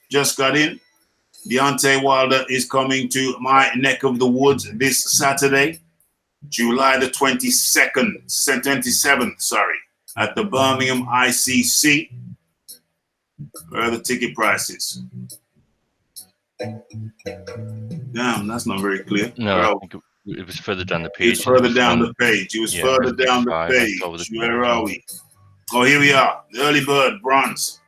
just got in, Deontay Wilder is coming to my neck of the woods this Saturday, July the 27th, at the Birmingham ICC. Where are the ticket prices? Damn, that's not very clear. No, I think it was further down the page. It's further down the page. Where are we? Oh, here we are. The early bird bronze.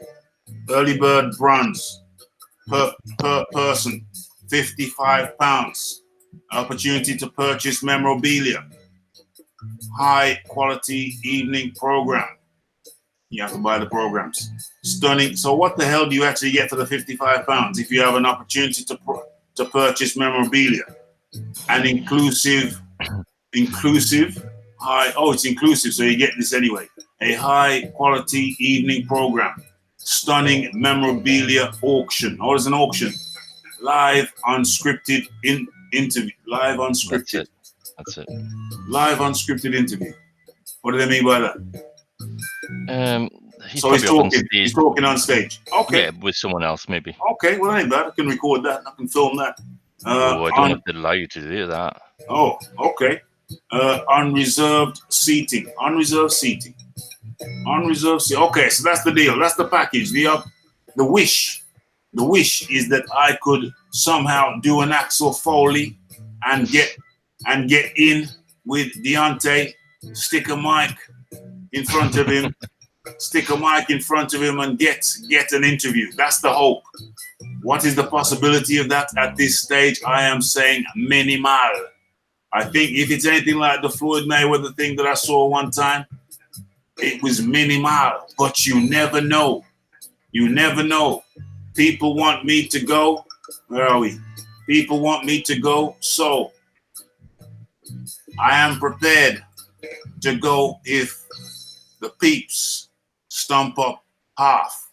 Per person, £55. Opportunity to purchase memorabilia. High quality evening program. You have to buy the programs. Stunning. So what the hell do you actually get for the £55 if you have an opportunity to purchase memorabilia? An inclusive high. Oh, it's inclusive, so you get this anyway. A high quality evening program. Stunning memorabilia auction. What is an auction? Live unscripted interview. Live unscripted. That's it. Live unscripted interview. What do they mean by that? He's talking on stage. Okay. Yeah, with someone else maybe. Okay, well, ain't bad. I can record that. I can film that. I don't have to allow you to do that. Oh, okay. Unreserved seating. Okay, so that's the deal. That's the package. The wish is that I could somehow do an Axel Foley and get in with Deontay, stick a mic in front of him and get an interview. That's the hope. What is the possibility of that at this stage? I am saying minimal. I think if it's anything like the Floyd Mayweather thing that I saw one time, it was minimal, but you never know. People want me to go. Where are we? People want me to go, so I am prepared to go if the peeps stump up half.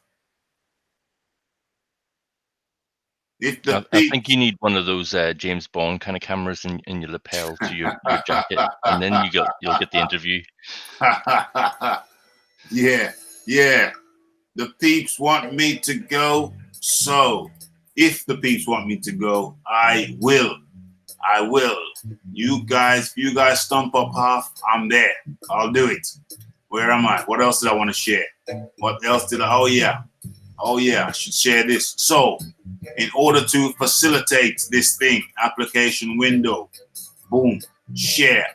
I think you need one of those James Bond kind of cameras in your lapel to your jacket, and then you'll get the interview. Yeah. The peeps want me to go, so if the peeps want me to go, I will. You guys stump up half, I'm there. I'll do it. Where am I? What else did I want to share? Oh yeah, I should share this. So, in order to facilitate this thing, application window, boom, share.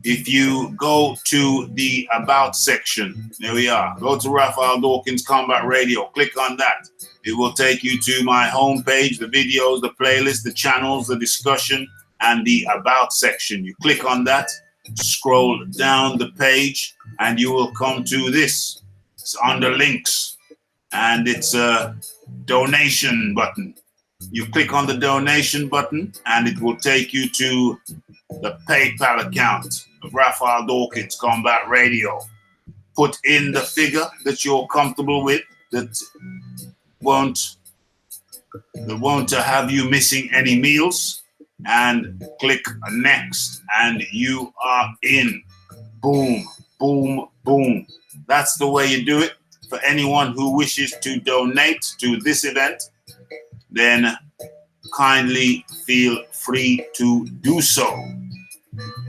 If you go to the About section, there we are. Go to Raphael Dawkins Combat Radio. Click on that. It will take you to my homepage, the videos, the playlist, the channels, the discussion, and the About section. You click on that, scroll down the page, and you will come to this. It's under links, and it's a donation button. You click on the donation button, and it will take you to the PayPal account of Raphael Dawkins Combat Radio. Put in the figure that you're comfortable with, that won't have you missing any meals, and click next, and you are in. Boom, boom, boom. That's the way you do it. For anyone who wishes to donate to this event, then kindly feel free to do so.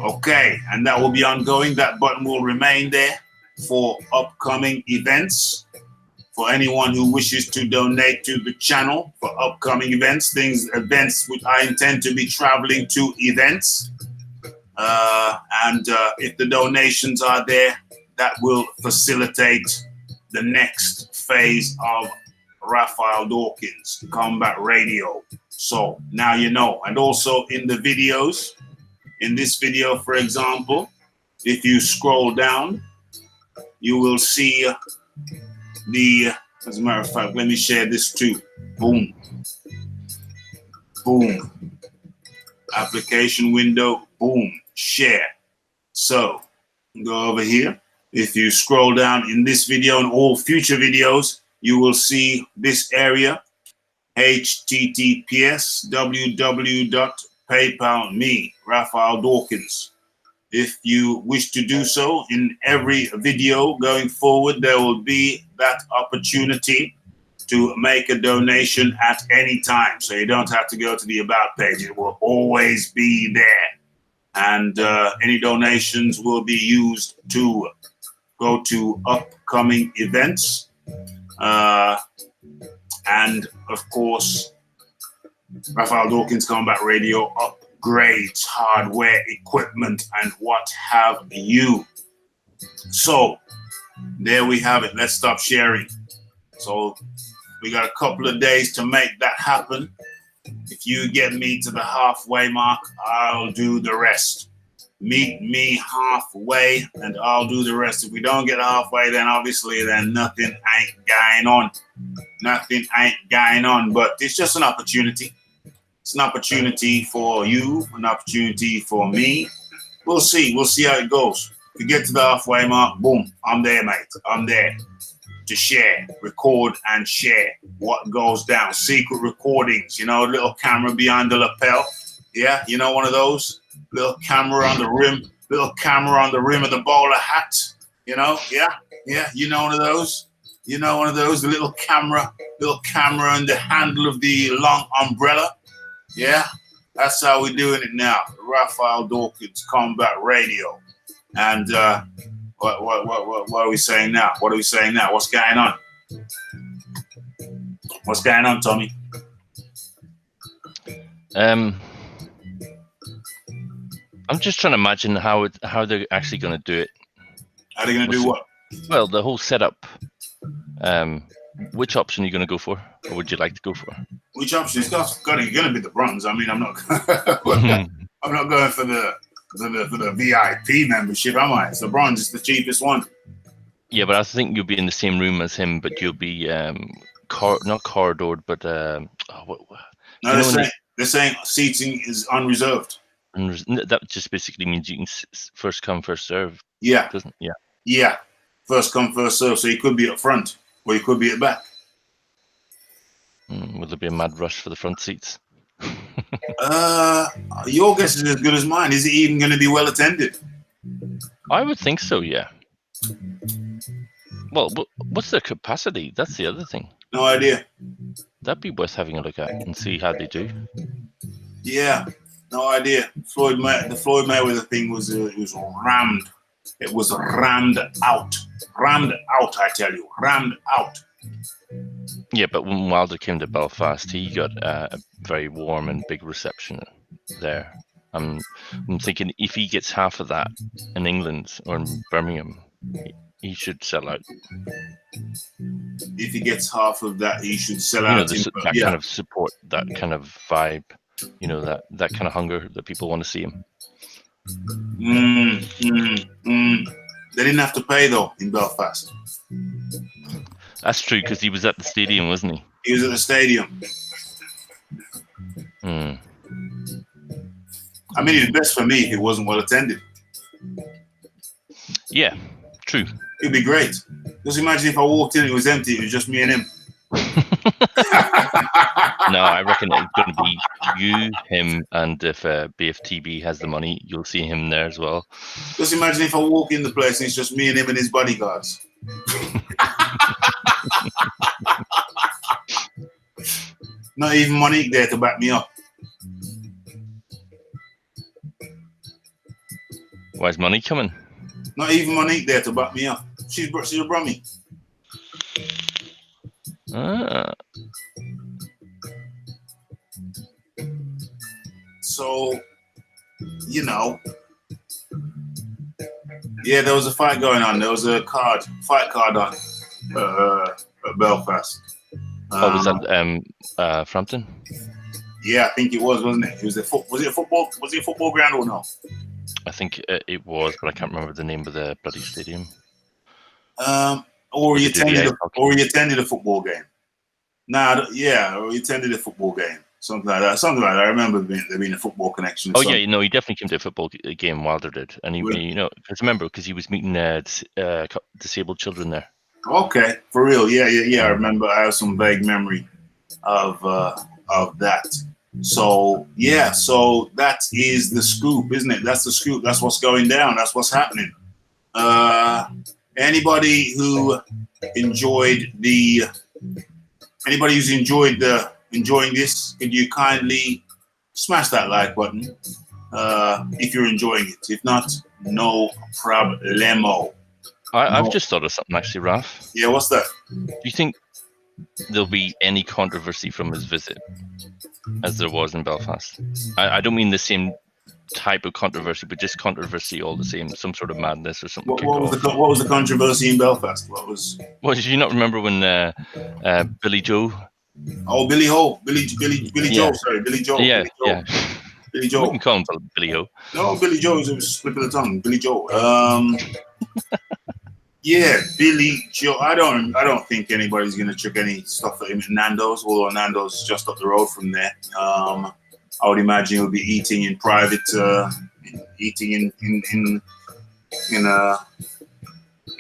Okay, and that will be ongoing. That button will remain there for upcoming events. For anyone who wishes to donate to the channel for upcoming events which I intend to be traveling to events. And if the donations are there, that will facilitate the next phase of Raphael Dawkins Combat Radio. So now you know. And also in the videos, in this video, for example, if you scroll down, you will see as a matter of fact, let me share this too. Boom. Boom. Application window, boom, share. So go over here. If you scroll down in this video and all future videos, you will see this area, https://www.paypal.me, Raphael Dawkins. If you wish to do so, in every video going forward, there will be that opportunity to make a donation at any time. So you don't have to go to the About page. It will always be there. And any donations will be used to go to upcoming events. And of course, Raphael Dawkins Combat Radio upgrades hardware, equipment, and what have you. So there we have it. Let's stop sharing. So we got a couple of days to make that happen. If you get me to the halfway mark, I'll do the rest. Meet me halfway and I'll do the rest. If we don't get halfway, then obviously then nothing ain't going on. Nothing ain't going on, but it's just an opportunity. It's an opportunity for you, an opportunity for me. We'll see. We'll see how it goes. If we get to the halfway mark, boom, I'm there, mate. I'm there to share, record and share what goes down. Secret recordings, you know, little camera behind the lapel. Yeah, you know, one of those little camera on the rim, little camera on the rim of the bowler hat. You know, yeah, you know one of those. You know one of those, the little camera on the handle of the long umbrella. Yeah, that's how we're doing it now. Raphael Dawkins Combat Radio. And what are we saying now? What are we saying now? What's going on? What's going on, Tommy? I'm just trying to imagine how they're actually going to do it. How are they going to do what? Well, the whole setup. Which option are you going to go for, or would you like to go for? Which option? It's going to be the bronze. I mean, I'm not. I'm not going for the VIP membership, am I? It's the bronze. It's the cheapest one. Yeah, but I think you'll be in the same room as him, but you'll be not corridored, but No, they're saying seating is unreserved. That just basically means you can first come, first serve. Yeah. Doesn't? Yeah. Yeah. First come, first serve. So you could be up front, or you could be at back. Will there be a mad rush for the front seats? Your guess is as good as mine. Is it even going to be well attended? I would think so. Yeah. Well, what's their capacity? That's the other thing. No idea. That'd be worth having a look at and see how they do. Yeah, no idea. The Floyd Mayweather thing was rammed. It was rammed out. Rammed out, I tell you. Rammed out. Yeah, but when Wilder came to Belfast, he got a very warm and big reception there. I'm thinking if he gets half of that in England or in Birmingham, he should sell out. If he gets half of that, he should sell out. That kind of support, that kind of vibe, you know, that kind of hunger that people want to see him. They didn't have to pay though in Belfast. That's true, because he was at the stadium, wasn't he? He was at the stadium. I mean, it's best for me if it wasn't well attended. Yeah, true. It'd be great. Just imagine if I walked in, it was empty, it was just me and him. No, I reckon it's going to be you, him, and if BFTB has the money, you'll see him there as well. Just imagine if I walk in the place and it's just me and him and his bodyguards. Not even Monique there to back me up. Why's money coming? Not even Monique there to back me up. She's a brummie. So, you know, Yeah, there was a fight going on. There was a fight card on at Belfast. Was that Frampton? Yeah, I think it was, wasn't it? It was was it a football ground or no? I think it was, but I can't remember the name of the bloody stadium. Or he attended a football game. Or he attended a football game. Something like that. I remember there being a football connection. Oh yeah, no, he definitely came to a football game. Wilder did, and because he was meeting disabled children there. Okay, for real. Yeah. I remember. I have some vague memory of that. So that is the scoop, isn't it? That's the scoop. That's what's going down. That's what's happening. Anybody who's enjoying this, could you kindly smash that like button if you're enjoying it? If not, no problemo. I've just thought of something actually, Raph. Yeah, what's that? Do you think there'll be any controversy from his visit as there was in Belfast? I don't mean the same type of controversy, but just controversy all the same, some sort of madness or something. What was the controversy in Belfast? Well, did you not remember when Billy Joe? Oh, Billy Joe. Sorry, Billy Joe. Yeah, Billy Joe. We can call him Billy Joe. No, Billy Joe is a slip of the tongue. Billy Joe. Yeah, Billy Joe. I don't think anybody's gonna chuck any stuff at him at Nando's, although Nando's just up the road from there. I would imagine he'll be eating in private, eating in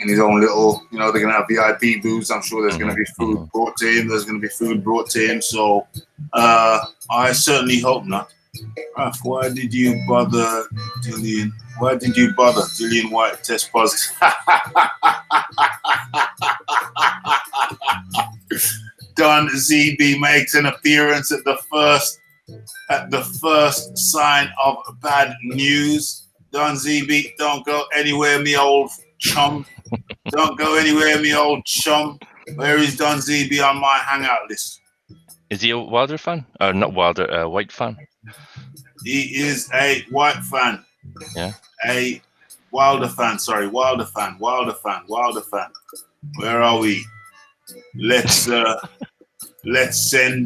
his own little, they're gonna have VIP booths. I'm sure there's gonna be food brought to him. So I certainly hope not. Raph, why did you bother, Dillian? Why did you bother? Dillian White test positive. Don ZB makes an appearance at the first sign of bad news. Don ZB, don't go anywhere, me old chum. Don't go anywhere, me old chum. Where is Don ZB on my hangout list? Is he a Wilder fan? Not Wilder, a White fan? He is a White fan. Yeah. A Wilder fan. Sorry, Wilder fan. Where are we? Let's send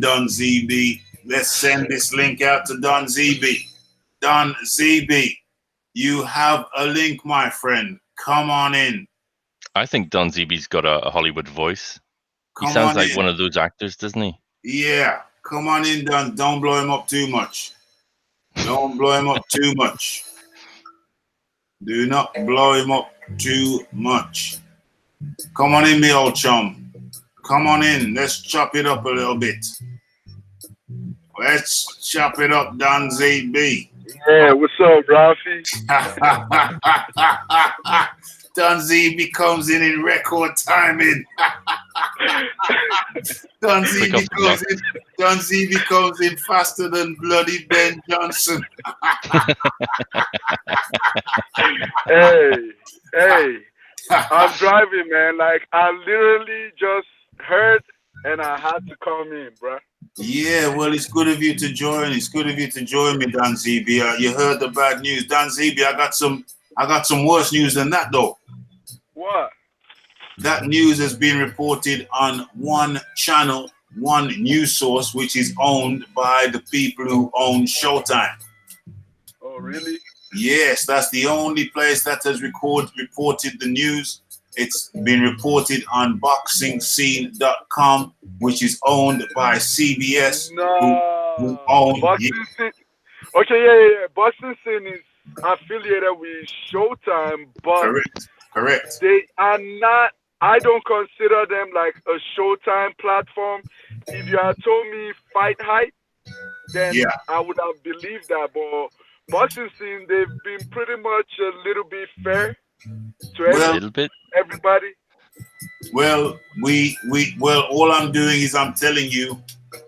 Don ZB. Let's send this link out to Don ZB. Don ZB, you have a link, my friend. Come on in. I think Don ZB's got a Hollywood voice. He sounds like one of those actors, doesn't he? Yeah. Come on in, Don. Don't blow him up too much. Don't blow him up too much. Do not blow him up too much. Come on in, me old chum. Come on in. Let's chop it up a little bit. Let's chop it up, Don ZB. Yeah, what's up, Rafi? Don ZB comes in record timing. Don ZB comes in faster than bloody Ben Johnson. Hey, I'm driving, man. Like, I literally just heard and I had to come in, bro. Yeah, well, it's good of you to join. It's good of you to join me, Don ZB. You heard the bad news. Don ZB, I got some worse news than that, though. What? That news has been reported on one channel, one news source, which is owned by the people who own Showtime. Oh, really? Yes, that's the only place that has reported the news. It's been reported on BoxingScene.com, which is owned by CBS. No. Who own Boxing Scene. Okay, yeah. Boxing Scene is affiliated with Showtime, but correct. They are not. I don't consider them like a Showtime platform. If you had told me Fight Hype, then I would have believed that. But Boxing Scene, they've been pretty much a little bit fair to everybody. Well, all I'm doing is I'm telling you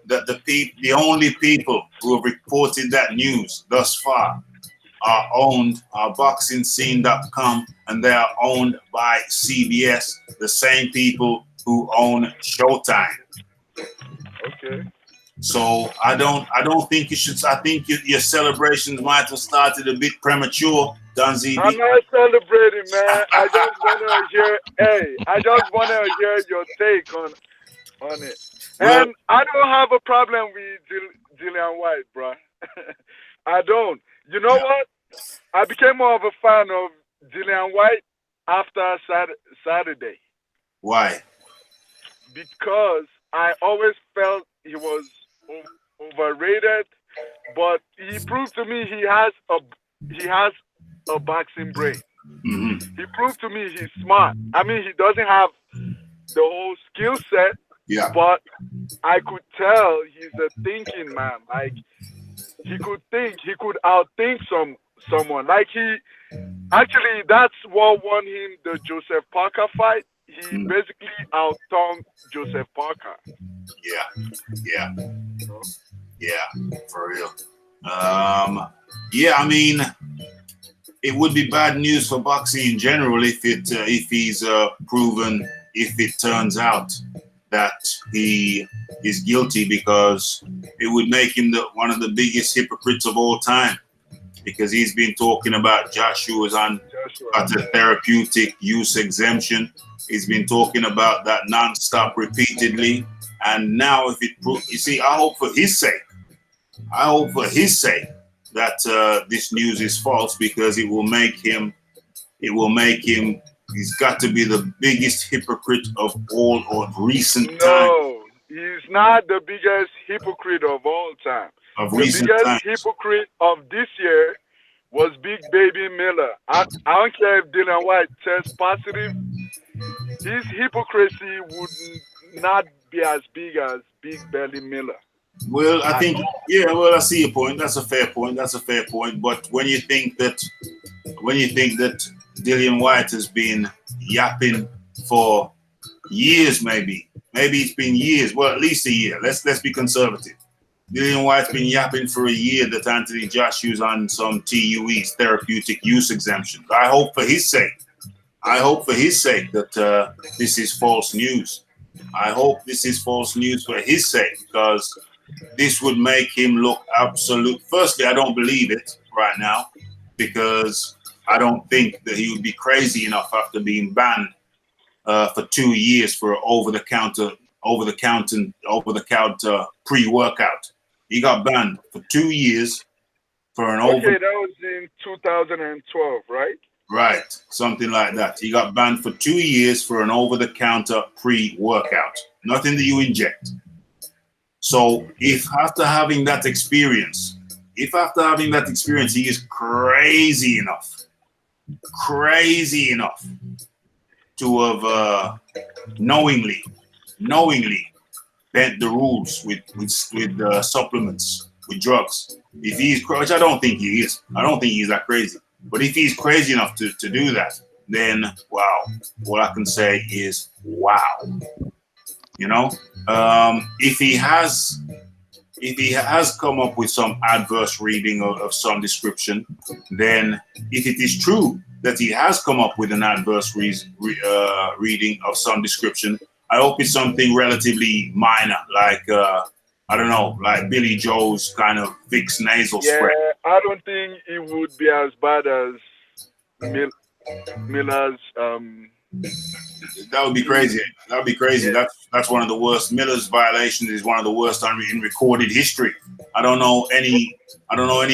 that the only people who have reported that news thus far are BoxingScene.com, and they are owned by CBS, the same people who own Showtime. Okay. So I don't think you should. I think your celebrations might have started a bit premature. Donzi. I'm not celebrating, man. I just wanna hear. Hey, I just wanna hear your take on it. Well, And I don't have a problem with Dillian White, bro. I don't. You know yeah. what? I became more of a fan of Dillian White after Saturday Why? because I always felt he was overrated, but he proved to me he has a boxing brain. Hmm. He proved to me he's smart. I mean, he doesn't have the whole skill set, Yeah. but I could tell he's a thinking man. Like he could think, he could outthink someone. Like he actually that's what won him the Joseph Parker fight. He Mm. basically outthunk Joseph Parker. Yeah. Yeah. You know? Yeah. For real. Yeah. I mean, it would be bad news for boxing in general if he's proven, if it turns out that he is guilty, because it would make him one of the biggest hypocrites of all time, because he's been talking about Joshua's on a therapeutic use exemption. He's been talking about that nonstop repeatedly, and now if it you see, I hope for his sake that this news is false, because it will make him, he's got to be the biggest hypocrite of all of recent time. No, he's not the biggest hypocrite of all time. Of The recent biggest times. hypocrite of this year was Big Baby Miller. I don't care if Dylan White tests positive. His hypocrisy would not be as big as Big Belly Miller. Well, I think, yeah, well, I see your point. That's a fair point. But when you think that Dillian White has been yapping for years, maybe it's been years. Well, at least a year. Let's be conservative. Dillian White's been yapping for a year that Anthony Joshua's on some TUEs, therapeutic use exemption. I hope for his sake that this is false news. I hope this is false news for his sake, because this would make him look absolute. Firstly, I don't believe it right now, because I don't think that he would be crazy enough after being banned for 2 years for over-the-counter pre-workout. He got banned for 2 years for an Okay, that was in 2012, right? Right, something like that. He got banned for 2 years for an over-the-counter pre-workout. Nothing that you inject. So if after having that experience, he is crazy enough to have knowingly bent the rules with supplements, with drugs. If he's, which I don't think he is. I don't think he's that crazy. But if he's crazy enough to do that, then wow, what I can say is wow. You know, if he has come up with some adverse reading of some description, then if it is true that he has come up with an adverse reading of some description, I hope it's something relatively minor, like I don't know, like Billy Joe's kind of Vicks nasal spray. Yeah, I don't think it would be as bad as Miller's. That would be crazy. Yeah. That's one of the worst. Miller's violation is one of the worst in recorded history. I don't know any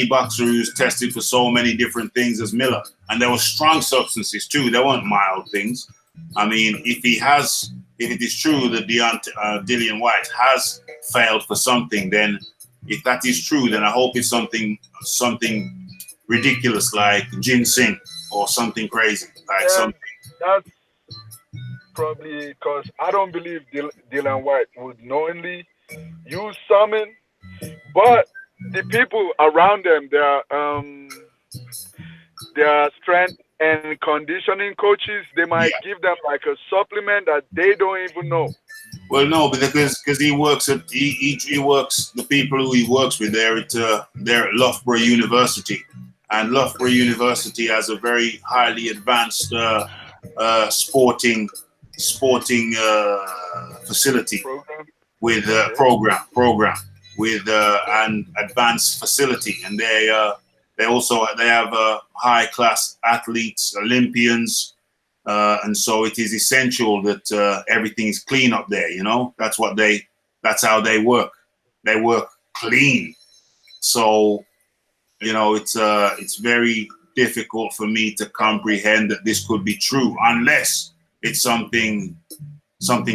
boxer who's tested for so many different things as Miller, and there were strong substances too. There weren't mild things. I mean, if it is true that Dillian White has failed for something, then if that is true, then I hope it's something ridiculous like ginseng or something crazy like something. That's probably because I don't believe Dillian White would knowingly use something, but the people around them, their strength and conditioning coaches, they might give them like a supplement that they don't even know. Well, no, because he works at the people who he works with. They're at Loughborough University, and Loughborough University has a very highly advanced sporting facility with program with an advanced facility, and They have high class athletes, Olympians, and so it is essential that everything is clean up there. You know, that's how they work. They work clean. So, you know, it's very difficult for me to comprehend that this could be true unless it's something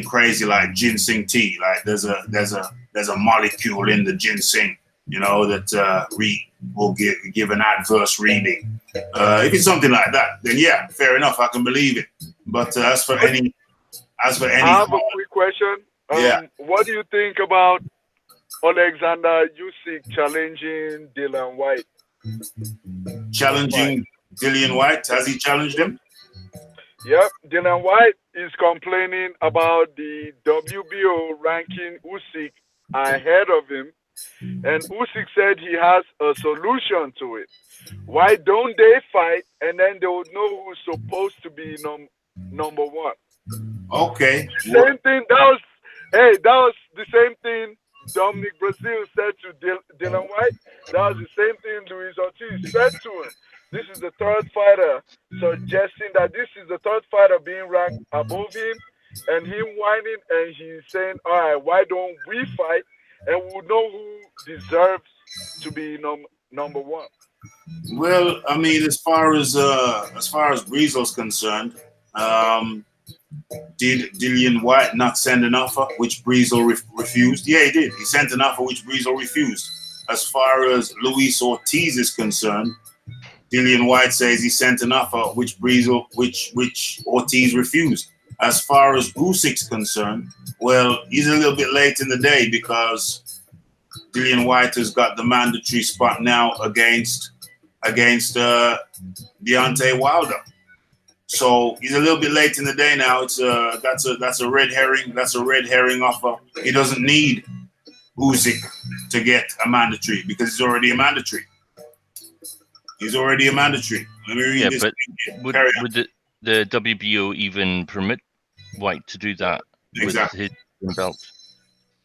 crazy like ginseng tea. Like there's a molecule in the ginseng, you know, that will give an adverse reading. If it's something like that, then yeah, fair enough, I can believe it. But as for any, I have a quick question. What do you think about Alexander Usyk challenging Dillian White? Challenging Dillian White? Has he challenged him? Yep, Dillian White is complaining about the WBO ranking Usyk ahead of him, and Usyk said he has a solution to it. Why don't they fight, and then they would know who's supposed to be number one? Okay. Same thing. That was the same thing Dominic Brazil said to Dillian White. That was the same thing Luis Ortiz said to him. This is the third fighter, suggesting that this is the third fighter being ranked above him, and him whining, and he's saying, all right, why don't we fight, and we'll know who deserves to be number one. Well, I mean, as far as Breezel's concerned, did Dillian White not send an offer which Breezel refused? Yeah, he did. He sent an offer which Breezel refused. As far as Luis Ortiz is concerned, Dillian White says he sent an offer which Ortiz refused. As far as Usyk's concerned, well, he's a little bit late in the day because Dillian White has got the mandatory spot now against Deontay Wilder. So he's a little bit late in the day now. It's that's a red herring. That's a red herring offer. He doesn't need Usyk to get a mandatory because he's already a mandatory. He's already a mandatory. Let me read this. But would the WBO even permit White to do that with his belt?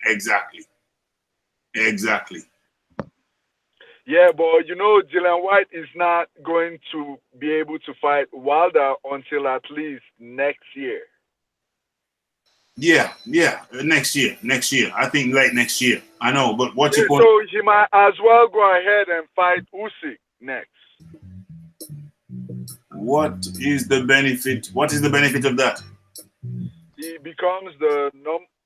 Exactly. Yeah, but you know, Dillian White is not going to be able to fight Wilder until at least next year. Yeah, next year. I think late next year. I know, but what you So he might as well go ahead and fight Usyk next. What is the benefit? What is the benefit of that? He becomes the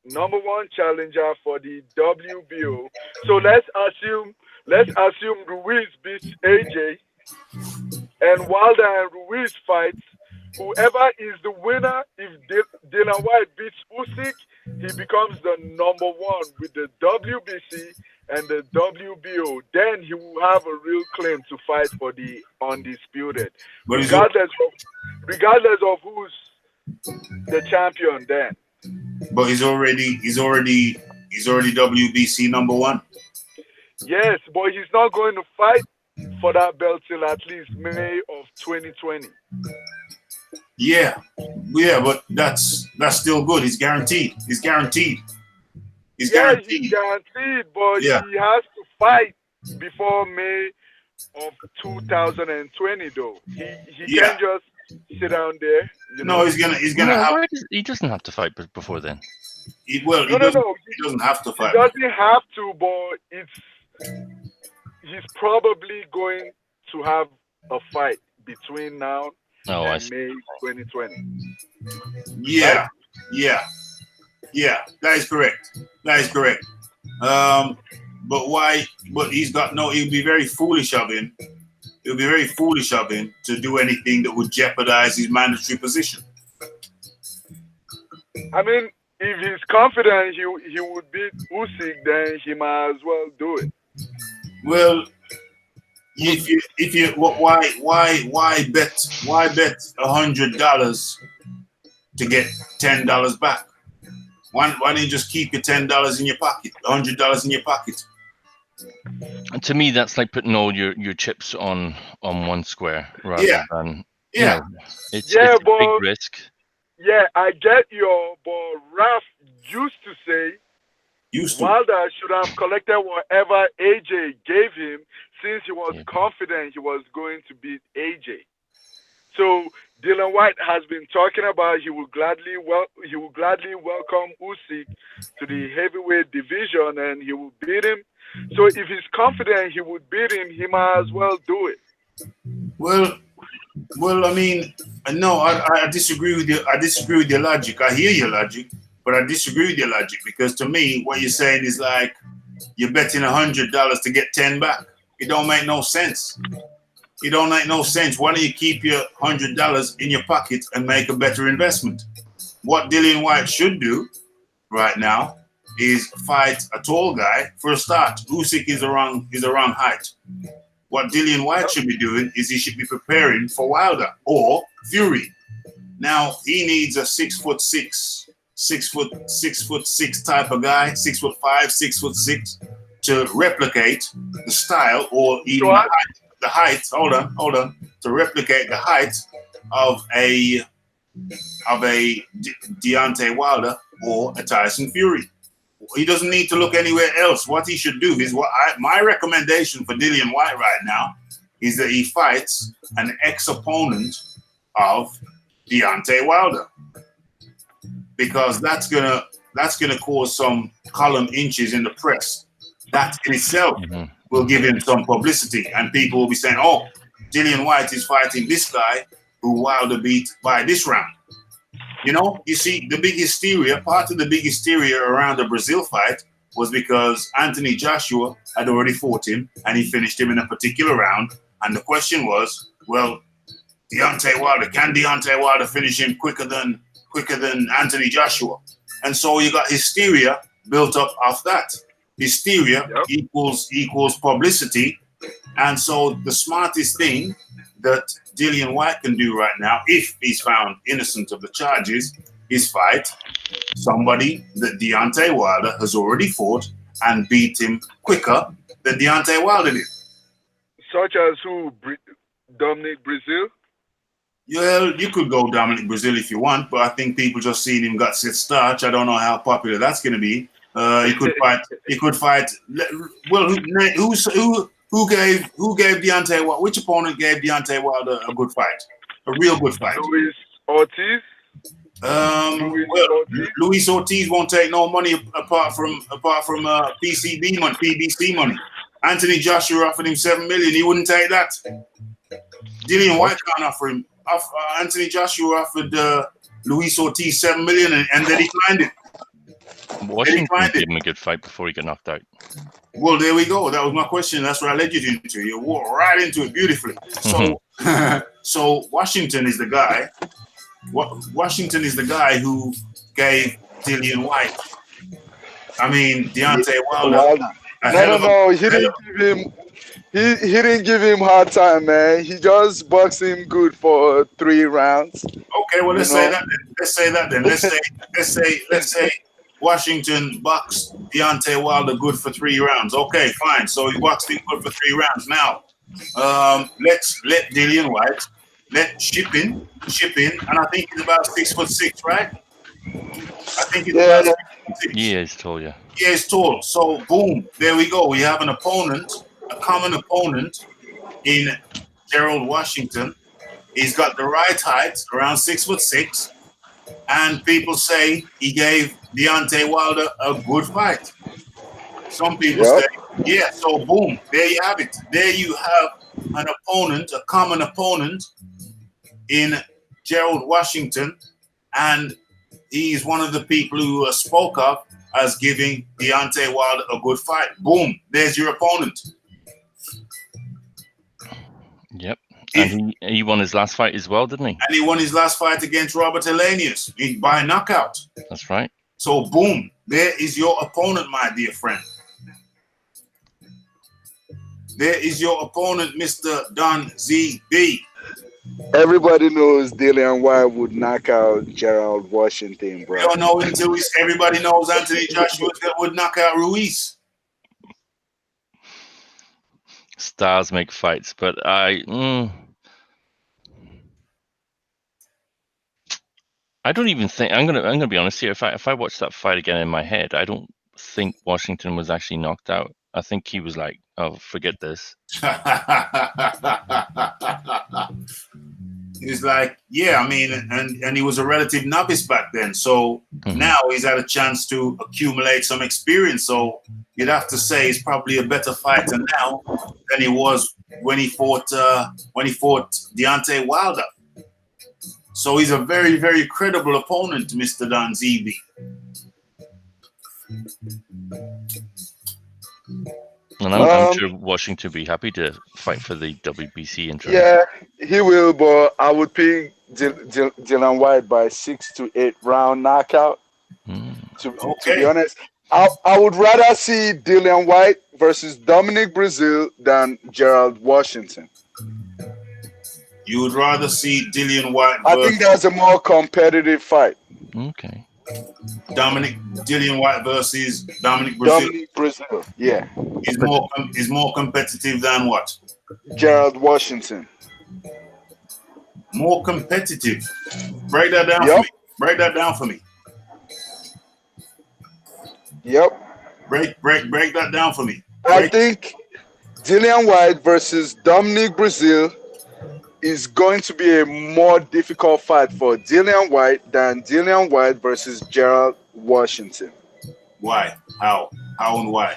number one challenger for the WBO. So let's assume Ruiz beats AJ, and Wilder and Ruiz fights. Whoever is the winner, if Dillian White beats Usyk, he becomes the number one with the WBC and the WBO. Then he will have a real claim to fight for the undisputed, regardless of who's the champion. Then, but he's already WBC number one. Yes, but he's not going to fight for that belt till at least May of 2020. Yeah, but that's still good. He's guaranteed. He's guaranteed, but he has to fight before May of 2020. Though he can't just sit down there. No, he's gonna. He doesn't have to fight before then. He doesn't have to fight. He doesn't have to, but he's probably going to have a fight between now and May 2020. Yeah, that is correct. But why? But he's got no. It would be very foolish of him. It would be very foolish of him to do anything that would jeopardize his mandatory position. I mean, if he's confident he would beat Usyk, then he might as well do it. Well, if you why bet $100 to get $10 back? Why don't you just keep your $10 in your pocket, $100 in your pocket? And to me, that's like putting all your chips on one square rather than it's a big risk. Yeah, I get but Raph used to say Wilder should have collected whatever AJ gave him, since he was confident he was going to beat AJ. So Dylan White has been talking about he will gladly welcome Usyk to the heavyweight division and he will beat him. So if he's confident he would beat him, he might as well do it. Well, I mean, no, I disagree with you. I disagree with your logic. I hear your logic, but I disagree with your logic, because to me, what you're saying is like you're betting $100 to get 10 back. It don't make no sense. It don't make no sense. Why don't you keep your $100 in your pocket and make a better investment? What Dillian White should do right now is fight a tall guy for a start. Usyk is around height. What Dillian White should be doing is he should be preparing for Wilder or Fury. Now he needs a 6'6", 6'6" type of guy, 6'5", 6'6", to replicate the style or even the height. Hold on. To replicate the height of a Deontay Wilder or a Tyson Fury. He doesn't need to look anywhere else. What he should do is my recommendation for Dillian White right now is that he fights an ex-opponent of Deontay Wilder, because that's gonna cause some column inches in the press. That in itself will give him some publicity, and people will be saying, "Oh, Dillian White is fighting this guy who Wilder beat by this round." You know, you see, part of the big hysteria around the Brazil fight was because Anthony Joshua had already fought him and he finished him in a particular round. And the question was, well, can Deontay Wilder finish him quicker than Anthony Joshua? And so you got hysteria built up off that. Hysteria equals publicity. And so the smartest thing that Dillian White can do right now, if he's found innocent of the charges, is fight somebody that Deontay Wilder has already fought and beat him quicker than Deontay Wilder did. Such as who? Dominic Brazil? Well, you could go Dominic Brazil if you want, but I think people just seen him got set starch. I don't know how popular that's going to be. He could fight. Well, who gave Deontay Wilder? Which opponent gave Deontay Wilder a good fight? A real good fight? Luis Ortiz. Luis Ortiz won't take no money apart from PBC money. Anthony Joshua offered him $7 million. He wouldn't take that. Dillian White can't offer him. Anthony Joshua offered Luis Ortiz $7 million, and then he declined it. Washington gave him a good fight before he got knocked out. Well, there we go. That was my question. That's what I led you into. You walked right into it beautifully. So, so Washington is the guy. Washington is the guy who gave Dillian White. I mean, Deontay Wilder. No. He didn't give him. He didn't give him hard time, man. He just boxed him good for 3 rounds. Okay, well let's say that then. Let's say Washington boxed Deontay Wilder good for 3 rounds. Okay, fine. So he boxed him good for 3 rounds. Now, let's let Dillian White ship in, and I think he's about 6'6", right? I think it's about 6'6". Yeah, he's tall. Yeah. Yeah, he's tall. So boom, there we go. We have an opponent, a common opponent in Gerald Washington. He's got the right height, around 6'6", and people say he gave Deontay Wilder a good fight. Some people say, yeah. So boom, there you have it. There you have an opponent, a common opponent in Gerald Washington, and he's one of the people who spoke of as giving Deontay Wilder a good fight. Boom, there's your opponent. Yep. And he won his last fight as well, didn't he? And he won his last fight against Robert Helenius by knockout. That's right. So boom, there is your opponent, my dear friend. There is your opponent, Mr. Don ZB. Everybody knows Dillian White would knock out Gerald Washington, bro. We don't know until everybody knows Anthony Joshua would knock out Ruiz. Stars make fights, but I don't even think I'm gonna be honest here. If I watch that fight again in my head, I don't think Washington was actually knocked out. I think he was like, "Oh, forget this." He's like, yeah, I mean, and he was a relative novice back then. So now he's had a chance to accumulate some experience. So you'd have to say he's probably a better fighter now than he was when he fought Deontay Wilder. So he's a very, very credible opponent, Mr. Don ZB. And I'm sure Washington would be happy to fight for the WBC intro. Yeah, he will, but I would pick Dillian White by 6 to 8 round knockout. To be honest, I would rather see Dillian White versus Dominic Breazeale than Gerald Washington. You would rather see Dillian White I think that's a more competitive fight. Okay. Dillian White versus Dominic Breazeale. Dominic Breazeale, yeah. Is more competitive than what? Gerald Washington. More competitive. Break that down for me. Break that down for me. Yep. Break that down for me. I think Dillian White versus Dominic Breazeale is going to be a more difficult fight for Dillian White than Dillian White versus Gerald Washington. Why? How and why?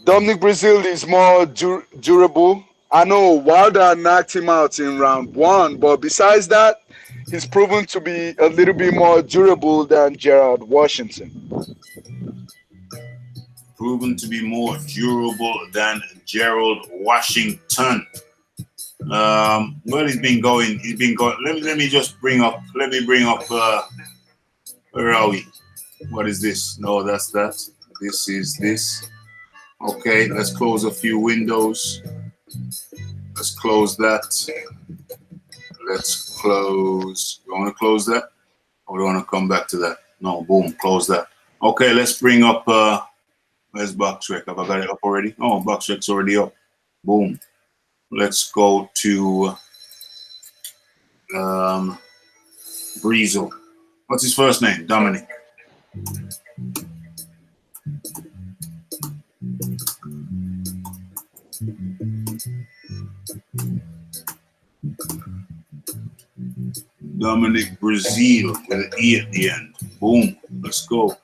Dominic Breazeale is more durable. I know Wilder knocked him out in round 1, but besides that, he's proven to be a little bit more durable than Gerald Washington. Proven to be more durable than Gerald Washington. Well, he's been going. Let me bring up. Where are we? What is this? No, that's that. This is this. Okay, let's close a few windows. Let's close that. Let's close. You want to close that? Or do you want to come back to that? No, boom, close that. Okay, let's bring up. Where's Boxrec? Have I got it up already? Oh, Boxrec's already up. Boom. Let's go to Breazeale. What's his first name? Dominic. Dominic Breazeale with an E at the end. Boom. Let's go.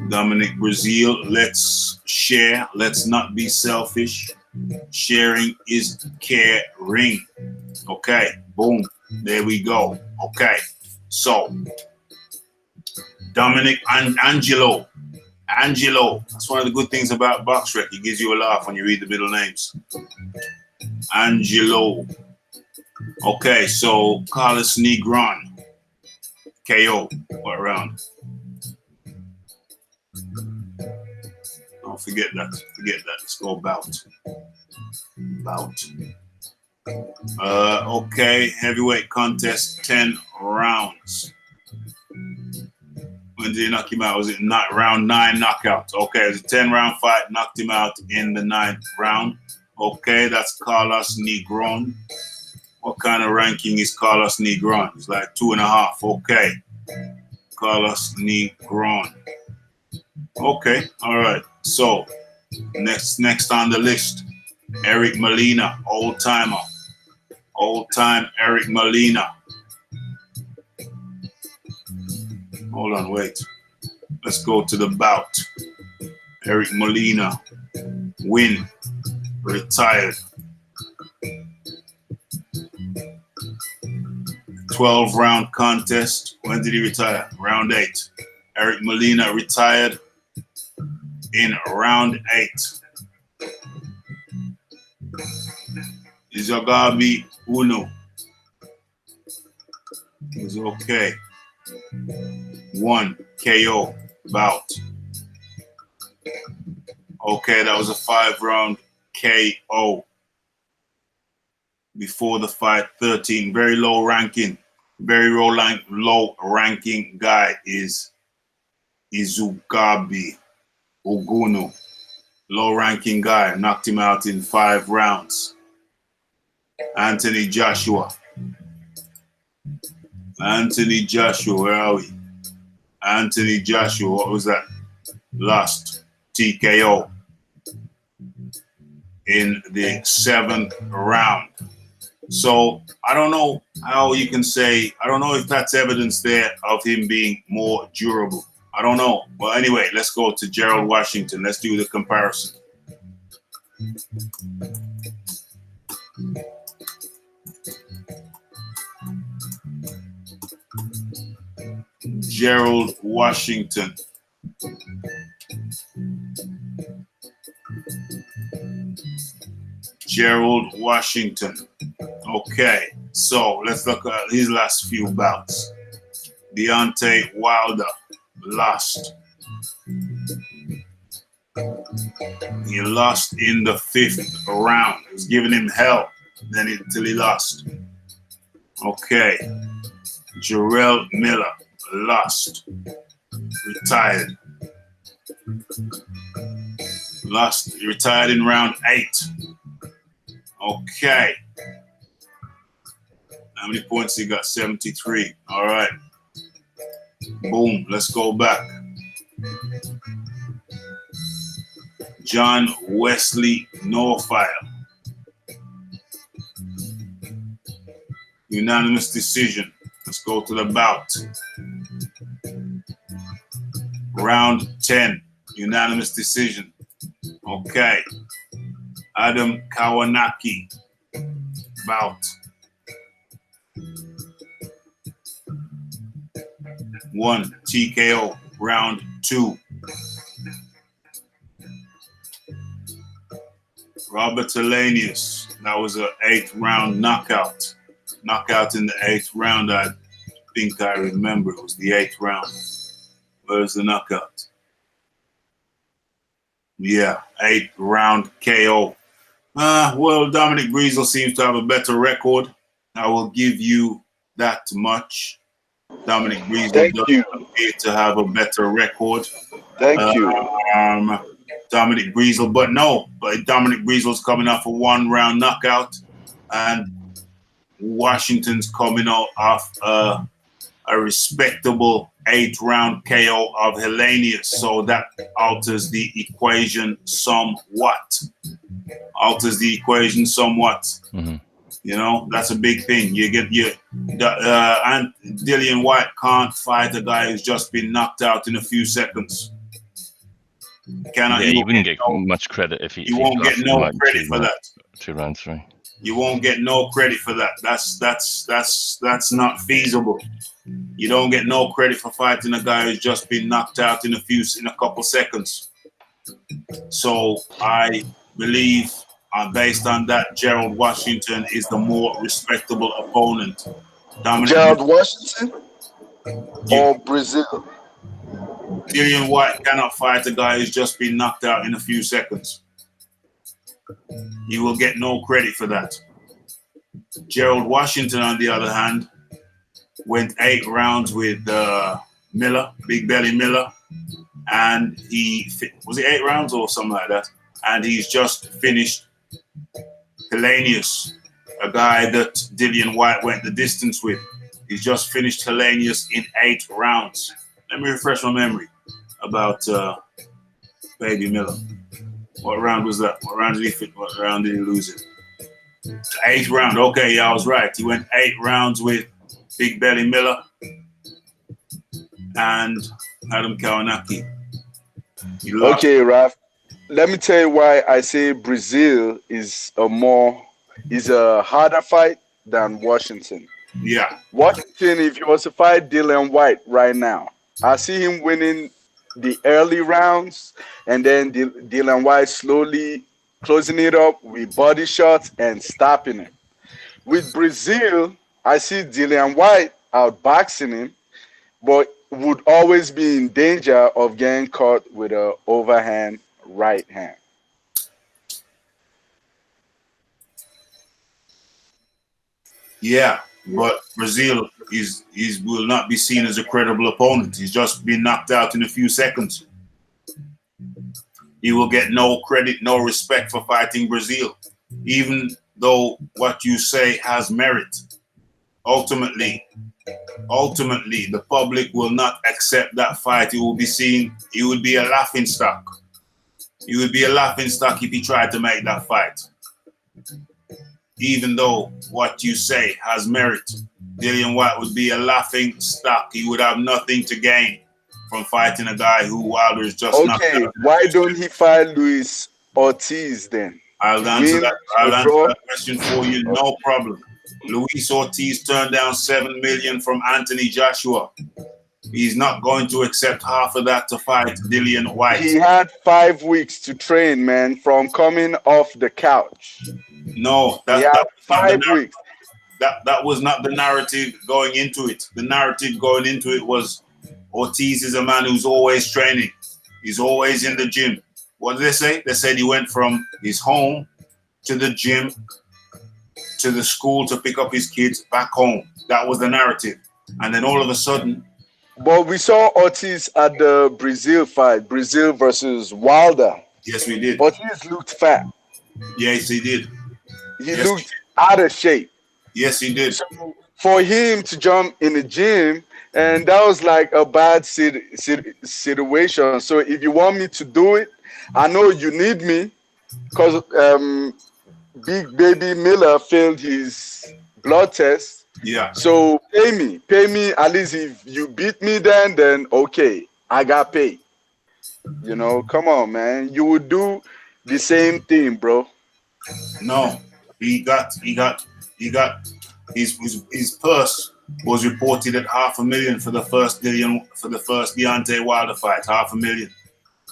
Dominic Breazeale. Let's share. Let's not be selfish. Sharing is caring. Okay, boom. There we go. Okay, so Dominic and Angelo. That's one of the good things about Boxrec. It gives you a laugh when you read the middle names. Angelo. Okay, so Carlos Negron. KO. What round? Oh, forget that. Let's go bout. Okay, heavyweight contest, 10 rounds. When did he knock him out? Was it not round 9 knockout? Okay, it was a 10-round fight, knocked him out in the 9th round. Okay, that's Carlos Negron. What kind of ranking is Carlos Negron? It's like 2.5. Okay, Carlos Negron. Okay, all right. So next on the list, Eric Molina, old time Eric Molina. Hold on, wait. Let's go to the bout. Eric Molina, win, retired. 12-round contest. When did he retire? Round 8. Eric Molina retired in round 8. Izagabi Uno is okay. 1 KO bout. Okay, that was a 5-round KO. Before the fight, 13. Very low ranking guy is Izugabi Ogunu. Low ranking guy, knocked him out in 5 rounds. Anthony Joshua, where are we? Anthony Joshua, what was that? lost TKO in the 7th round. So I don't know how you can say, I don't know if that's evidence there of him being more durable. I don't know. Well, anyway, let's go to Gerald Washington. Let's do the comparison. Gerald Washington. Gerald Washington. Okay, so let's look at his last few bouts. Deontay Wilder lost. He lost in the 5th round. It was giving him hell until he lost. Okay, Jarrell Miller lost. Retired. Lost. He retired in round 8. Okay. How many points he got? 73. All right. Boom. Let's go back. John Wesley Norfire. Unanimous decision. Let's go to the bout. Round 10. Unanimous decision. Okay. Adam Kawanaki. Bout. 1 TKO. Round 2. Robert Helenius. That was an 8th round knockout. Knockout in the 8th round. I think I remember it was the 8th round. Where's the knockout? Yeah, 8th round KO. Well, Dominic Breezel seems to have a better record. I will give you that much. Dominic Breezel does appear to have a better record. Thank you. Dominic Breezel, but Dominic Breezel's coming off a 1-round knockout, and Washington's coming off a respectable 8th round KO of Helenius. So that alters the equation somewhat. Mm-hmm. You know, that's a big thing. You get and Dillian White can't fight a guy who's just been knocked out in a few seconds. You wouldn't get much credit if he. You won't get no credit for that. 2 rounds, 3. You won't get no credit for that. That's not feasible. You don't get no credit for fighting a guy who's just been knocked out in a couple seconds. So I believe, based on that, Gerald Washington is the more respectable opponent. Gerald Washington or Brazil? Dillian White cannot fight a guy who's just been knocked out in a few seconds. You will get no credit for that. Gerald Washington, on the other hand, went 8 rounds with Miller, Big Belly Miller, and was it 8 rounds or something like that? And he's just finished Helenius, a guy that Dillian White went the distance with. He's just finished Helenius in 8 rounds. Let me refresh my memory about Baby Miller. What round was that? What round did he fit? What round did he lose it? 8th round. Okay, yeah, I was right. He went 8 rounds with Big Belly Miller and Adam Kawanaki. Okay, Raph. Let me tell you why I say Brazil is a harder fight than Washington. Yeah. Washington, if he was to fight Dillian White right now, I see him winning the early rounds and then Dillian White slowly closing it up with body shots and stopping him. With Brazil, I see Dillian White outboxing him, but would always be in danger of getting caught with an overhand right hand. Yeah, but Brazil will not be seen as a credible opponent. He's just been knocked out in a few seconds. He will get no credit, no respect for fighting Brazil, even though what you say has merit. Ultimately, ultimately the public will not accept that fight. It will be seen, it would be a laughing stock. It would be a laughing stock if he tried to make that fight. Even though what you say has merit, Dillian White would be a laughing stock. He would have nothing to gain from fighting a guy who Wilder is just not. Okay, why don't he fight Luis Ortiz then? I'll answer that question for you, no problem. Luis Ortiz turned down $7 million from Anthony Joshua. He's not going to accept half of that to fight Dillian White. He had 5 weeks to train, man, from coming off the couch. No, that 5 weeks. That was not the narrative going into it. The narrative going into it was Ortiz is a man who's always training. He's always in the gym. What did they say? They said he went from his home to the gym to the school to pick up his kids back home. That was the narrative. And then all of a sudden. But we saw Ortiz at the Brazil fight, Brazil versus Wilder. Yes, we did. Ortiz looked fat. Yes, he did. He looked out of shape. Yes, he did. So for him to jump in the gym, and that was like a bad situation. So if you want me to do it, I know you need me, because Big Baby Miller failed his blood test. Yeah. So pay me. At least if you beat me, then okay, I got paid. You know, come on, man. You would do the same thing, bro. No, he got his purse was reported at $500,000 for the first Deontay Wilder fight. $500,000.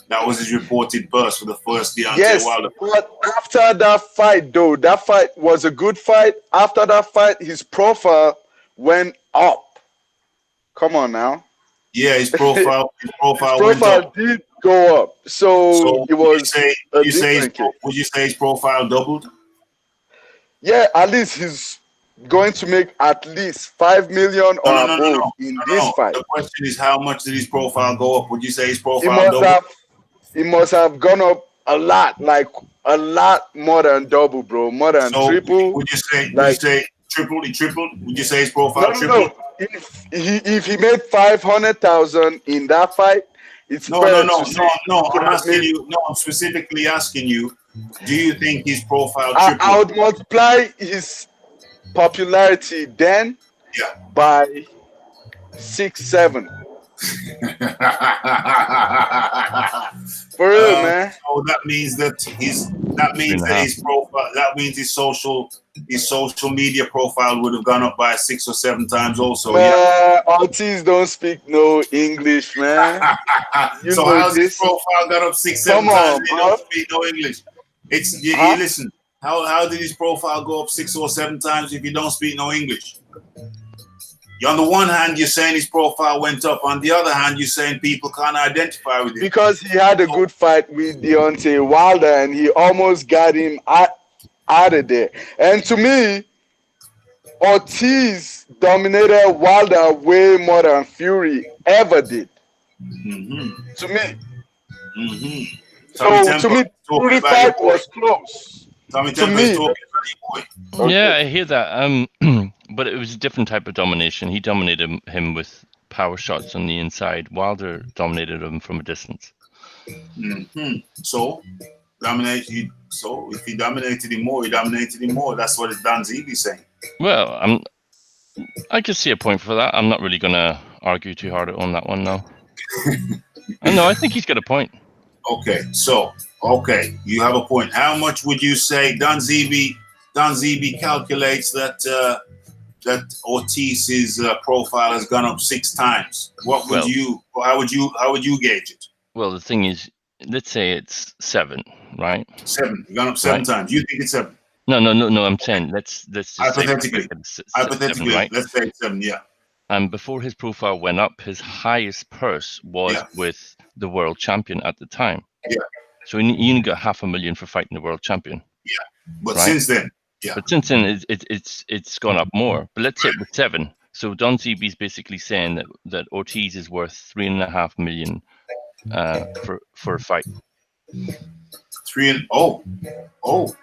That was his reported purse for the first Deontay Wilder fight. But after that fight, though, that fight was a good fight. After that fight, his profile went up. Come on now. Yeah, his profile went up. Did go up. So it was. Would you say his profile doubled? Yeah, at least he's going to make at least $5 million or above in this fight. The question is, how much did his profile go up? Would you say his profile doubled? It must have gone up a lot, like a lot more than double, bro. More than triple. Would you say tripled? He tripled? Would you say his profile tripled? No. If he made 500,000 in that fight, it's no. I'm asking you. No, I'm specifically asking you. Do you think his profile tripled? I would multiply his popularity then by 6, 7. For real, man. So that means that his social media profile would have gone up by 6 or 7 times also. Ortiz don't speak no English, man. So how's his profile got up 6, 7 times? He don't speak no English. Listen. How did his profile go up 6 or 7 times if you don't speak no English? On the one hand, you're saying his profile went up. On the other hand, you're saying people can't identify with it. Because he had a good fight with Deontay Wilder, and he almost got him out of there. And to me, Ortiz dominated Wilder way more than Fury ever did. Mm-hmm. To me. Mm-hmm. So to me, Fury fight was close. To me. Yeah, I hear that. But it was a different type of domination. He dominated him with power shots on the inside. Wilder dominated him from a distance. Mm-hmm. So if he dominated him more, he dominated him more. That's what Dan Zeeby's saying. Well, I could see a point for that. I'm not really going to argue too hard on that one, no. No, I think he's got a point. Okay, you have a point. How much would you say Dan Zeeby calculates that Ortiz's profile has gone up 6 times? How would you gauge it? Well, the thing is, let's say it's 7, right? 7. Gone up 7 times. You think it's 7? No. I'm saying let's just hypothetically, right? Let's say it's 7. Yeah. And before his profile went up, his highest purse was with the world champion at the time. Yeah. So he only got $500,000 for fighting the world champion. Yeah. But since then. Yeah. But since then, it's gone up more. But let's say it was 7. So Don Zeeby's basically saying that Ortiz is worth $3.5 million for a fight.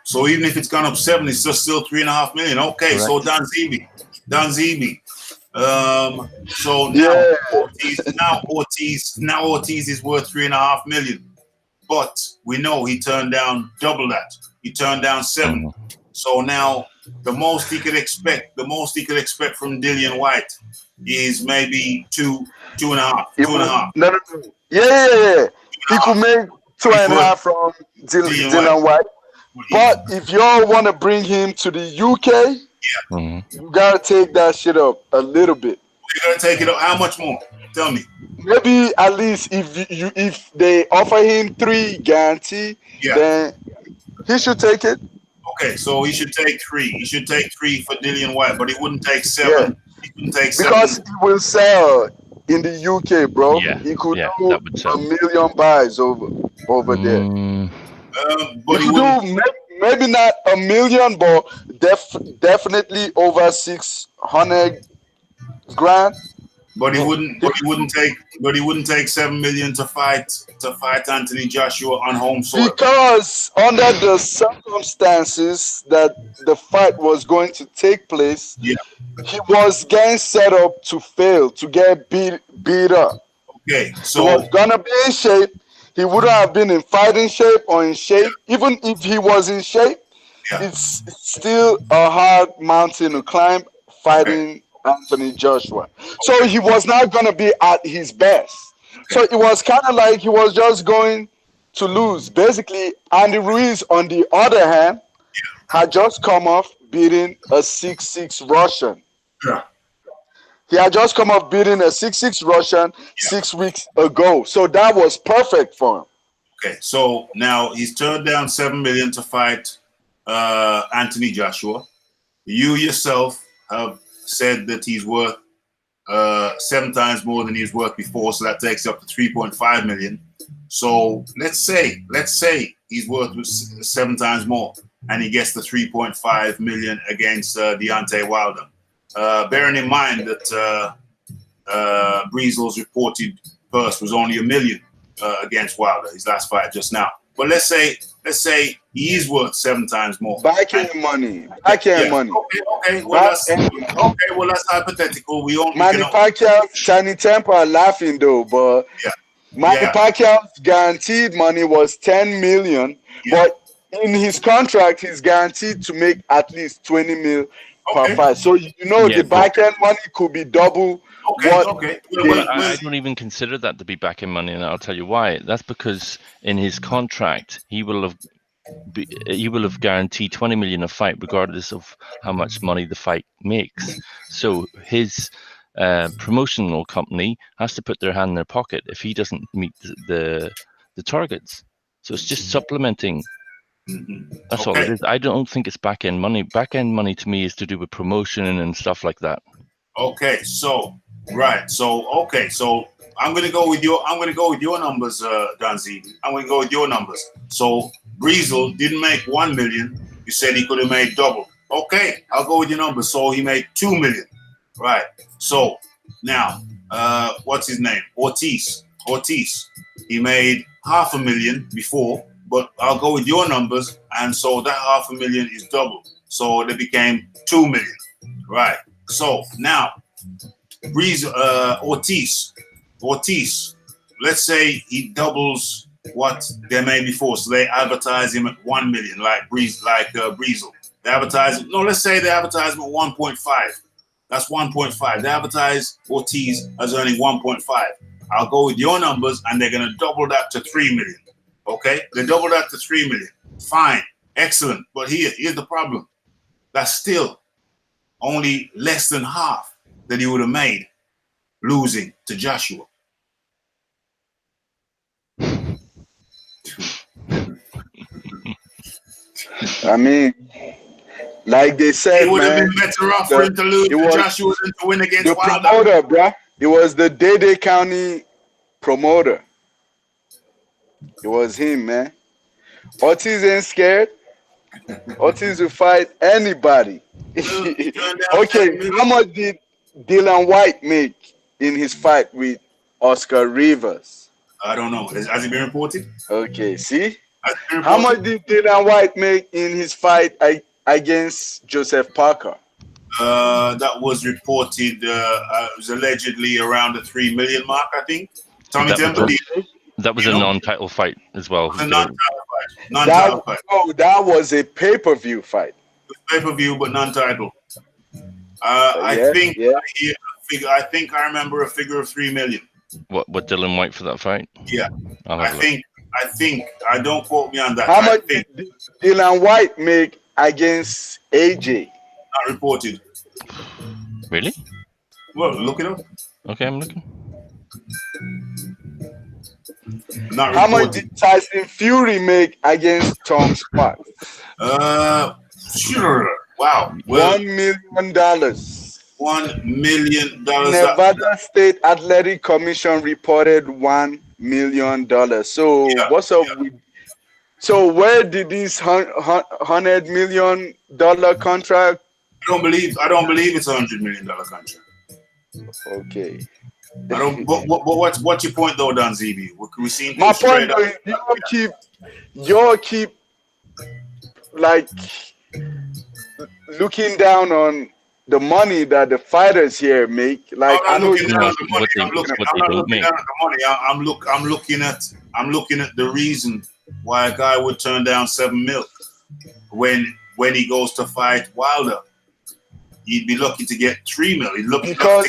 So even if it's gone up 7, it's just still $3.5 million. Okay, correct. So Don Zeeby, So now Ortiz is worth $3.5 million. But we know he turned down double that. He turned down 7. So now the most he could expect from Dillian White is maybe 2.5. No. Yeah. He could make 2.5 from Dillian White. But if y'all want to bring him to the UK, you gotta take that shit up a little bit. You gotta take it up. How much more? Tell me. Maybe at least if they offer him 3 guarantee, then he should take it. Okay, so he should take 3. He should take 3 for Dillian White, but he wouldn't take 7. He wouldn't take 7 because he will sell in the UK, bro. He could do 1 million buys over there. But he do maybe not 1 million, but definitely over 600 grand. But he wouldn't take 7 million to fight Anthony Joshua on home soil. Because under the circumstances that the fight was going to take place, he was getting set up to fail, to get beat up. Okay, so he was gonna be in shape. He wouldn't have been in fighting shape or in shape. Even if he was in shape, it's still a hard mountain to climb fighting Anthony Joshua. So he was not going to be at his best. So it was kind of like he was just going to lose. Basically, Andy Ruiz, on the other hand, had just come off beating a 6'6" Russian. He had just come off beating a 6'6" Russian 6 weeks ago. So that was perfect for him. Okay, so now he's turned down 7 million to fight Anthony Joshua. You yourself have said that he's worth 7 times more than he was worth before, so that takes up to 3.5 million. So let's say he's worth 7 times more, and he gets the 3.5 million against Deontay Wilder. Bearing in mind that Breezel's reported purse was only $1 million against Wilder, his last fight just now. But let's say he is worth 7 times more. Backing money. Money. Okay. Well, that's hypothetical. Manny Pacquiao, Channing Temple are laughing though, but Manny Pacquiao's guaranteed money was 10 million, but in his contract, he's guaranteed to make at least 20 mil per fight. So the back end money could be double. Well, I don't even consider that to be back end money, and I'll tell you why. That's because in his contract, he will have guaranteed 20 million a fight, regardless of how much money the fight makes. So his promotional company has to put their hand in their pocket if he doesn't meet the targets. So it's just supplementing. That's all it is. I don't think it's back end money. Back end money to me is to do with promotion and stuff like that. Okay, so I'm gonna go with your numbers, Danzi. I'm gonna go with your numbers. So Breezel didn't make 1 million. You said he could have made double. Okay, I'll go with your numbers. So he made 2 million. Right. So now, what's his name? Ortiz. He made 500,000 before, but I'll go with your numbers, and so that 500,000 is double. So they became 2 million. Right. So now, Ortiz, let's say he doubles what they made before. So they advertise him at 1 million, like Breezel. They advertise him. No, let's say they advertise him at 1.5. That's 1.5. They advertise Ortiz as earning 1.5. I'll go with your numbers, and they're going to double that to 3 million. Okay? They double that to 3 million. Fine. Excellent. But here's the problem. That's still only less than half that he would have made losing to Joshua. I mean, like they said, it would have been better off for him to lose to Joshua than to win against Wilder. The promoter, bro. It was the Day County promoter. It was him, man. Ortiz ain't scared. Ortiz will fight anybody. Okay, how much did Dillian White make in his fight with Oscar Rivas? I don't know. Has it been reported? Okay, see? How much did Dillian White make in his fight against Joseph Parker? That was reported. It was allegedly around the 3 million mark, I think. Tommy Temple. That was a non-title fight as well. A non-title fight. Non-title fight. Oh, that was a pay-per-view fight. Pay-per-view, but non-title. I think I remember a figure of 3 million. What Dylan White for that fight? Yeah, I think. Don't quote me on that. How much did Dylan White make against AJ? Not reported. Really? Well, look it up. Okay, I'm looking. Not How much did Tyson Fury make against Tom Sparks? Sure. Wow. Well, $1 million. $1 million. Nevada State Athletic Commission reported $1 million. So what's up with? So where did this $100 million contract? I don't believe it's $100 million contract. Okay. I don't. But what's your point though, Don ZB? We seen my point is y'all keep like looking down on the money that the fighters here make. Like I'm not looking know at the money. I'm not looking at the money. I'm looking at the reason why a guy would turn down $7 million when he goes to fight Wilder. He'd be lucky to get $3 million. Because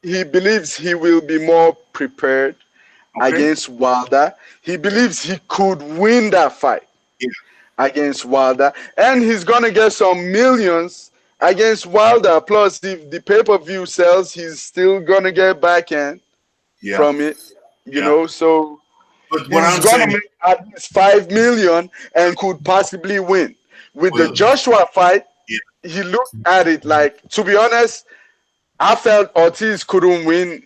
he believes he will be more prepared against Wilder. He believes he could win that fight against Wilder, and he's gonna get some millions against Wilder. Plus, if the pay-per-view sells, he's still gonna get back end from it. You know, so but what he's gonna make at least $5 million and could possibly win. With the Joshua fight, he looked at it like, to be honest, I felt Ortiz couldn't win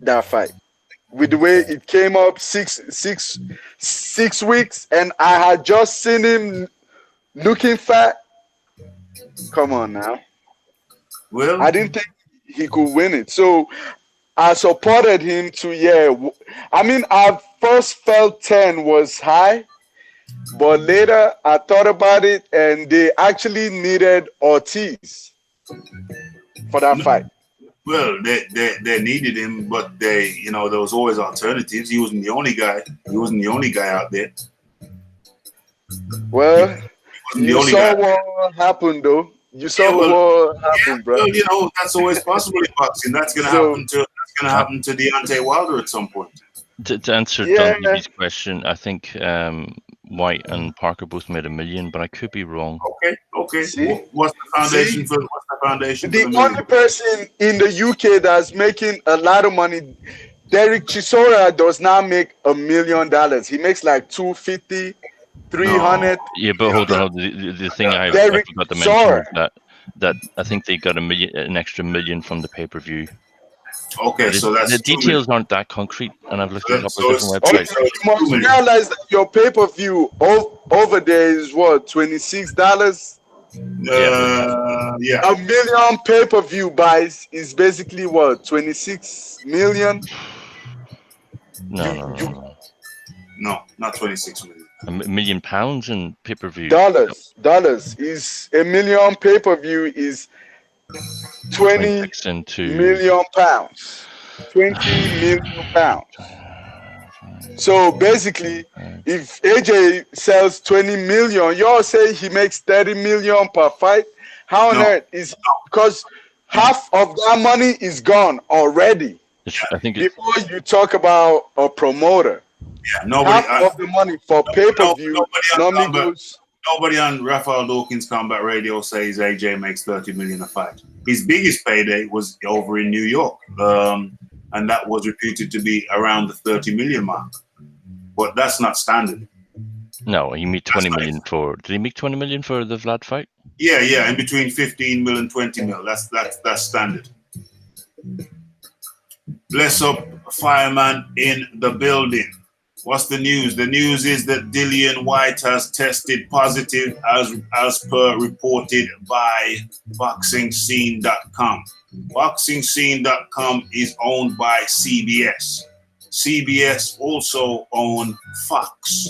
that fight. With the way it came up 6 weeks, and I had just seen him looking fat. Come on now. Well, I didn't think he could win it. So I supported him to, I mean, I first felt 10 was high, but later I thought about it, and they actually needed Ortiz for that fight. Well, they needed him, but there was always alternatives. He wasn't the only guy. He wasn't the only guy out there. Well, you saw what happened, though. You saw what happened, bro. Well, that's always possible in boxing. That's gonna happen to Deontay Wilder at some point. To answer Don Levy's question, I think White and Parker both made $1 million, but I could be wrong. Okay. See? What's the foundation for? What's the foundation? The only person in the UK that's making a lot of money, Derek Chisora, does not make $1 million. He makes like $250, $300. Yeah, but hold on. The thing I forgot to mention is that I think they got an extra $1 million from the pay-per-view. Okay, so that's the details aren't that concrete, and I've looked at a couple of different websites. You must realize that your pay-per-view over there is what, $26? Yeah. $1 million pay-per-view buys is basically what, 26 million? No, not 26 million. £1 million in pay-per-view. Dollars is $1 million pay-per-view is 20 million pounds. 20 million pounds. So basically, if AJ sells 20 million, you all say he makes 30 million per fight. How on earth is because half of that money is gone already. I think before you talk about a promoter. Yeah, half of the money for pay-per-view normally goes. Nobody on Raphael Dawkins Combat Radio says AJ makes 30 million a fight. His biggest payday was over in New York, and that was reputed to be around the 30 million mark. But that's not standard. No, he made 20 million for. Did he make 20 million for the Vlad fight? Yeah, in between 15 mil and 20 mil. That's standard. Bless up, fireman in the building. What's the news? The news is that Dillian White has tested positive as per reported by BoxingScene.com. BoxingScene.com is owned by CBS. CBS also owned Fox,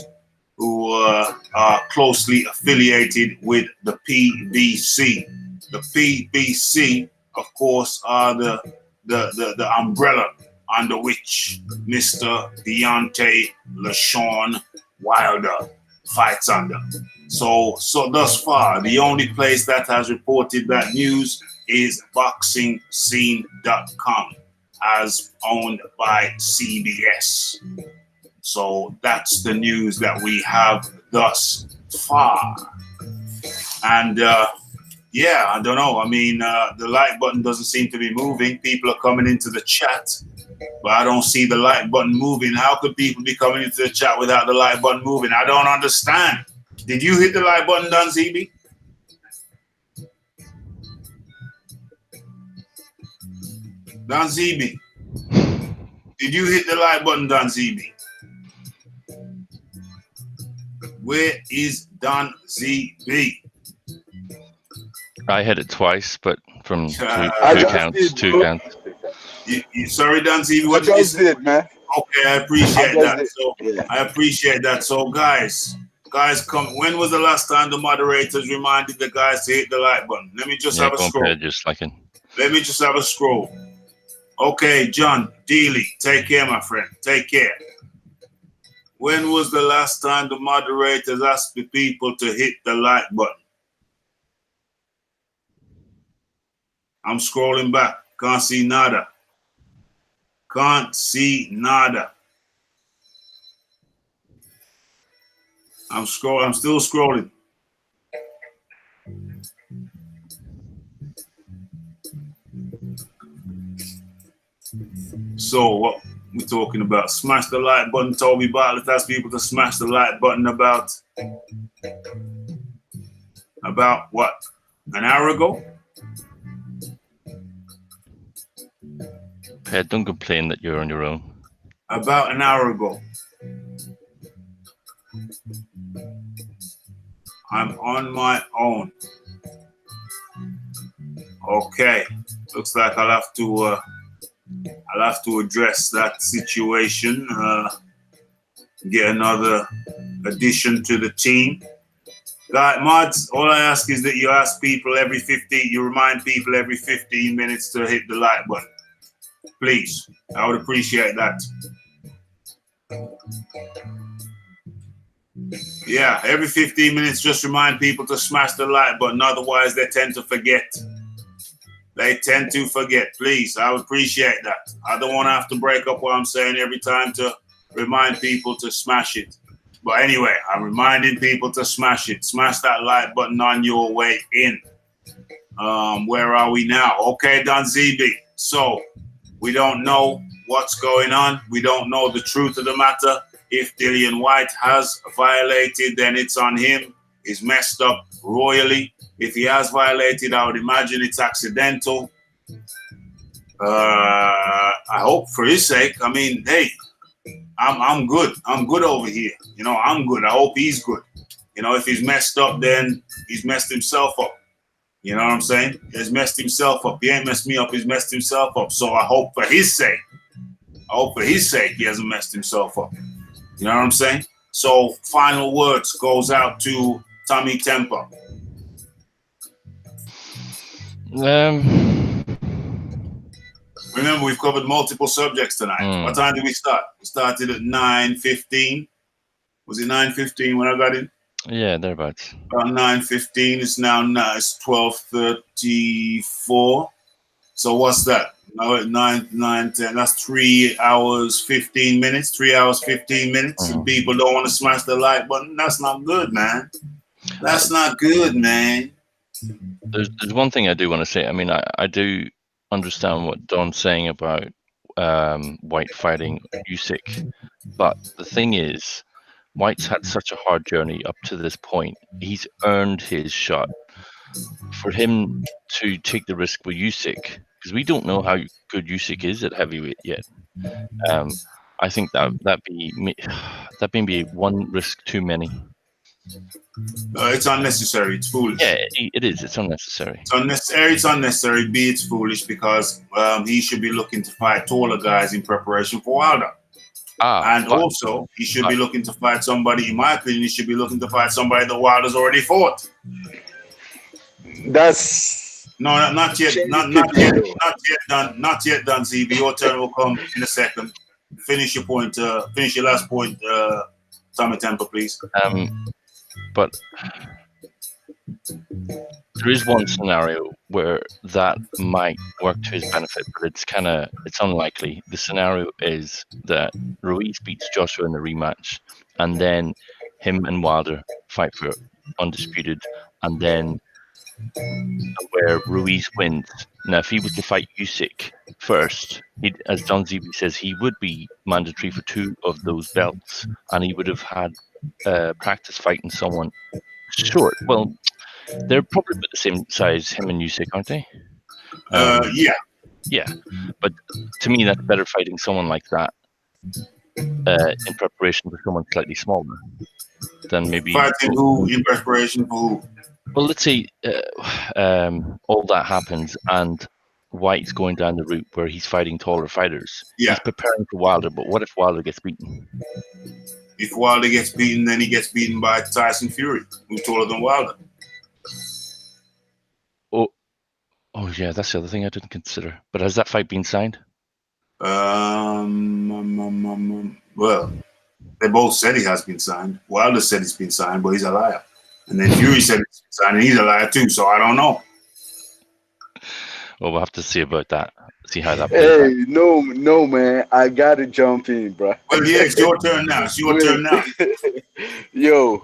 who are closely affiliated with the PBC. The PBC, of course, are the umbrella under which Mr. Deontay LaShawn Wilder fights under. So thus far, the only place that has reported that news is BoxingScene.com, as owned by CBS. So that's the news that we have thus far. And yeah, I don't know. I mean, the like button doesn't seem to be moving. People are coming into the chat, but I don't see the like button moving. How could people be coming into the chat without the like button moving? I don't understand. Did you hit the like button, Don ZB? Don ZB. Did you hit the like button, Don ZB? Where is Don ZB? I hit it twice, but from two counts. Sorry, Don ZB. What I just did, man. Okay, I appreciate that. So I appreciate that. So guys, come. When was the last time the moderators reminded the guys to hit the like button? Let me just have a scroll. Let me just have a scroll. Okay, John Dealey, take care, my friend. Take care. When was the last time the moderators asked the people to hit the like button? I'm scrolling back. Can't see nada. Can't see nada. I'm still scrolling. So what we talking about? Smash the like button. Toby Bartlett asked people to smash the like button about what? An hour ago? Ped, don't complain that you're on your own. About an hour ago. I'm on my own. Okay. Looks like I'll have to address that situation. Get another addition to the team. Guy mods, all I ask is that you ask people you remind people every 15 minutes to hit the like button. Please, I would appreciate that. Yeah, every 15 minutes, just remind people to smash the like button. Otherwise, they tend to forget. Please, I would appreciate that. I don't want to have to break up what I'm saying every time to remind people to smash it. But anyway, I'm reminding people to smash it. Smash that like button on your way in. Where are we now? Okay, Don ZB. So, we don't know what's going on. We don't know the truth of the matter. If Dillian White has violated, then it's on him. He's messed up royally. If he has violated, I would imagine it's accidental. I hope for his sake. I mean, hey, I'm good. I'm good over here. You know, I'm good. I hope he's good. You know, if he's messed up, then he's messed himself up. You know what I'm saying? He's messed himself up. He ain't messed me up. He's messed himself up. So I hope for his sake. He hasn't messed himself up. You know what I'm saying? So final words goes out to Tommy Temper. Remember, we've covered multiple subjects tonight. What time did we start? We started at 9:15. Was it 9:15 when I got in? Yeah, thereabouts. About 9:15. It's now it's 12:34. So what's that? No, 9, 10. That's 3 hours 15 minutes. 3 hours 15 minutes. And people don't want to smash the like button. That's not good, man. That's not good, man. There's one thing I do want to say. I mean, I do understand what Don's saying about White fighting Usyk, but the thing is, White's had such a hard journey up to this point. He's earned his shot. For him to take the risk with Usyk, because we don't know how good Usyk is at heavyweight yet. I think that may be one risk too many. It's unnecessary. It's foolish. Yeah, it is. It's unnecessary. It's unnecessary. B, it's foolish because he should be looking to fight taller guys in preparation for Wilder. Also, he should be looking to fight somebody, in my opinion, he should be looking to fight somebody that Wilder's already fought. That's No, not yet. Not yet. Not yet done. ZB, your turn will come in a second. Finish your point. Finish your last point. Tommy Temple, please. But there is one scenario where that might work to his benefit, but it's unlikely. The scenario is that Ruiz beats Joshua in the rematch, and then him and Wilder fight for undisputed, and then where Ruiz wins. Now, if he was to fight Usyk first, as Don ZB says, he would be mandatory for 2 of those belts, and he would have had practice fighting someone short. Well, they're probably about the same size, him and Usyk, aren't they? Yeah. Yeah, but to me, that's better fighting someone like that in preparation for someone slightly smaller than maybe fighting who in preparation for who. Well, let's say all that happens and White's going down the route where he's fighting taller fighters. Yeah. He's preparing for Wilder, but what if Wilder gets beaten? If Wilder gets beaten, then he gets beaten by Tyson Fury, who's taller than Wilder. Oh yeah, that's the other thing I didn't consider. But has that fight been signed? Well, they both said he has been signed. Wilder said he's been signed, but he's a liar. And then Fury said he's been signed, and he's a liar too. So I don't know. Well, we'll have to see about that. See how that plays out. No, man. I gotta jump in, bro. Well, yeah, it's your turn now. It's your turn now. Yo,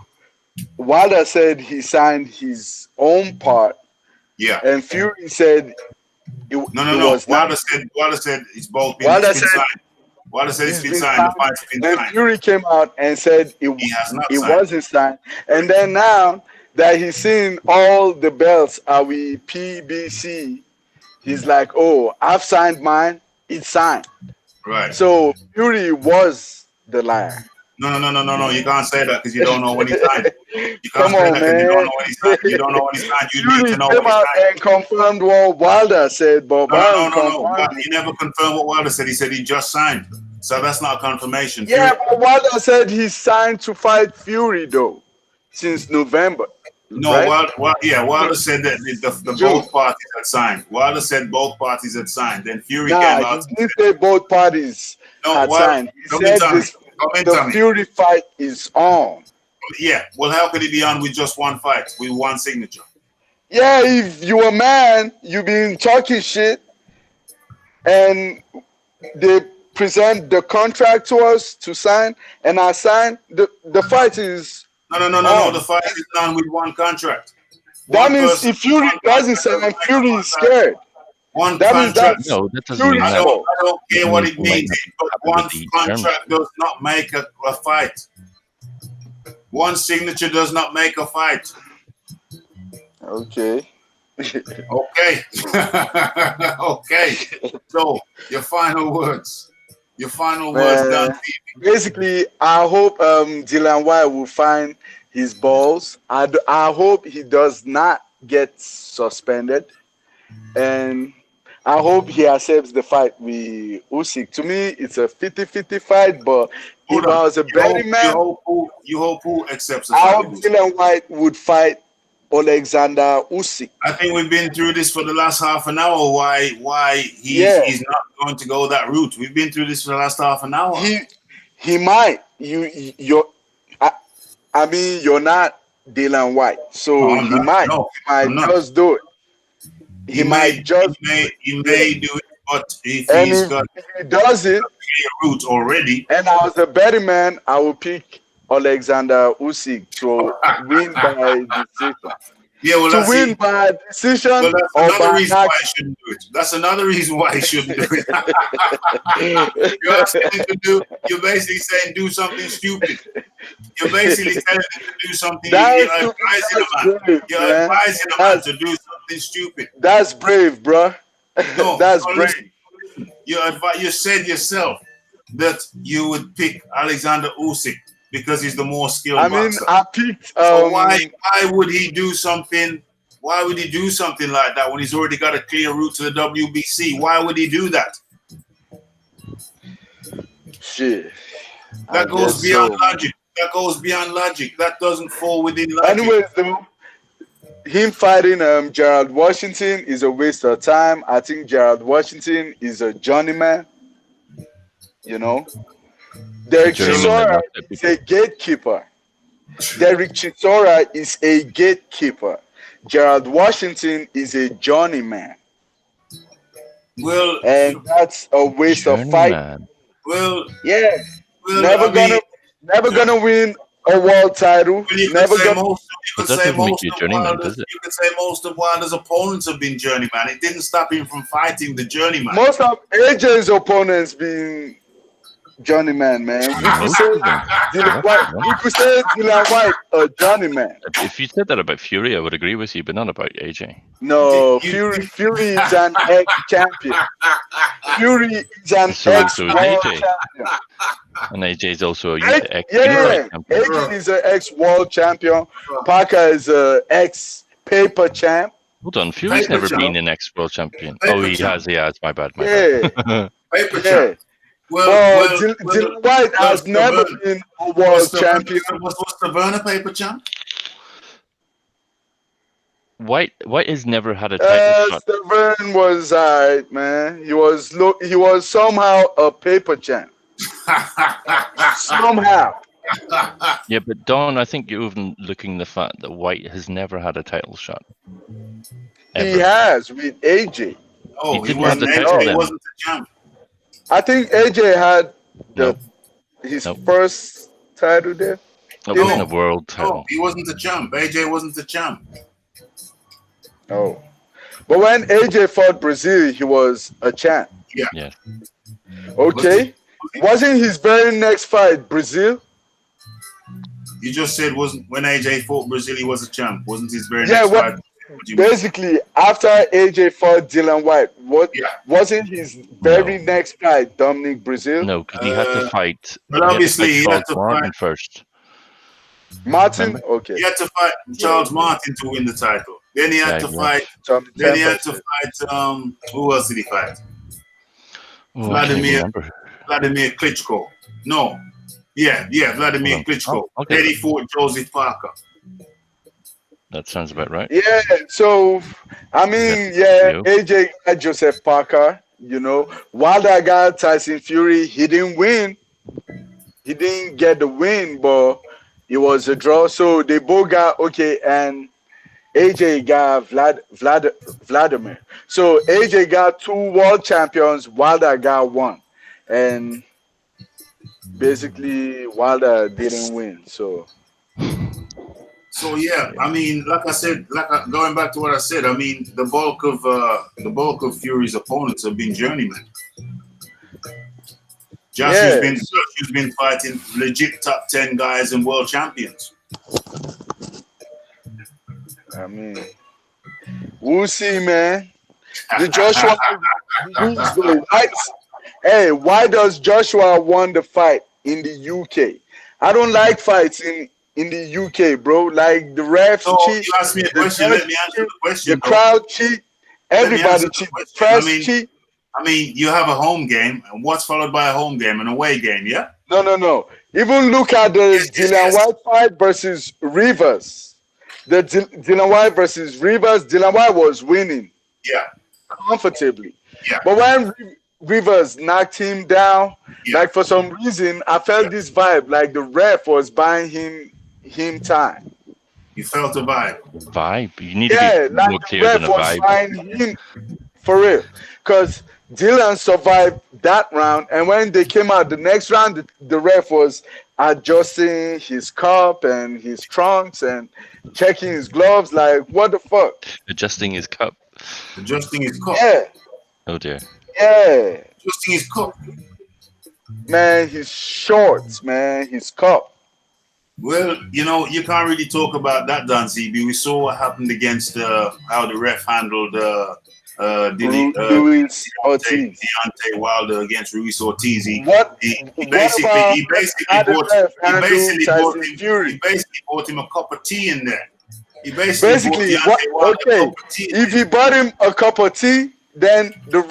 Wilder said he signed his own part. Yeah. And Fury said no. Wilder said it's both been signed. Wilder said it's been signed. The fight's been signed. Then Fury came out and said it wasn't signed. And then now that he's seen all the belts are with PBC, he's like, oh, I've signed mine. It's signed. Right. So Fury was the liar. No. You can't say that because you don't know when he signed. You can't Come on, man. You don't know when he signed. You don't know when he signed. You need to know when he signed. And confirmed what Wilder said, but no. He never confirmed what Wilder said. He said he just signed. So that's not confirmation. Yeah, but Wilder said he signed to fight Fury though, since November. No, right? Wilder said that the both parties had signed. Wilder said both parties had signed. Then Fury came out. He didn't say both parties had signed. He said the Fury fight is on. Yeah, well, how could it be on with just one fight, with one signature? Yeah, if you're a man, you've been talking shit, and they present the contract to us to sign, and I sign, the fight is No, the fight is done with one contract. That means if Fury doesn't sign, Fury is scared. One contract. No, that doesn't mean I don't care what it means, but one contract does not make a fight. One signature does not make a fight. Okay. Okay. Okay. So your final words. Your final words, done. Basically, I hope Dillian Whyte will find his balls. I hope he does not get suspended, and I hope he accepts the fight with Usyk. To me, it's a 50-50 fight, but if I was a betting man, you hope who accepts the fight? I hope Dillian Whyte would fight Alexander Usyk. I think we've been through this for the last half an hour. Why he's not going to go that route? We've been through this for the last half an hour. He might. I mean, you're not Dillian Whyte, so he might just do it. He may do it, but if he does it, a route already. And I was a betting man, I will pick Alexander Usyk to win by decision. Yeah, well, win by decision. Well, that's another reason why I shouldn't do it. That's another reason why I shouldn't do it. You're asking him to do. You're basically saying do something stupid. You're basically telling him to do something. You're advising a man to do something stupid. That's brave, bro. No, that's brave. You said yourself that you would pick Alexander Usyk because he's the more skilled boxer. I picked. So why would he do something? Why would he do something like that when he's already got a clear route to the WBC? Why would he do that? Shit. That goes beyond logic. That goes beyond logic. That doesn't fall within logic. Anyways, though, him fighting Gerald Washington is a waste of time. I think Gerald Washington is a journeyman. You know, Derek Chisora is a gatekeeper. Derek Chisora is a gatekeeper. Gerald Washington is a journeyman. Well, and that's a waste of fight. Well, yeah, well, never gonna win a world title. You never could say gonna. You could say most of Wilder's opponents have been journeyman. It didn't stop him from fighting the journeyman. Most of AJ's opponents been journeyman, man. You could say Dylan White a journeyman. If you said that about Fury, I would agree with you, but not about AJ. No, Fury is an ex-champion. Fury is an ex-world champion. And AJ is also an ex-champion. AJ is an ex-world champion. Parker is an ex-paper champ. Hold on, Fury's never been an ex-world champion. He has. My bad. Paper champ. Well, Dylan White has never been a world champion. What's the Verna paper champ? White has never had a title shot. Severn was alright, man. He was somehow a paper champ. Somehow. Yeah, but Don, I think you're overlooking the fact that White has never had a title shot. Ever. He has with AJ. Oh, he wasn't a champ. I think AJ had his first title there. It wasn't a world title. No, he wasn't a champ. AJ wasn't a champ. Oh. But when AJ fought Brazil, he was a champ. Yeah. Okay. Wasn't his very next fight Brazil? You just said when AJ fought Brazil, he was a champ. Wasn't his very next fight? Basically, after AJ fought Dylan White, wasn't his very next fight Dominic Brazil? No, because he had to fight. But obviously, he had to fight first. Martin, okay. He had to fight Charles Martin to win the title. Then he had to fight. Then he had to fight. Who else did he fight? Vladimir Klitschko. No. Yeah, Vladimir Klitschko. Okay. Then he fought Joseph Parker. That sounds about right. Yeah, so I mean, AJ got Joseph Parker, you know. Wilder got Tyson Fury. He didn't win. He didn't get the win, but it was a draw. So they both got and AJ got Vladimir. So AJ got 2 world champions. Wilder got 1, and basically Wilder didn't win. So yeah, I mean, like I said, going back to what I said, I mean, the bulk of Fury's opponents have been journeymen. Joshua's been fighting legit top 10 guys and world champions. I mean, we'll see, man. The Joshua Hey, why does Joshua won the fight in the UK? I don't like fights in the UK, bro. Like the refs cheat. You asked me a question. Let me answer the question. The crowd cheat. Everybody cheat. The press cheat. I mean, you have a home game, and what's followed by a home game? An away game, yeah? No. Even look at the Dylan White fight versus Rivers. The Dylan White versus Rivers. Dylan White was winning. Yeah. Comfortably. Yeah. But when Rivers knocked him down, like for some reason, I felt this vibe, like the ref was buying him time. You felt a vibe. Vibe? You need to be more clear than a vibe. Buying him for real. Because Dylan survived that round, and when they came out the next round, the ref was adjusting his cup and his trunks and checking his gloves. Like, what the fuck? Adjusting his cup. Adjusting his cup. Yeah. Oh dear. Yeah. Adjusting his cup. Man, his shorts, man, his cup. Well, you know, you can't really talk about that, Don CB. We saw what happened against how the ref handled Luis Ortiz. Deontay Wilder against Luis Ortiz. He basically bought him a cup of tea in there. If he bought him a cup of tea, then the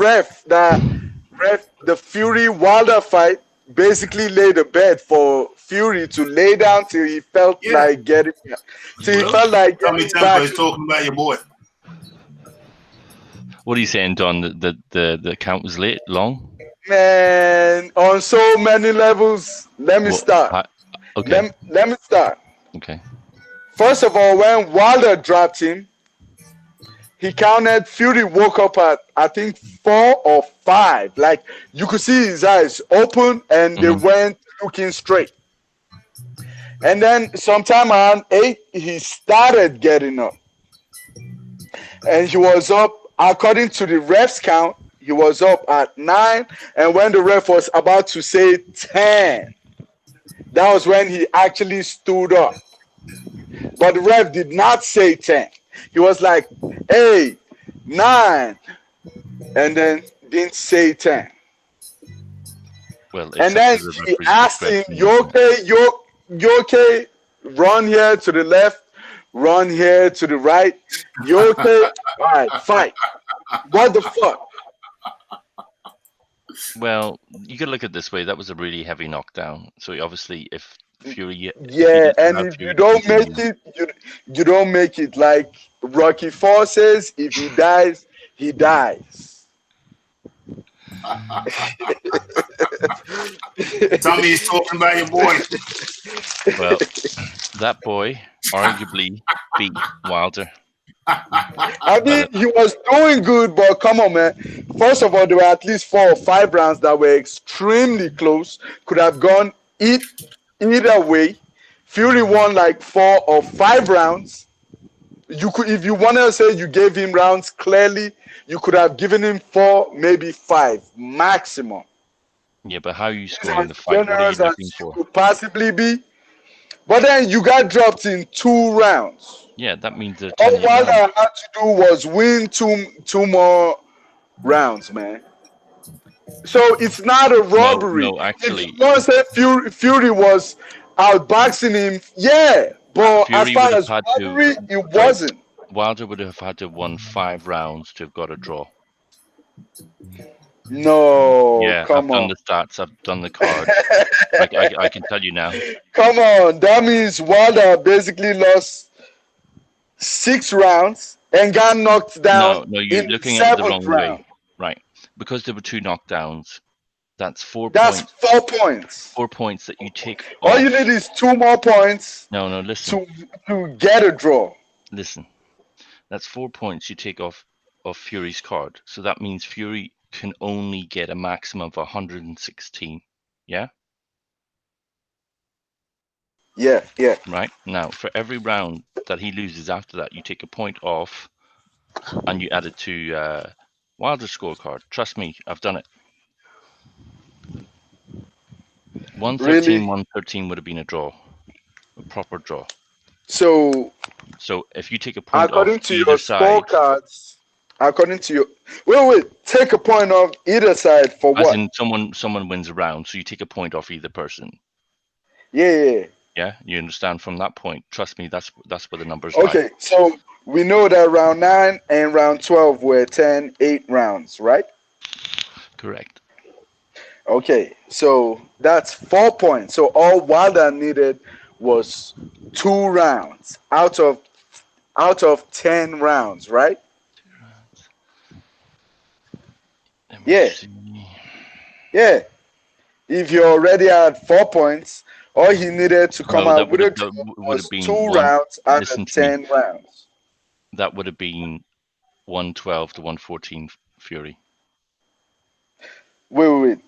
Fury Wilder fight, basically laid a bed for Fury to lay down till he felt like getting, till he felt like Tommy getting Temple back. is talking about your boy. What are you saying, Don? The count was late, long? Man, on so many levels. Let me start. Okay. Let me start. Okay. First of all, when Wilder dropped him, he counted. Fury woke up at, I think, 4 or 5. Like, you could see his eyes open and they went looking straight. And then sometime around 8, he started getting up. And he was up, according to the ref's count, he was up at 9. And when the ref was about to say 10, that was when he actually stood up. But the ref did not say 10. He was like, 8, 9, and then didn't say 10. Well, and then he asked him, you okay? Run here to the left, run here to the right. You okay? All right, fight. What the fuck? Well, you could look at it this way. That was a really heavy knockdown. So obviously, if Fury, if you don't make it, you don't make it. Like Rocky IV says, if he dies, he dies. Tommy's talking about your boy. Well, that boy arguably beat Wilder. I mean, he was doing good, but come on, man. First of all, there were at least 4 or 5 rounds that were extremely close. Could have gone either way. Fury won like 4 or 5 rounds. You could, if you wanted to say you gave him rounds clearly, you could have given him 4, maybe 5 maximum. Yeah, but how are you scoring the fight? What are you looking for? Could possibly be. But then you got dropped in 2 rounds. Yeah, that means that all Wilder had to do was win two more rounds, man. So it's not a robbery. No, actually, if you want to say Fury was outboxing him, yeah, but Fury as far as robbery, it wasn't. Wilder would have had to have won 5 rounds to have got a draw. No, yeah, come I've on. done the stats. I've done the cards. I can tell you now. Come on, that means Wilder basically lost 6 rounds and got knocked down. No, you're looking at it the wrong way. Right. Because there were 2 knockdowns, that's 4 points. That's 4 points. 4 points that you take All off. you need is 2 more points. No, listen. To get a draw. Listen. That's 4 points you take off of Fury's card. So that means Fury can only get a maximum of 116. Yeah? Yeah. Right. Now, for every round that he loses after that, you take a point off and you add it to Wilder's scorecard. Trust me, I've done it. 113, really? 113 would have been a draw. A proper draw. So if you take a point according off to either your side, scorecards, according to your wait, take a point off either side for as what? in someone wins a round, so you take a point off either person. Yeah. Yeah, you understand from that point. Trust me, that's where the numbers okay, lie. So we know that round 9 and round 12 were 10-8 rounds, right? Correct. Okay, so that's 4 points. So all Wilder needed was 2 rounds out of 10 rounds, right? 2 rounds. Yeah. Yeah. If you already had 4 points, all he needed to come out with was 2 rounds out of 10 rounds. That would have been 112 to 114 Fury. Wait.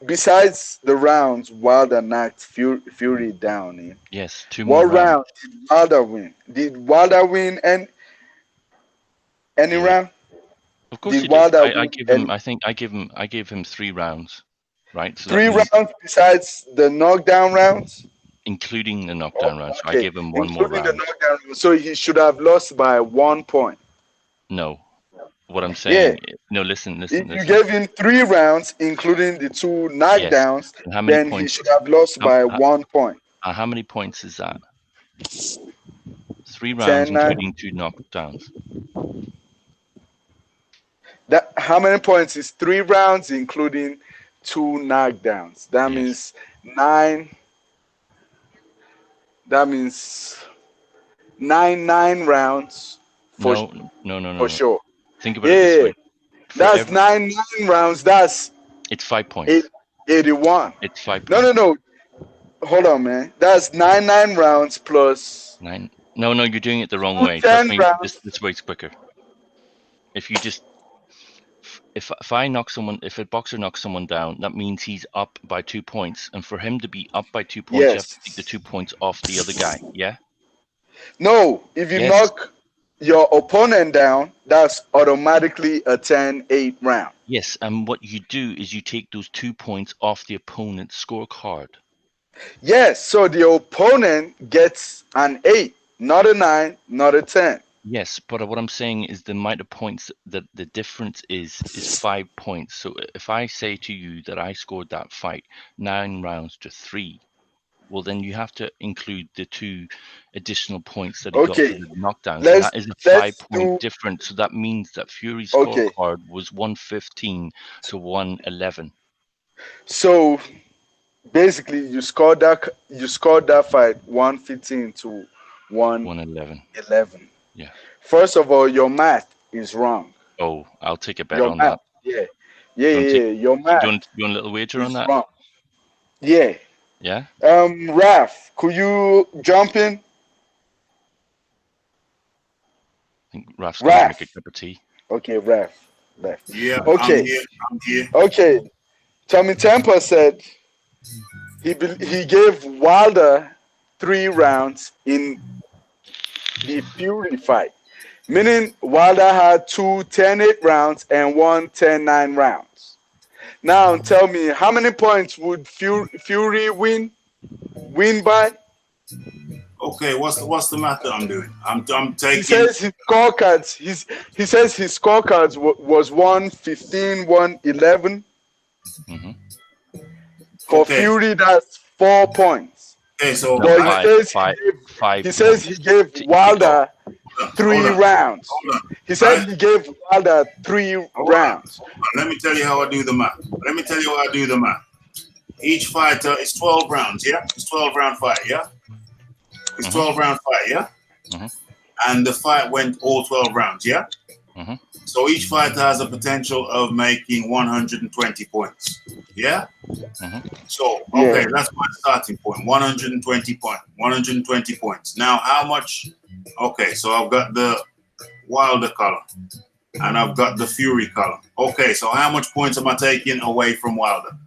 Besides the rounds, Wilder knocked Fury down. Yes, 2 more rounds. What round did Wilder win? Did Wilder win any round? Of course he did. I gave him 3 rounds. Right. So 3 rounds besides the knockdown rounds? Including the knockdown rounds. Okay. I gave him 1 more round. So he should have lost by 1 point. No. What I'm saying, no, listen. If you gave him 3 rounds, including the 2 knockdowns, then he should have lost by 1 point. How many points is that? 3 rounds, including 2 knockdowns. How many points is 3 rounds, including 2 knockdowns. That Yes. means 9. That means 9 rounds for No. sure. Think about it this Yeah, way. For that's every, 9 rounds. That's it's 5 points. 81. It's 5 No, points. no. Hold on, man. That's 9 rounds plus 9. No, you're doing it the wrong way. 10 Trust me, rounds. this way's quicker. If you just, if I knock someone, if a boxer knocks someone down, that means he's up by 2 points. And for him to be up by 2 points, you have to take the Yes. 2 points off the other guy. Yeah? No, if you Yes. knock your opponent down, that's automatically a 10-8 round. Yes. And what you do is you take those 2 points off the opponent's scorecard. Yes, so the opponent gets an 8, not a 9, not a 10. Yes, but what I'm saying is the amount of points that the difference is 5 points. So if I say to you that I scored that fight 9 rounds to 3, well then you have to include the 2 additional points that he got for Okay, the knockdowns, and let's that is a let's 5-point do. difference. So that means that Fury's Okay, scorecard was 115 to 111. so basically you scored that fight 115 to 111. 111. Yeah. First of all, your math is wrong. Oh, I'll take a bet Your on math, that. yeah, You want to take? your You math want a little wager on is that? wrong. Yeah. Yeah. Raf, could you jump in? I think Raf's going to make a Raf. cup of tea. Okay, Raf left. Yeah, Okay, I'm here. okay. Tommy Temper said he gave Wilder 3 rounds in the Fury fight, meaning Wilder had 2 10-8 rounds and 1 10-9 rounds. Now tell me, how many points would Fury win by? Okay, what's the math that I'm doing? I'm He taking. says his scorecards. He says his scorecards was 115, 111. Mm-hmm. For Okay. Fury, that's 4 points. Okay, so No, But five he says he gave points. Wilder hold 3 on. rounds. Hold on. He said he gave Wilder 3 rounds. Let me tell you how I do the math. Each fighter is 12 rounds, yeah? It's 12 round fight, yeah? It's 12 round fight, yeah? Mhm. And the fight went all 12 rounds, yeah? Mhm. So each fighter has a potential of making 120 points, yeah? So, okay, that's my starting point, 120 points. Now, how much? Okay, so I've got the Wilder column and I've got the Fury column. Okay, so how much points am I taking away from Wilder?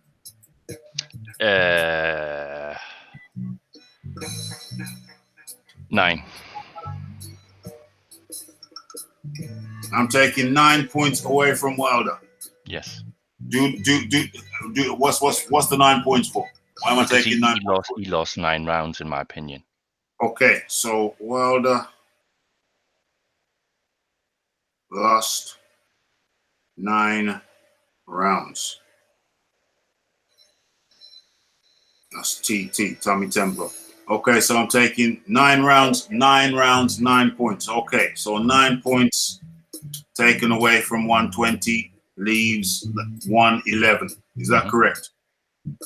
9. I'm taking 9 points away from Wilder. Yes. Do what's the 9 points for? Why am I Because taking 9? he lost 9 rounds, in my opinion. Okay, so Wilder lost 9 rounds. That's Tommy Temper. Okay, so I'm taking 9 rounds, 9 points. Okay, so 9 points taken away from 120 leaves 111. Is that correct?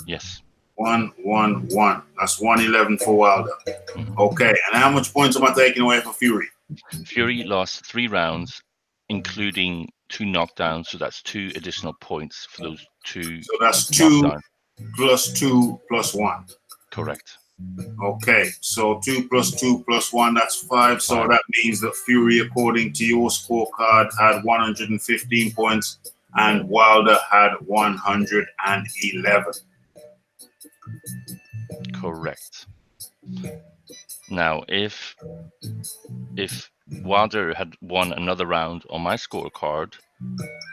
Yes. 111. That's 111 for Wilder. Okay, and how much points am I taking away for Fury? Fury lost 3 rounds, including 2 knockdowns. So that's 2 additional points for those 2. So that's 2 knockdowns. plus 2 plus 1. Correct. Okay, so 2 plus 2 plus 1, that's 5. So that means that Fury, according to your scorecard, had 115 points and Wilder had 111. Correct. Now, if Wilder had won another round on my scorecard,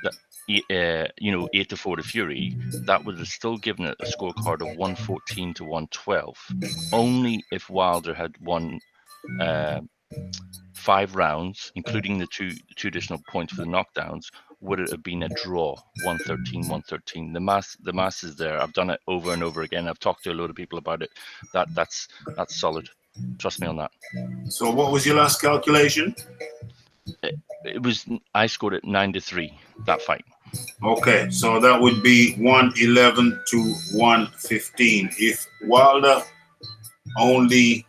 that 8-4 to Fury, that would have still given it a scorecard of 114 to 112. Only if Wilder had won 5 rounds, including the two additional points for the knockdowns, would it have been a draw, 113. The mass is there. I've done it over and over again. I've talked to a lot of people about it. That's solid. Trust me on that. So what was your last calculation? I scored it 9-3, that fight. Okay, so that would be 111 to 115. If Wilder only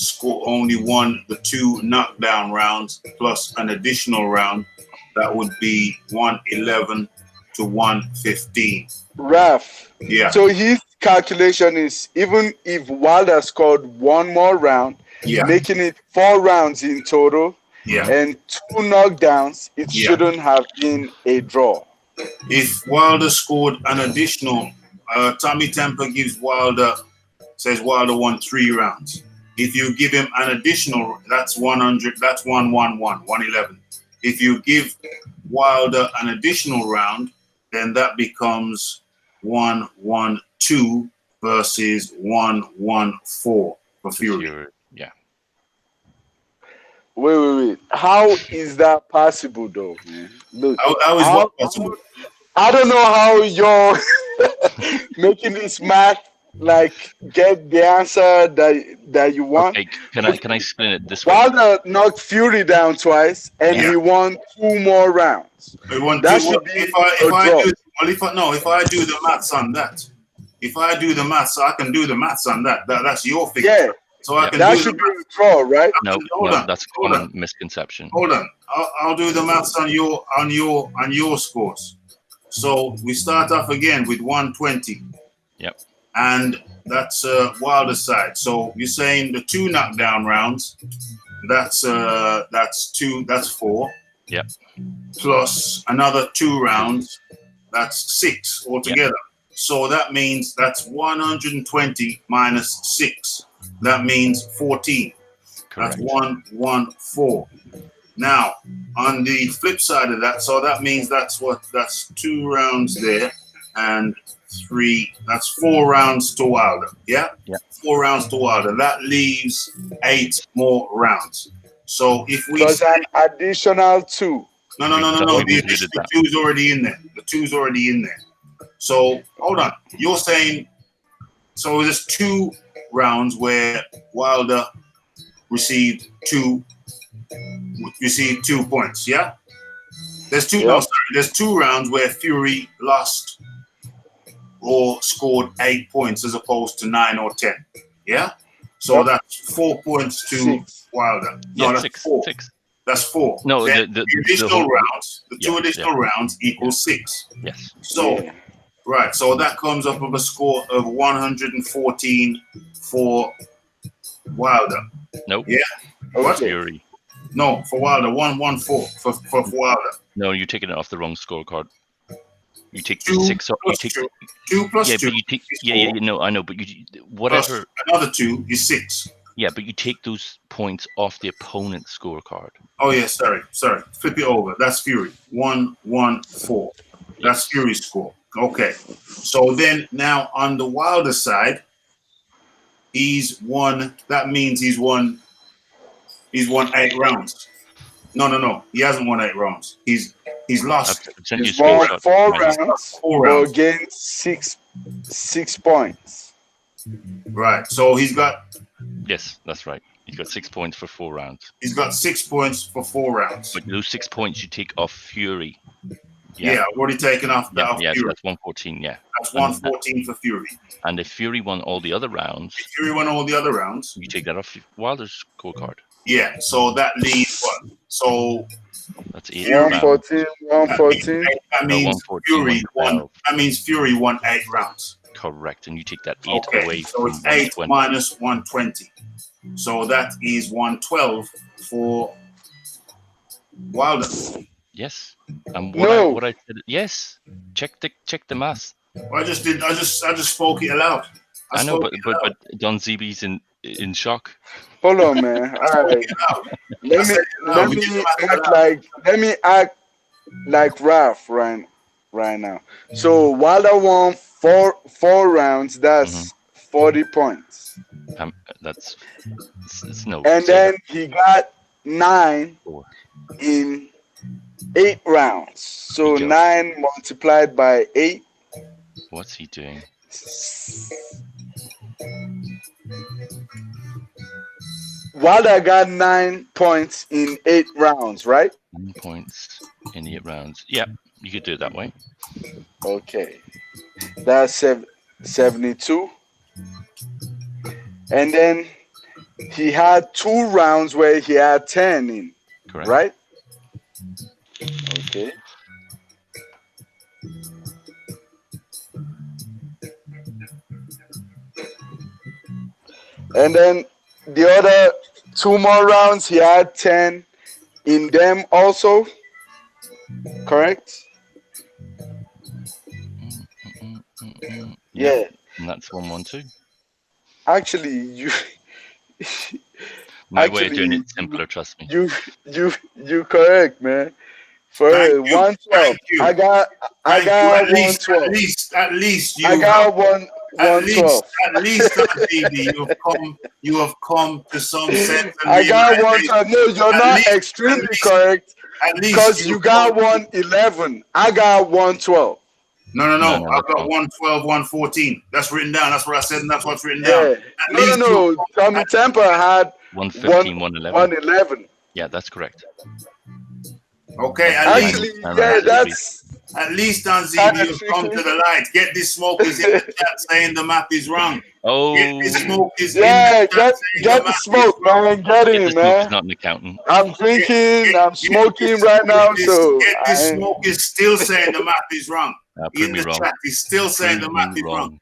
won the 2 knockdown rounds plus an additional round, that would be 111 to 115. Raf. Yeah. So his calculation is even if Wilder scored one more round, Yeah. making it 4 rounds in total, Yeah. and 2 knockdowns, it Yeah. shouldn't have been a draw. If Wilder scored an additional, Tommy Temper says Wilder won 3 rounds. If you give him an additional, that's 100, that's 111. If you give Wilder an additional round, then that becomes 112 versus 114 for Fury. Yeah. Wait. How is that possible, though, man? Look, How is what possible? I don't know how you're making this math like get the answer that you want. Okay, can I explain it this way? Wilder knocked Fury down twice, and he won 2 more rounds. That should be if I do the maths on that, if I do the maths, I can do the maths on that. That's your figure. Yeah. So I can that do should the be a draw, right? No, that's a common misconception. Hold on. I'll do the maths on your scores. So we start off again with 120. Yep. And that's Wilder's side. So you're saying the 2 knockdown rounds, that's 4. Yep. Plus another 2 rounds, that's 6 altogether. Yep. So that means that's 120 minus 6. That means 14. Correct. That's 114. Now, on the flip side of that, so that means that's 2 rounds there and 3, that's 4 rounds to Wilder. Yeah? 4 rounds to Wilder. That leaves 8 more rounds. So if we Plus an additional 2. No. The 2's already in there. The 2's already in there. So hold on. You're saying so there's 2 rounds where Wilder received 2 points, yeah? There's 2 there's 2 rounds where Fury lost or scored 8 points as opposed to 9 or 10. Yeah? So that's 4 points to 6. Wilder. No, that's 6. 4. 6. That's 4. No, then the additional rounds, the 2 additional yeah. rounds equals 6. Yes. So right, so that comes up with a score of 114 for Wilder. Nope. Yeah. What? Fury. No, for Wilder, 114 for Wilder. No, you're taking it off the wrong scorecard. You take 2 6 off. You take 2 plus 2. But you take no, I know, but you whatever. Plus another 2 is 6. Yeah, but you take those points off the opponent's scorecard. Oh yeah, sorry. Flip it over. That's Fury. 114. That's Fury's score. Okay. So then now on the Wilder side, he's won. That means he's won 8 rounds. No. He hasn't won 8 rounds. He's lost. He's won 4 rounds. 4 rounds. Against 6 points. Right. So he's got. Yes, that's right. He's got 6 points for 4 rounds. He's got 6 points for 4 rounds. But those 6 points you take off Fury. Yeah, I've already taken off that. Yeah, Fury. so that's 114. Yeah. That's 114 for Fury. And if Fury won all the other rounds, you take that off Wilder's scorecard. Yeah, so that leaves what? So that's 8. 114. That means Fury won. That means Fury won 8 rounds. Correct, and you take that 8 away. So it's 8 minus 120. So that is 112 for Wilder. Yes. And what I said. Yes. Check the math. I just spoke it aloud. I know, but Don ZB's in shock. Hold on, man. All right. Let me act like Raph right now. So Wilder won 4 rounds. That's 40 points. That's it's no. And then he got 9 in 8 rounds. So 9 multiplied by 8. What's he doing? Wilder got 9 points in 8 rounds, right? 9 points in 8 rounds. Yeah. You could do it that way. Okay. That's 72. And then he had 2 rounds where he had 10 in. Correct. Right? Okay. And then the other 2 more rounds, he had 10 in them also. Correct? Yeah. And that's 1-1-2. Actually, you. My way of doing it simpler, trust me. You correct, man. For Thank you. 112, Thank you. I got Thank you. 112. At least you I got have, 112. at least DB, you have come to some sense and I got realization. 112. No, you're not extremely correct. At least Because you got 111. I got 112. No. No, I've got 112, 114. That's written down. That's what I said, and that's what's written Yeah. down. No. Tommy Temper had 115, 111. 111. Yeah, that's correct. Okay, Actually, that's. At least on ZB, you've come to the light. Get these smokers in the chat saying the math is wrong. Oh, Get these smokers in the chat get the smoke, man. Get it, man. Not an accountant. I'm drinking, I'm smoking right now, so. Get this smokers still saying the math is wrong. In the chat, he's still saying the math is wrong.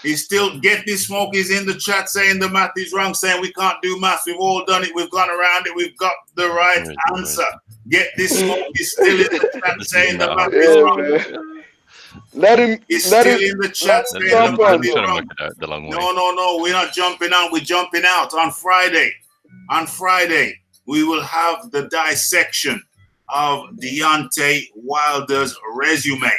He's still get these smokies in the chat saying the math is wrong, saying we can't do math. We've all done it. We've gone around it. We've got the right answer. Get this smokies still in the chat saying the math is wrong. Let him. He's still in the chat saying the math is wrong. No. We're not jumping on. We're jumping out on Friday. On Friday, we will have the dissection of Deontay Wilder's resume,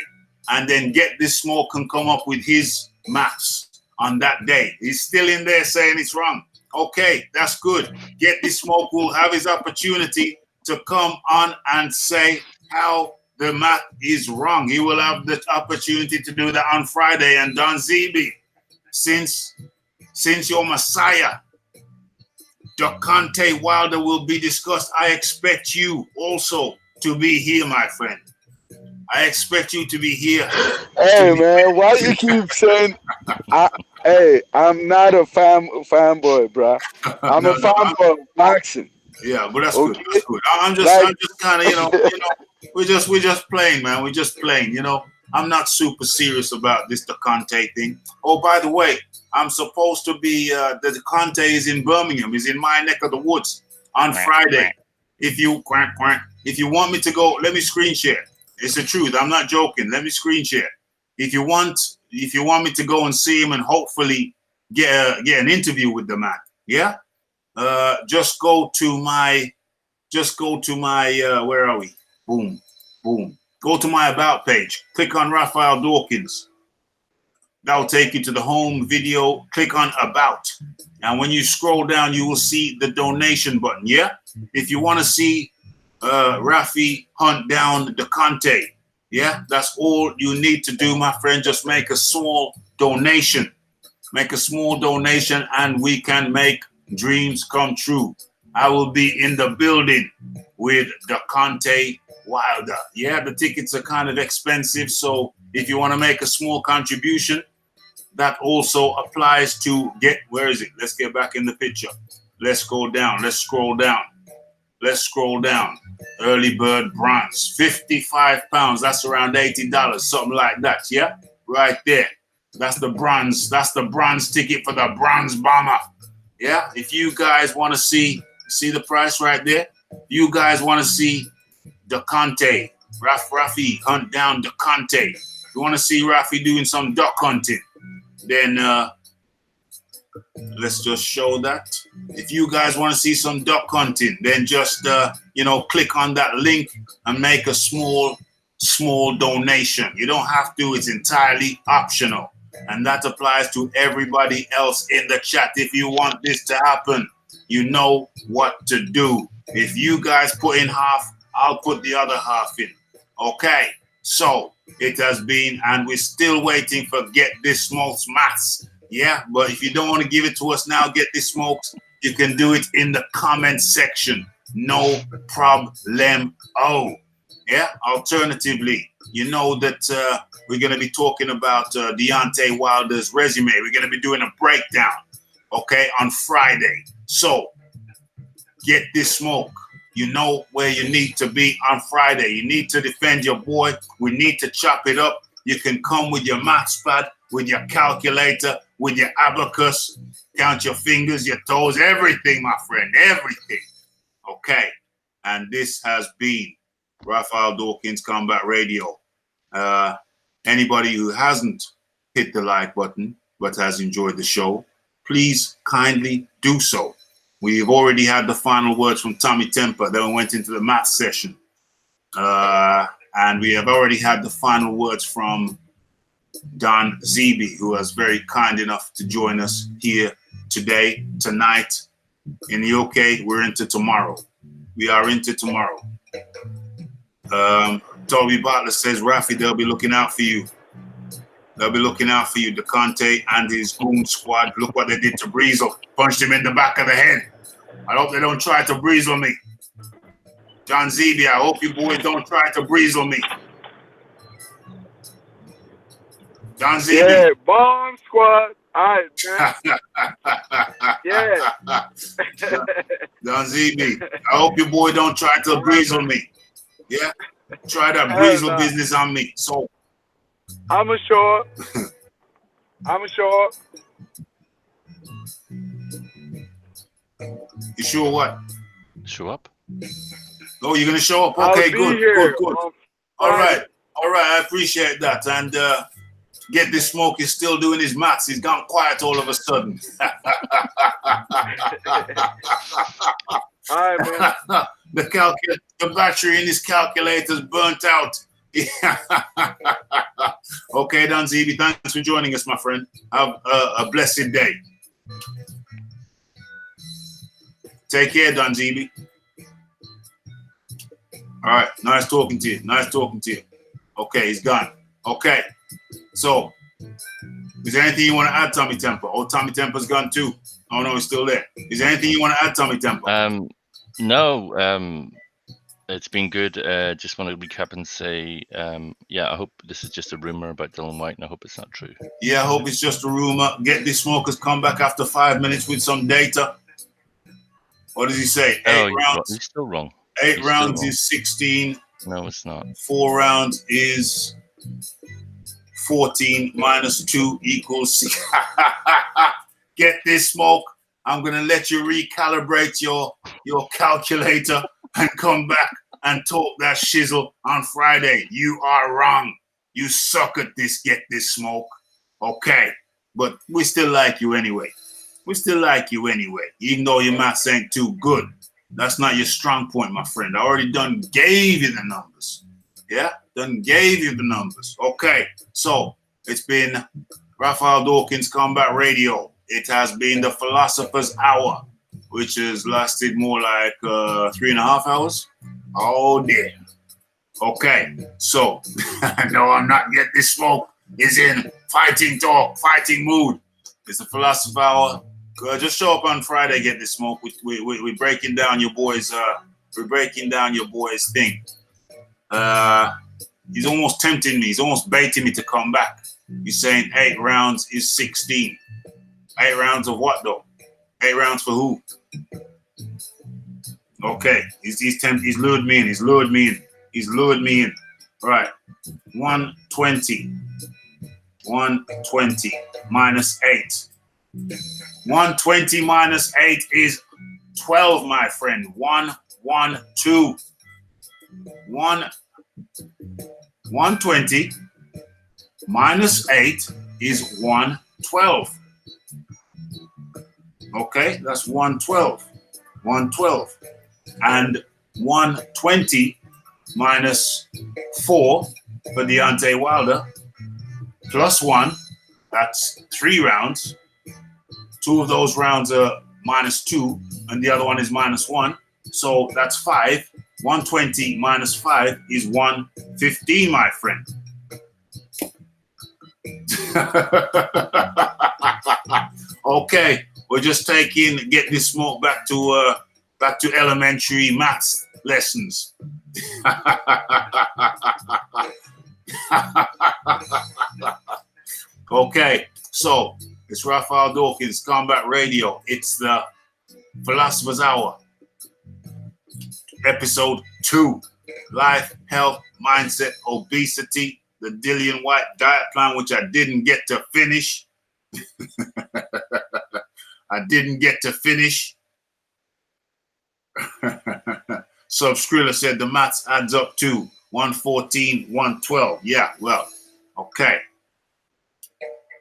and then Get This Smoke can come up with his maths on that day. He's still in there saying it's wrong. Okay, that's good. Get This Smoke will have his opportunity to come on and say how the math is wrong. He will have the opportunity to do that on Friday. And Don Zeeby, since your Messiah, Deontay Wilder will be discussed, I expect you also to be here, my friend. I expect you to be here. Hey, man, why you keep saying, I'm not a fanboy, bro. I'm a fanboy of boxing. Yeah, but that's good. That's good. I'm just kind of, we're just playing, man. We're just playing, I'm not super serious about this Deontay thing. Oh, by the way, I'm supposed to be, the Deontay is in Birmingham. He's in my neck of the woods on Friday. If you want me to go, let me screen share. It's the truth. I'm not joking. Let me screen share. If you want me to go and see him and hopefully get an interview with the man, yeah. Just go to my. Where are we? Boom. Go to my about page. Click on Raphael Dawkins. That will take you to the home video. Click on about, and when you scroll down, you will see the donation button. Yeah. If you want to see Rafi hunt down Deontay, yeah, that's all you need to do, my friend. Just make a small donation. Make a small donation, and we can make dreams come true. I will be in the building with Deontay Wilder. Yeah, the tickets are kind of expensive, so if you want to make a small contribution, that also applies to where is it? Let's get back in the picture. Let's go down. Let's scroll down. Early bird bronze, £55. That's around $80, something like that. Yeah, right there. That's the bronze. That's the bronze ticket for the bronze bomber. Yeah. If you guys want to see the price right there. You guys want to see Deontay, Rafi hunt down Deontay. You want to see Rafi doing some duck hunting? Then let's just show that. If you guys want to see some duck hunting, then just click on that link and make a small donation. You don't have to. It's entirely optional, and that applies to everybody else in the chat. If you want this to happen, you know what to do. If you guys put in half, I'll put the other half in. Okay. So it has been, and we're still waiting for Get This Smokes maths. Yeah, but if you don't want to give it to us now, Get This Smokes, you can do it in the comment section. No problem. Oh, Yeah. Alternatively, you know that we're going to be talking about Deontay Wilder's resume. We're going to be doing a breakdown, okay, on Friday. So get this smoke. You know where you need to be on Friday. You need to defend your boy. We need to chop it up. You can come with your maths pad, with your calculator, with your abacus, count your fingers, your toes, everything, my friend, everything. Okay. And this has been Raphael Dawkins Combat Radio. Anybody who hasn't hit the like button but has enjoyed the show, please kindly do so. We've already had the final words from Tommy Temper. Then we went into the math session. And we have already had the final words from Don Zeeby, who was very kind enough to join us here today, tonight. In the UK, we're into tomorrow. We are into tomorrow. Toby Butler says, Rafi, they'll be looking out for you. They'll be looking out for you. DeConte and his goon squad. Look what they did to Breezel. Punched him in the back of the head. I hope they don't try to Breezel me. John Zeeby, I hope you boys don't try to Breezel me. John Zeeby. Yeah, bomb squad. All right, man. Yeah. John Zeeby, I hope your boy don't try to Breezel me. Yeah? Try that Breezel business on me. So I'm sure. You sure what? Show up. Oh, you're gonna show up? Okay, good. All right. I appreciate that. And Get This Smoke is still doing his maths. He's gone quiet all of a sudden. All right, man. The battery in his calculator's burnt out. Okay, Don Zeeby, thanks for joining us, my friend. Have a blessed day. Take care, Don Zeeby. All right, nice talking to you. Okay, he's gone. Okay, so is there anything you want to add, Tommy Temper? Oh, Tommy Temper's gone too. Oh no, he's still there. Is there anything you want to add, Tommy Temper? No. It's been good. Just want to recap and say, I hope this is just a rumor about Dylan White, and I hope it's not true. Yeah, I hope it's just a rumor. Get This Smoke has come back after 5 minutes with some data. What does he say? 8 rounds. He's still wrong. 8 rounds is 16. No, it's not. 4 rounds is 14 minus 2 equals 6. Get This Smoke. I'm gonna let you recalibrate your calculator and come back and talk that shizzle on Friday. You are wrong. You suck at this. Get This Smoke. Okay, but we still like you anyway. Even though your maths ain't too good. That's not your strong point, my friend. I already done gave you the numbers. Yeah, done gave you the numbers. Okay, so it's been Raphael Dawkins Combat Radio. It has been the Philosopher's Hour, which has lasted more like 3.5 hours. Oh dear. Okay, so no, I'm not Get This Smoke. Is in fighting talk, fighting mood. It's the Philosopher Hour. Just show up on Friday. Get This Smoke. We're breaking down your boys. We're breaking down your boys' thing. He's almost tempting me. He's almost baiting me to come back. He's saying 8 rounds is 16. 8 rounds of what though? 8 rounds for who? Okay, he's lured me in. He's lured me in. Right, 120. 120 minus 8. 120 minus 8 is 12, my friend. 112. 120 minus 8 is 112. Okay, that's 112. 112. And 120 minus 4 for Deontay Wilder plus 1, that's 3 rounds. 2 of those rounds are minus 2, and the other one is minus 1. So that's 5. 120 minus 5 is 115, my friend. Okay, we're just Get This Smoke back to elementary maths lessons. Okay, so it's Raphael Dawkins, Combat Radio. It's the Philosopher's Hour, episode 2, Life, Health, Mindset, Obesity, the Dillian White diet plan, which I didn't get to finish. I didn't get to finish. Subscriller said the maths adds up to 114, 112. Yeah, well, okay.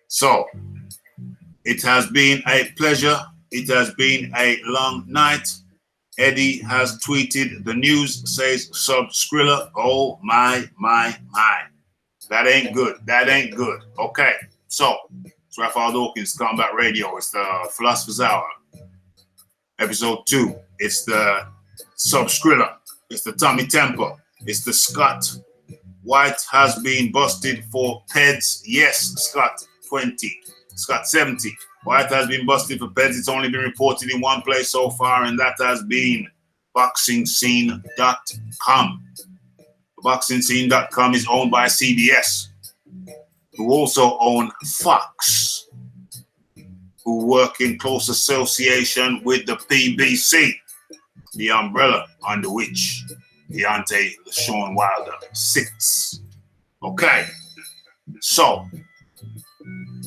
So, it has been a pleasure. It has been a long night. Eddie has tweeted the news, says Subscriller. Oh, my. That ain't good. That ain't good. Okay, so, it's Raphael Dawkins, Combat Radio. It's the Philosopher's Hour, episode 2. It's the Subscriller. It's the Tommy Temper. It's the Scott. White has been busted for PEDs. Yes, Scott 20. Scott 70. White has been busted for PEDs. It's only been reported in one place so far, and that has been BoxingScene.com. BoxingScene.com is owned by CBS, who also own Fox, who work in close association with the PBC, the umbrella under which Deontay LaShawn Wilder sits. Okay, so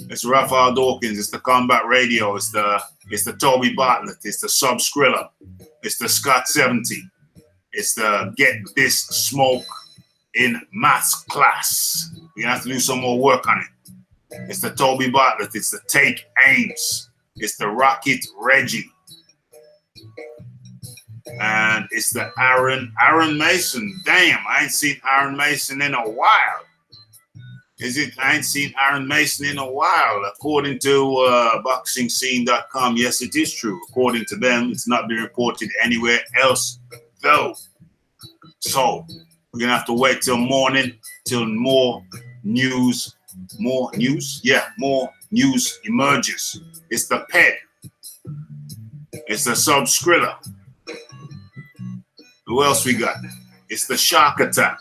it's Raphael Dawkins, it's the Combat Radio, it's the Toby Bartlett, it's the Subscriller, it's the Scott 70, it's the Get This Smoke in Maths class. We're gonna have to do some more work on it. It's the Toby Bartlett, it's the Take Ames, it's the Rocket Reggie, and it's the Aaron Mason. Damn, I ain't seen Aaron Mason in a while. I ain't seen Aaron Mason in a while. According to BoxingScene.com, yes, it is true. According to them, it's not been reported anywhere else, though. So we're gonna have to wait till morning till more news emerges. It's the PED. It's the Subscriller. Who else we got? It's the Shark Attack.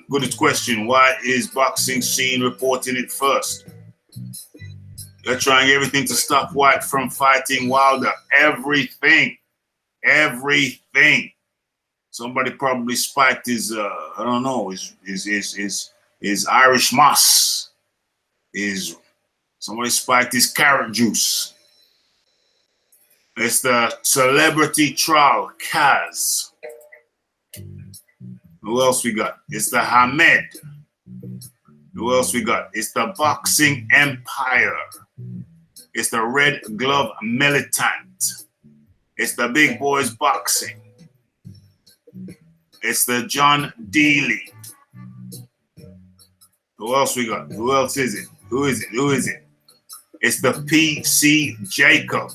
Good question. Why is Boxing Scene reporting it first? They're trying everything to stop White from fighting Wilder. Everything. Somebody probably spiked his I don't know, his Irish moss. Somebody spiked his carrot juice. It's the Celebrity Trial, Kaz. Who else we got? It's the Hamed. Who else we got? It's the Boxing Empire. It's the Red Glove Militant. It's the Big Boys Boxing. It's the John Dealey. Who else we got? Who else is it? Who is it? It's the PC Jacob.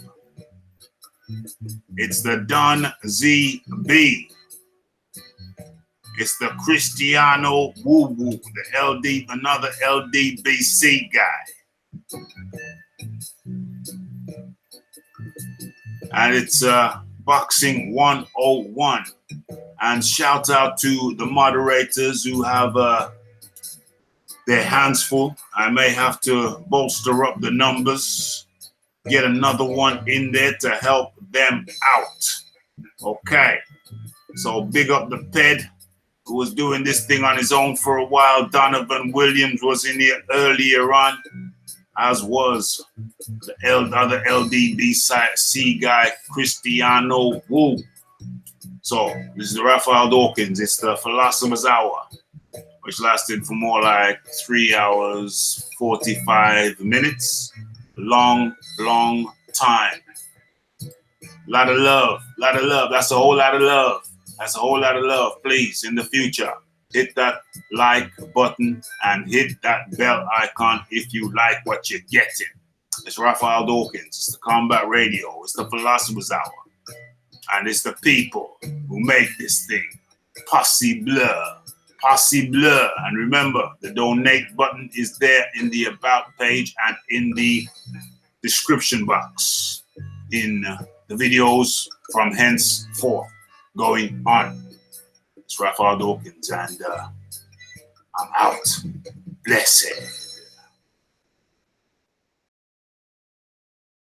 It's the Don ZB. It's the Cristiano Woo Woo, another LDBC guy. And it's Boxing 101. And shout out to the moderators who have their hands full. I may have to bolster up the numbers, get another one in there to help them out. Okay, so big up the PED, who was doing this thing on his own for a while. Donovan Williams was in here earlier on, as was the other LDBC guy, Cristiano Wu. So this is the Raphael Dawkins. It's the Philosopher's Hour, which lasted for more like 3 hours, 45 minutes. Long time. Lot of love. That's a whole lot of love. Please, in the future, hit that like button and hit that bell icon if you like what you're getting. It's Raphael Dawkins. It's the Combat Radio. It's the Philosopher's Hour. And it's the people who make this thing possible. And remember, the donate button is there in the about page and in the description box in the videos from henceforth. going on. It's Raphael Dawkins, and I'm out. Blessed.